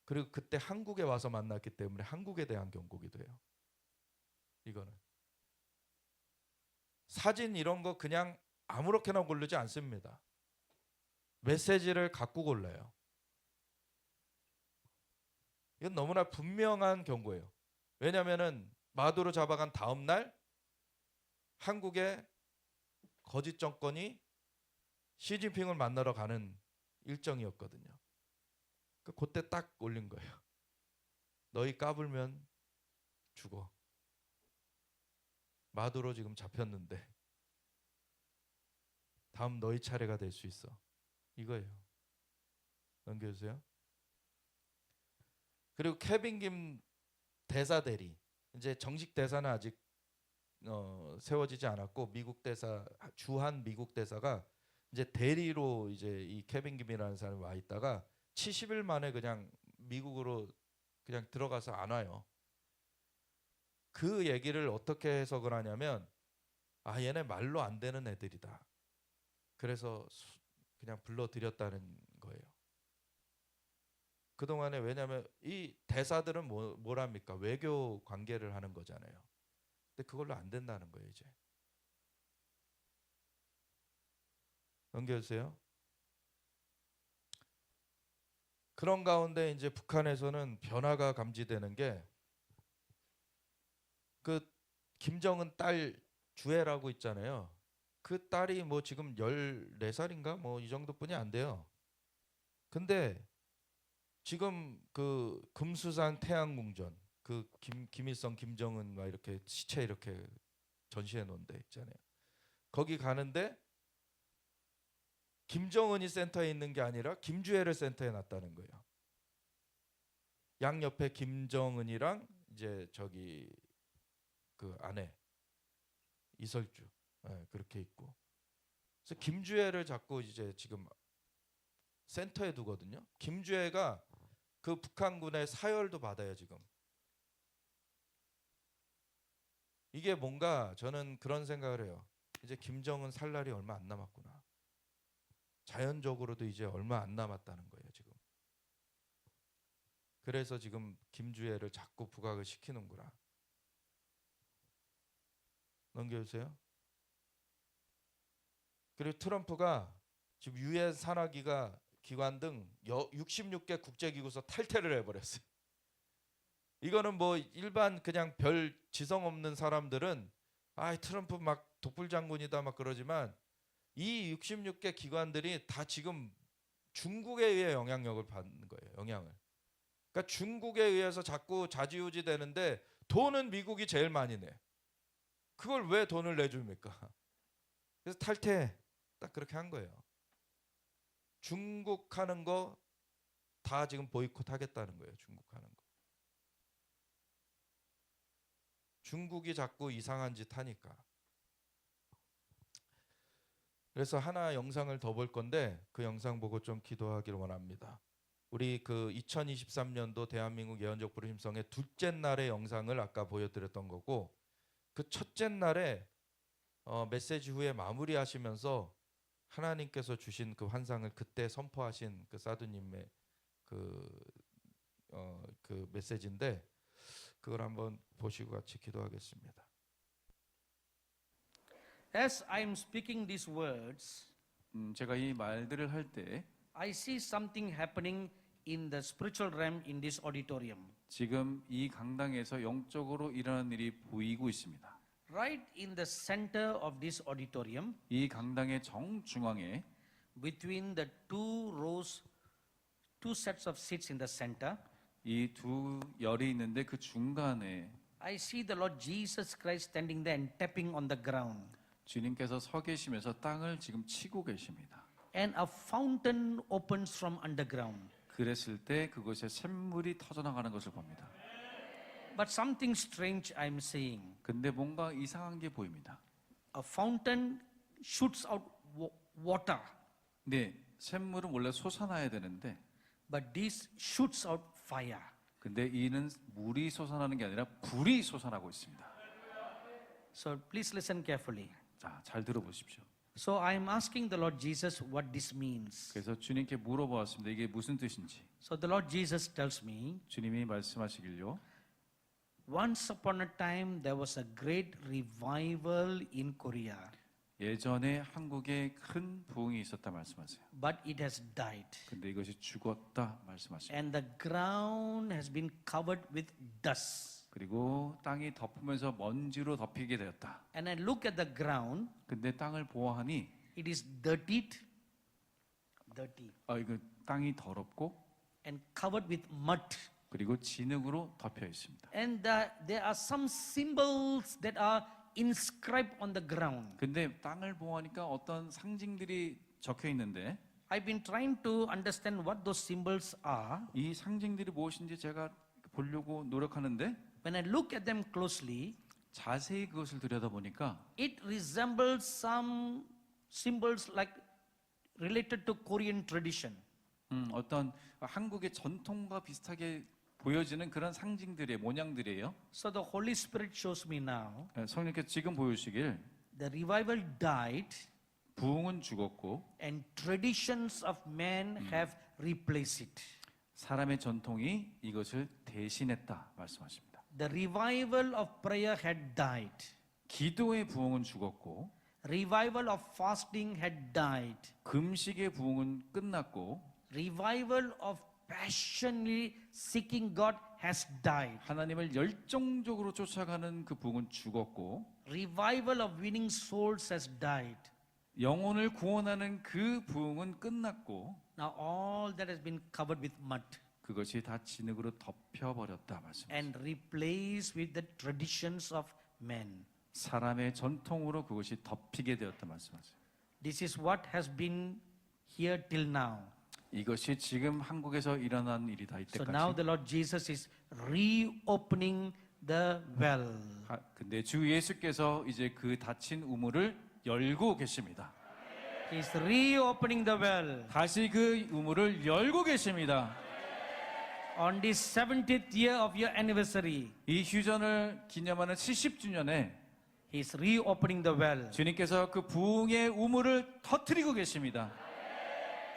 S1: 그리고 그때 한국에 와서 만났기 때문에 한국에 대한 경고기도 해요. 이거는 사진 이런 거 그냥 아무렇게나 고르지 않습니다. 메시지를 갖고 골라요. 이건 너무나 분명한 경고예요. 왜냐하면은 마두로 잡아간 다음 날 한국의 거짓 정권이 시진핑을 만나러 가는 일정이었거든요. 그때 딱 올린 거예요. 너희 까불면 죽어. 마두로 지금 잡혔는데 다음 너희 차례가 될 수 있어. 이거예요. 넘겨주세요. 그리고 케빈 김 대사 대리 이제 정식 대사는 아직 세워지지 않았고 미국 대사 주한 미국 대사가 이제 대리로 이제 이 케빈 김이라는 사람이 와 있다가 70일 만에 그냥 미국으로 그냥 들어가서 안 와요. 그 얘기를 어떻게 해석을 하냐면 아 얘네 말로 안 되는 애들이다. 그래서 그냥 불러들였다는 거예요. 그동안에 왜냐하면 이 대사들은 뭐랍니까? 외교 관계를 하는 거잖아요. 근데 그걸로 안 된다는 거예요 이제. 넘겨주세요. 그런 가운데 이제 북한에서는 변화가 감지되는 게 그 김정은 딸 주애라고 있잖아요. 그 딸이 뭐 지금 14살인가 뭐 이 정도뿐이 안 돼요. 근데 지금 그 금수산 태양궁전 그 김일성 김정은 막 이렇게 시체 이렇게 전시해 놓은 데 있잖아요. 거기 가는데 김정은이 센터에 있는 게 아니라 김주애를 센터에 놨다는 거예요. 양 옆에 김정은이랑 이제 저기 그 아내 이설주 그렇게 있고. 그래서 김주애를 자꾸 이제 지금 센터에 두거든요. 김주애가 그 북한군의 사열도 받아요 지금. 이게 뭔가 저는 그런 생각을 해요. 이제 김정은 살 날이 얼마 안 남았구나. 자연적으로도 이제 얼마 안 남았다는 거예요 지금. 그래서 지금 김주애를 자꾸 부각을 시키는구나. 넘겨주세요. 그리고 트럼프가 지금 유엔 산하기관 등 66개 국제기구에서 탈퇴를 해버렸어요. 이거는 뭐 일반 그냥 별 지성 없는 사람들은 아 트럼프 막 독불장군이다 막 그러지만 이 66개 기관들이 다 지금 중국에 의해 영향력을 받는 거예요. 영향을. 그러니까 중국에 의해서 자꾸 좌지우지 되는데 돈은 미국이 제일 많이 내. 그걸 왜 돈을 내줍니까? 그래서 탈퇴 딱 그렇게 한 거예요. 중국 하는 거 다 지금 보이콧 하겠다는 거예요. 중국 하는 거. 중국이 자꾸 이상한 짓 하니까. 그래서 하나 영상을 더 볼 건데 그 영상 보고 좀 기도하기를 원합니다. 우리 그 2023년도 대한민국 예언적 부르심성의 둘째 날의 영상을 아까 보여드렸던 거고 그 첫째 날에 메시지 후에 마무리하시면서 하나님께서 주신 그 환상을 그때 선포하신 그 사두님의 그 메시지인데 그걸 한번 보시고 같이 기도하겠습니다.
S2: As I'm speaking these words,
S3: 제가 이 말들을 할 때
S2: I see something happening in the spiritual realm in this auditorium.
S3: 지금 이 강당에서 영적으로 일어나는 일이 보이고 있습니다.
S2: Right in the center of this auditorium,
S3: 이 강당의 정중앙에
S2: between the two sets of seats in the center,
S3: 이 두 열이 있는데 그 중간에
S2: I see the Lord Jesus Christ standing there and tapping on the ground.
S3: 주님께서 서 계시면서 땅을 지금 치고 계십니다.
S2: And a fountain opens from underground.
S3: 그랬을 때 그곳에 샘물이 터져나가는 것을 봅니다.
S2: But something strange I'm seeing.
S3: 근데 뭔가 이상한 게 보입니다.
S2: A fountain shoots out water,
S3: 네, 샘물은 원래 솟아나야 되는데
S2: but this shoots out fire.
S3: 근데 이는 물이 솟아나는 게 아니라 불이 솟아나고 있습니다.
S2: So please listen carefully.
S3: 자, 잘 들어보십시오.
S2: So I'm asking the Lord Jesus what this means.
S3: 그래서 주님께 물어보았습니다. 이게 무슨 뜻인지.
S2: So the Lord Jesus tells me,
S3: 주님이 말씀하시길요.
S2: once upon a time there was a great revival in Korea,
S3: 예전에 한국에 큰 부흥이 있었다 말씀하세요.
S2: but it has died.
S3: 근데 이것이 죽었다 말씀하십니다.
S2: And the ground has been covered with dust.
S3: 그리고 땅이 덮으면서 먼지로 덮이게 되었다.
S2: And I look at the ground,
S3: 근데 땅을 보아하니
S2: it is dirty,
S3: 이거 땅이 더럽고
S2: and covered with mud.
S3: 그리고 진흙으로 덮여 있습니다.
S2: And there are some symbols that are inscribed on the ground.
S3: 근데 땅을 보아하니까 어떤 상징들이 적혀 있는데
S2: I've been trying to understand what those symbols are.
S3: 이 상징들이 무엇인지 제가 보려고 노력하는데
S2: when I look at them closely,
S3: 자세히 그것을 들여다보니까
S2: it resembles some symbols like related to Korean tradition.
S3: 어떤 한국의 전통과 비슷하게 보여지는 그런 상징들의 모양들이에요.
S2: So the Holy Spirit shows me now
S3: 성령께서 지금 보여주시길
S2: the revival died
S3: 부흥은 죽었고
S2: and traditions of men have replaced it.
S3: 사람의 전통이 이것을 대신했다 말씀하십니다.
S2: The revival of prayer had died.
S3: 기도의 부흥은 죽었고
S2: Revival of fasting had died.
S3: 금식의 부흥은 끝났고
S2: Revival of passionately seeking God has died.
S3: 하나님을 열정적으로 쫓아가는 그 부흥은 죽었고
S2: Revival of winning souls has died.
S3: 영혼을 구원하는 그 부흥은 끝났고
S2: Now all that has been covered with mud
S3: 그것이 다 진흙으로 덮여버렸다 말씀하십니다.
S2: and replaced with the traditions of men.
S3: 사람의 전통으로 그것이 덮이게 되었다 말씀하세요.
S2: This is what has been here till now.
S3: 이것이 지금 한국에서 일어난 일이다
S2: So now
S3: 이때까지.
S2: the Lord Jesus is reopening the well.
S3: 근데 주 예수께서 이제 그 닫힌 우물을 열고 계십니다.
S2: He is reopening the well.
S3: 다시 그 우물을 열고 계십니다.
S2: On this 70th year of your anniversary,
S3: 이 휴전을 기념하는 70주년에
S2: He is reopening the well.
S3: 주님께서 그 부흥의 우물을 터뜨리고 계십니다.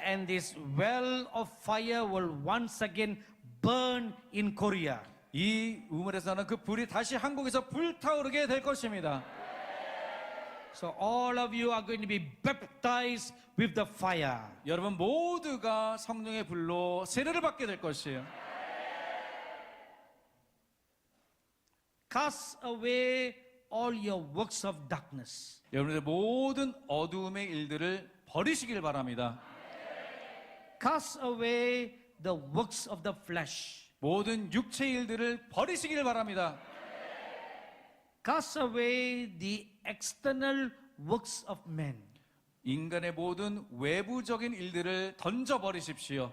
S2: And this well of fire will once again burn in Korea.
S3: 이 우물에서는 그 불이 다시 한국에서 불타오르게 될 것입니다.
S2: So all of you are going to be baptized with the fire.
S3: 여러분 모두가 성령의 불로 세례를 받게 될 것이에요.
S2: Cast away all your works of darkness.
S3: 여러분들 모든 어두움의 일들을 버리시길 바랍니다.
S2: Cast away the works of the flesh.
S3: 모든 육체 일들을 버리시길 바랍니다.
S2: Cast away the external works of men.
S3: 인간의 모든 외부적인 일들을 던져 버리십시오.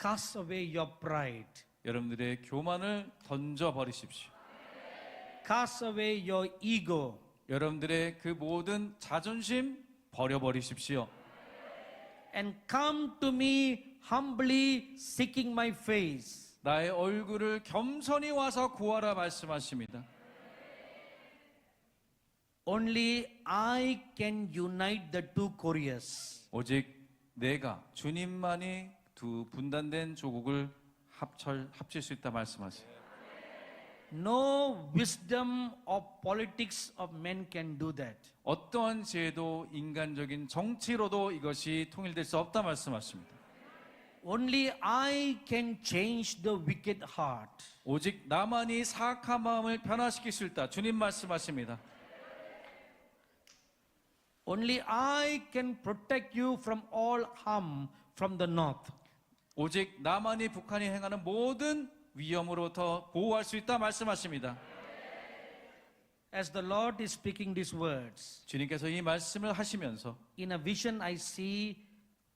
S2: Cast away your pride.
S3: 여러분들의 교만을 던져 버리십시오.
S2: Cast away your ego.
S3: 여러분들의 그 모든 자존심 버려 버리십시오.
S2: And come to me humbly seeking my face.
S3: 나의 얼굴을 겸손히 와서 구하라 말씀하십니다.
S2: Only I can unite the two Koreas.
S3: 오직 내가 주님만이 두 분단된 조국을 합칠 수 있다 말씀하세요.
S2: No wisdom of politics of men can do that.
S3: 어떠한 지혜도 인간적인 정치로도 이것이 통일될 수 없다 말씀하십니다.
S2: Only I can change the wicked heart.
S3: 오직 나만이 사악한 마음을 변화시킬 수 있다. 주님 말씀하십니다.
S2: Only I can protect you from all harm from the north.
S3: 오직 나만이 북한이 행하는 모든 위험으로부터 보호할 수 있다 말씀하십니다.
S2: As the Lord is speaking these words,
S3: 주님께서 이 말씀을 하시면서
S2: in a vision I see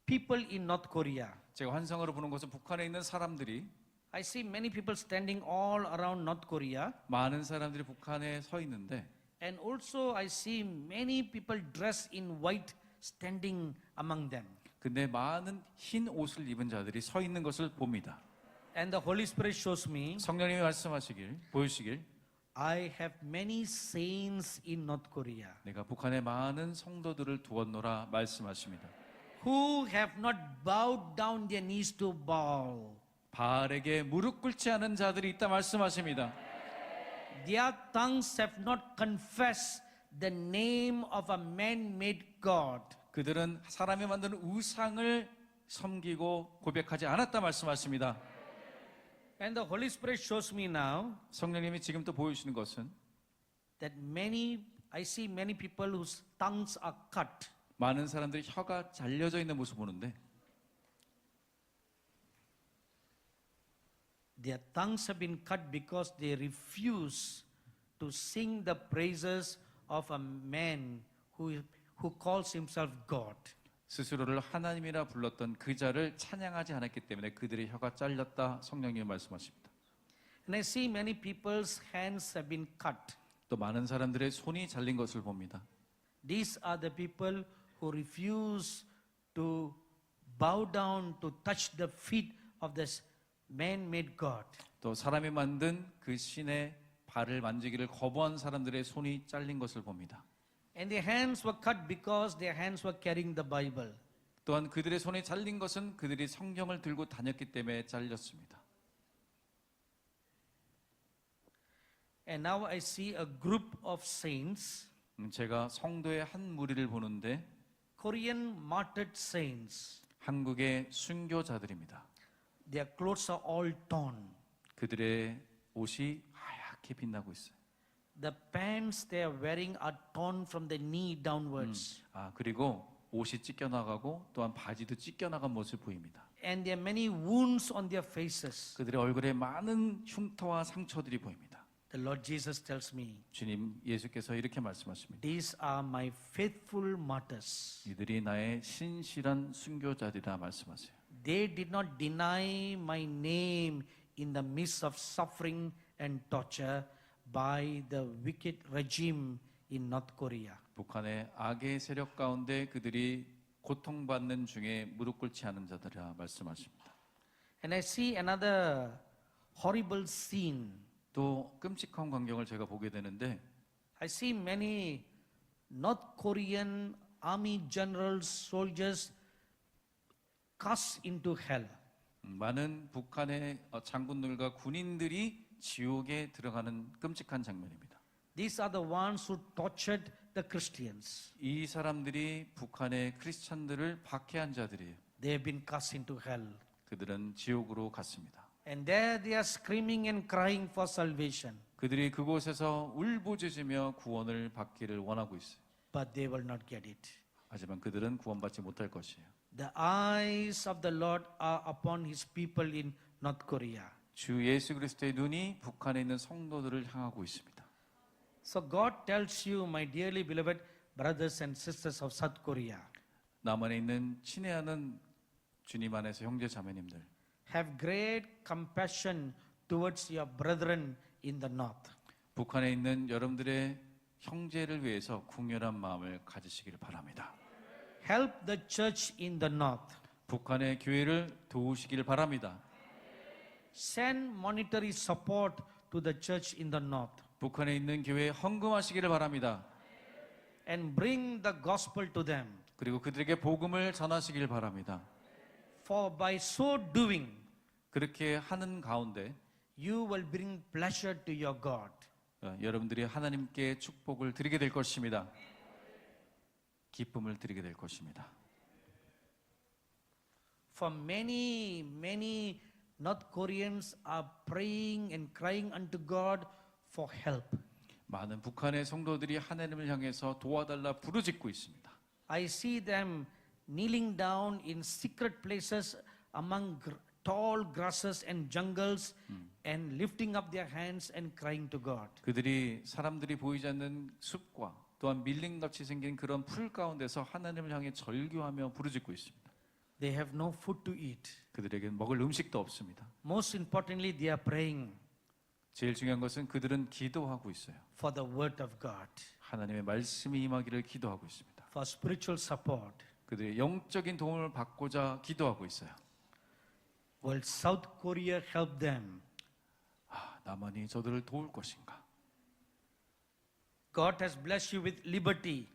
S2: people in North Korea.
S3: 제가 환상으로 보는 것은 북한에 있는 사람들이
S2: I see many people standing all around North Korea.
S3: 많은 사람들이 북한에 서 있는데
S2: And also I see many people dressed in white standing among them.
S3: 근데 많은 흰 옷을 입은 자들이 서 있는 것을 봅니다.
S2: And the Holy Spirit shows me,
S3: 성령님이 말씀하시길 보여주시길
S2: I have many saints in North Korea
S3: 내가 북한에 많은 성도들을 두었노라 말씀하십니다.
S2: who have not bowed down their knees to Baal.
S3: 바알에게 무릎 꿇지 않은 자들이 있다 말씀하십니다.
S2: Their tongues have not confessed the name of a man-made God.
S3: 그들은 사람이 만든 우상을 섬기고 고백하지 않았다 말씀하십니다.
S2: And the Holy Spirit shows me now
S3: 성령님이 지금 또 보여주시는 것은
S2: that I see many people whose tongues are cut.
S3: 많은 사람들이 혀가 잘려져 있는 모습 보는데
S2: Their tongues have been cut because they refuse to sing the praises of a man who calls himself God.
S3: 스스로를 하나님이라 불렀던 그 자를 찬양하지 않았기 때문에 그들의 혀가 잘렸다. 성령님이 말씀하십니다.
S2: And I see many people's hands have been cut.
S3: 또 많은 사람들의 손이 잘린 것을 봅니다.
S2: These are the people who refuse to bow down to touch the feet of this man-made God.
S3: 또 사람이 만든 그 신의 발을 만지기를 거부한 사람들의 손이 잘린 것을 봅니다.
S2: And their hands were cut because their hands were carrying the Bible.
S3: 또한 그들의 손이 잘린 것은 그들이 성경을 들고 다녔기 때문에 잘렸습니다.
S2: And now I see a group of saints,
S3: 제가 성도의 한 무리를 보는데
S2: Korean martyred saints.
S3: 한국의 순교자들입니다.
S2: Their clothes are all torn.
S3: 그들의 옷이 하얗게 빛나고 있어요.
S2: The pants they are wearing are torn from the knee downwards.
S3: 그리고 옷이 찢겨나가고 또한 바지도 찢겨나간 모습을 보입니다.
S2: And there are many wounds on their faces.
S3: 그들의 얼굴에 많은 흉터와 상처들이 보입니다.
S2: The Lord Jesus tells me,
S3: 주님 예수께서 이렇게 말씀하십니다.
S2: these are my faithful martyrs.
S3: 이들이 나의 신실한 순교자들이라 말씀하세요.
S2: They did not deny my name in the midst of suffering and torture by the wicked regime in North Korea.
S3: 북한의 악의 세력 가운데 그들이 고통받는 중에 무릎 꿇지 않은 자들이라 말씀하십니다.
S2: And I see another horrible scene.
S3: 또 끔찍한 광경을 제가 보게 되는데
S2: I see many North Korean army generals, soldiers cast into hell.
S3: 많은 북한의 장군들과 군인들이 지옥에 들어가는 끔찍한 장면입니다.
S2: These are the ones who tortured the Christians.
S3: 이 사람들이 북한의 크리스찬들을 박해한 자들이에요.
S2: They have been cast into hell.
S3: 그들은 지옥으로 갔습니다.
S2: And there they are screaming and crying for salvation.
S3: 그들이 그곳에서 울부짖으며 구원을 받기를 원하고 있어요.
S2: But they will not get it.
S3: 하지만 그들은 구원받지 못할 것이에요.
S2: The eyes of the Lord are upon his people in North Korea.
S3: 주 예수 그리스도의 눈이 북한에 있는 성도들을 향하고 있습니다.
S2: So God tells you, my dearly beloved brothers and sisters of South Korea,
S3: 남한에 있는 친애하는 주님 안에서 형제 자매님들,
S2: have great compassion towards your brethren in the north.
S3: 북한에 있는 여러분들의 형제를 위해서 궁혈한 마음을 가지시기를 바랍니다.
S2: Help the church in the north.
S3: 북한의 교회를 도우시기를 바랍니다.
S2: Send monetary support to the church in the north.
S3: 북한에 있는 교회에 헌금하시기를 바랍니다.
S2: And bring the gospel to them.
S3: 그리고 그들에게 복음을 전하시기를 바랍니다.
S2: For by so doing,
S3: 그렇게 하는 가운데
S2: you will bring pleasure to your God.
S3: 여러분들이 하나님께 축복을 드리게 될 것입니다. 기쁨을 드리게 될 것입니다.
S2: For many North Koreans are praying and crying unto God for help.
S3: 많은 북한의 성도들이 하나님을 향해서 도와달라 부르짖고 있습니다.
S2: I see them kneeling down in secret places among tall grasses and jungles and lifting up their hands and crying to God.
S3: 그들이 사람들이 보이지 않는 숲과 또한 밀림같이 생긴 그런 풀 가운데서 하나님을 향해 절규하며 부르짖고 있습니다.
S2: They have no food to eat.
S3: 그들에게 먹을 음식도 없습니다.
S2: Most importantly, they are praying
S3: 제일 중요한 것은 그들은 기도하고 있어요.
S2: for the word of God,
S3: 하나님의 말씀이 임하기를 기도하고 있습니다.
S2: for spiritual support.
S3: 그들의 영적인 도움을 받고자 기도하고 있어요.
S2: Will South Korea help them?
S3: 남한이 저들을 도울 것인가?
S2: God has blessed you with liberty.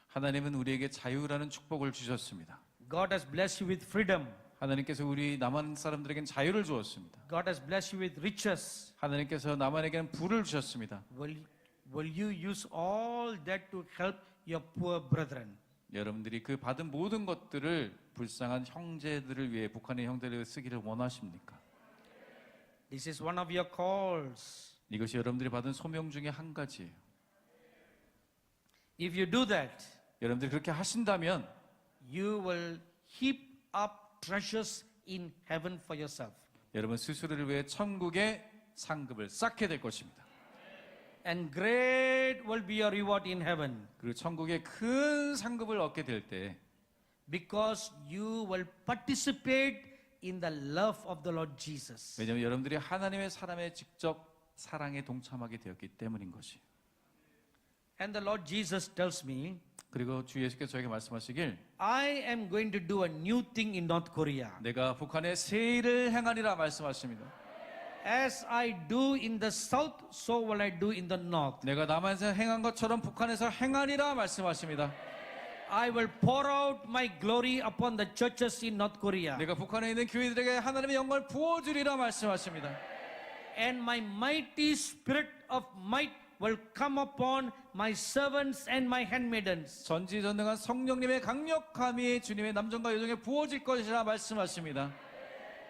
S3: 하나님은 우리에게 자유라는 축복을 주셨습니다.
S2: God has blessed you with freedom.
S3: 하나님께서 우리 남한 사람들에게는 자유를 주었습니다.
S2: God has blessed you with riches.
S3: 하나님께서 남한에게는 부를 주셨습니다.
S2: Will you use all that to help your poor brethren?
S3: 여러분들이 그 받은 모든 것들을 불쌍한 형제들을 위해 북한의 형제들을 위해 쓰기를 원하십니까?
S2: This is one of your calls.
S3: 이것이 여러분들이 받은 소명 중에 한 가지예요.
S2: If you do that,
S3: 여러분들이 그렇게 하신다면
S2: you will heap up treasures in heaven for yourself.
S3: 여러분 스스로를 위해 천국의 상급을 쌓게 될 것입니다.
S2: And great will be your reward in heaven.
S3: 그리고 천국의 큰 상급을 얻게 될 때
S2: because you will participate in the love of the Lord Jesus.
S3: 왜냐하면 여러분들이 하나님의 사람의 직접 사랑에 동참하게 되었기 때문인 것이.
S2: And the Lord Jesus tells me,
S3: 그리고 주 예수께서 저에게 말씀하시길
S2: I am going to do a new thing in North Korea.
S3: 내가 북한에 새 일을 행하리라 말씀하십니다.
S2: As I do in the south, so will I do in the north.
S3: 내가 남한에서 행한 것처럼 북한에서 행하리라 말씀하십니다.
S2: I will pour out my glory upon the churches in North Korea.
S3: 내가 북한에 있는 교회들에게 하나님의 영광을 부어주리라 말씀하십니다.
S2: And my mighty spirit of might will come upon my servants and my handmaidens.
S3: 전지전능한 성령님의 강력함이 주님의 남정과 여종에 부어질 것이라 말씀하십니다.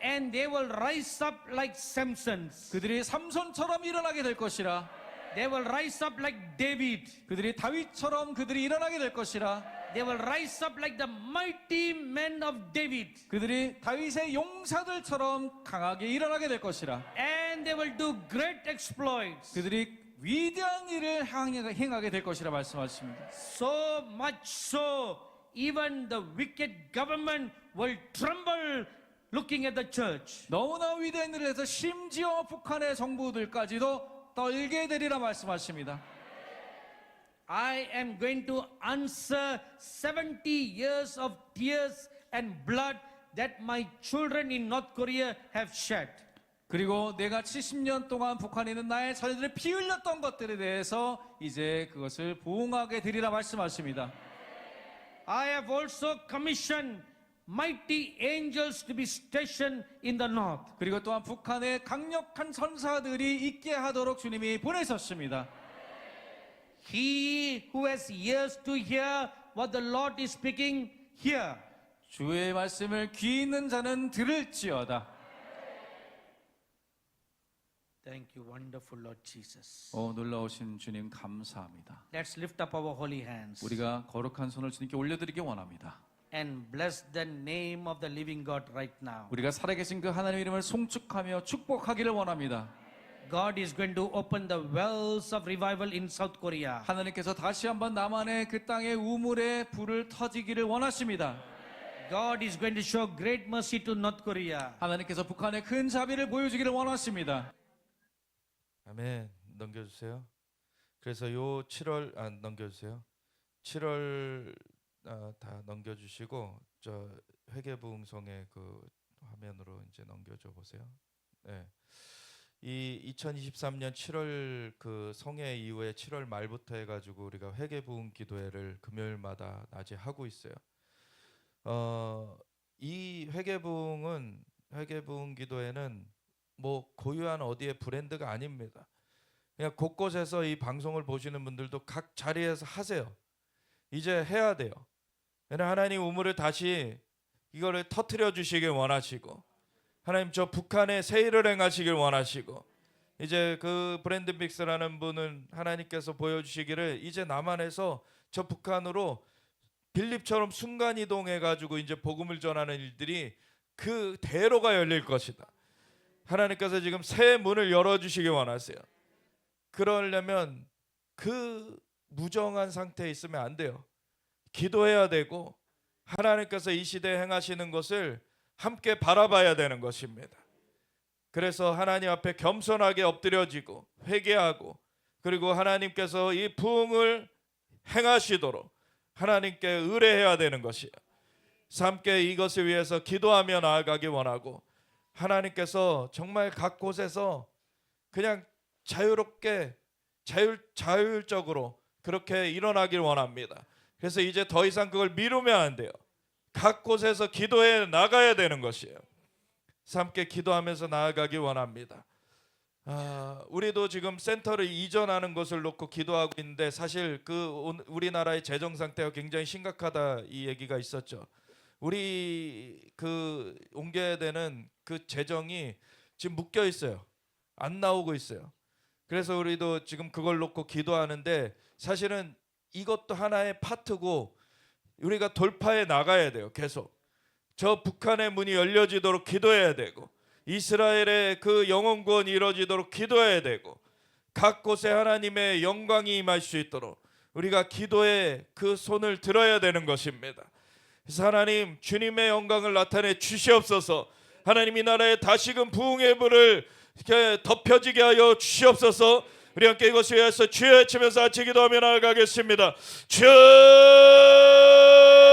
S2: And they will rise up like Samsons.
S3: 그들이 삼손처럼 일어나게 될 것이라.
S2: They will rise up like David.
S3: 그들이 다윗처럼 그들이 일어나게 될 것이라.
S2: They will rise up like the mighty men of David.
S3: 그들이 다윗의 용사들처럼 강하게 일어나게 될 것이라.
S2: And they will do great exploits.
S3: 그들이 위대한 일을 행하게 될 것이라 말씀하십니다.
S2: So much so, even the wicked government will tremble looking at the church.
S3: 너무나 위대한 일을 해서 심지어 북한의 정부들까지도 떨게 되리라 말씀하십니다.
S2: I am going to answer 70 years of tears and blood that my children in North Korea have shed.
S3: 그리고 내가 70년 동안 북한에 있는 나의 자녀들이 피 흘렸던 것들에 대해서 이제 그것을 보응하게 되리라 말씀하십니다.
S2: I have also commissioned mighty angels to be stationed in the north.
S3: 그리고 또한 북한에 강력한 천사들이 있게 하도록 주님이 보내셨습니다.
S2: He who has ears to hear what the Lord is speaking, hear.
S3: 주의 말씀을 귀 있는 자는 들을지어다.
S2: Thank you, wonderful Lord Jesus.
S3: 놀라우신 주님 감사합니다.
S2: Let's lift up our holy hands
S3: 우리가 거룩한 손을 주님께 올려드리기 원합니다.
S2: and bless the name of the living God right now.
S3: 우리가 살아계신 그 하나님의 이름을 송축하며 축복하기를 원합니다.
S2: God is going to open the wells of revival in South Korea.
S3: 하나님께서 다시 한번 남한의 그 땅의 우물에 불을 터지기를 원하십니다.
S2: God is going to show great mercy to North Korea.
S3: 하나님께서 북한에 큰 자비를 보여주기를 원하십니다.
S1: 아멘. 넘겨주세요. 그래서 요 7월 넘겨주세요. 7월 다 넘겨주시고 저 회개부흥성의 그 화면으로 이제 넘겨줘 보세요. 네. 이 2023년 7월 그 성회 이후에 7월 말부터 해가지고 우리가 회개부흥 기도회를 금요일마다 낮에 하고 있어요. 이 회개부흥 기도회는 뭐 고유한 어디의 브랜드가 아닙니다. 그냥 곳곳에서 이 방송을 보시는 분들도 각 자리에서 하세요. 이제 해야 돼요. 하나님 우물을 다시 이거를 터뜨려 주시길 원하시고, 하나님 저 북한에 새 일을 행하시길 원하시고, 이제 그 브랜드 믹스라는 분은 하나님께서 보여주시기를 이제 남한에서 저 북한으로 빌립처럼 순간 이동해 가지고 이제 복음을 전하는 일들이 그 대로가 열릴 것이다. 하나님께서 지금 새 문을 열어주시길 원하세요. 그러려면 그 무정한 상태에 있으면 안 돼요. 기도해야 되고 하나님께서 이 시대에 행하시는 것을 함께 바라봐야 되는 것입니다. 그래서 하나님 앞에 겸손하게 엎드려지고 회개하고, 그리고 하나님께서 이 부흥을 행하시도록 하나님께 의뢰해야 되는 것이에요. 함께 이것을 위해서 기도하며 나아가기 원하고, 하나님께서 정말 각 곳에서 그냥 자유롭게 자율적으로 그렇게 일어나길 원합니다. 그래서 이제 더 이상 그걸 미루면 안 돼요. 각 곳에서 기도해 나가야 되는 것이에요. 함께 기도하면서 나아가기 원합니다. 우리도 지금 센터를 이전하는 것을 놓고 기도하고 있는데, 사실 그 우리나라의 재정 상태가 굉장히 심각하다 이 얘기가 있었죠. 우리 그 옮겨야 되는 그 재정이 지금 묶여 있어요. 안 나오고 있어요. 그래서 우리도 지금 그걸 놓고 기도하는데, 사실은 이것도 하나의 파트고 우리가 돌파해 나가야 돼요. 계속 저 북한의 문이 열려지도록 기도해야 되고, 이스라엘의 그 영혼 구원이 이루어지도록 기도해야 되고, 각 곳에 하나님의 영광이 임할 수 있도록 우리가 기도에 그 손을 들어야 되는 것입니다. 그래서 하나님 주님의 영광을 나타내 주시옵소서. 하나님 이 나라에 다시금 부흥의 불을 이렇게 덮여지게 하여 주시옵소서. 우리 함께 이것을 위해서 주여 외치면서 같이 기도하며 나아가겠습니다. 주여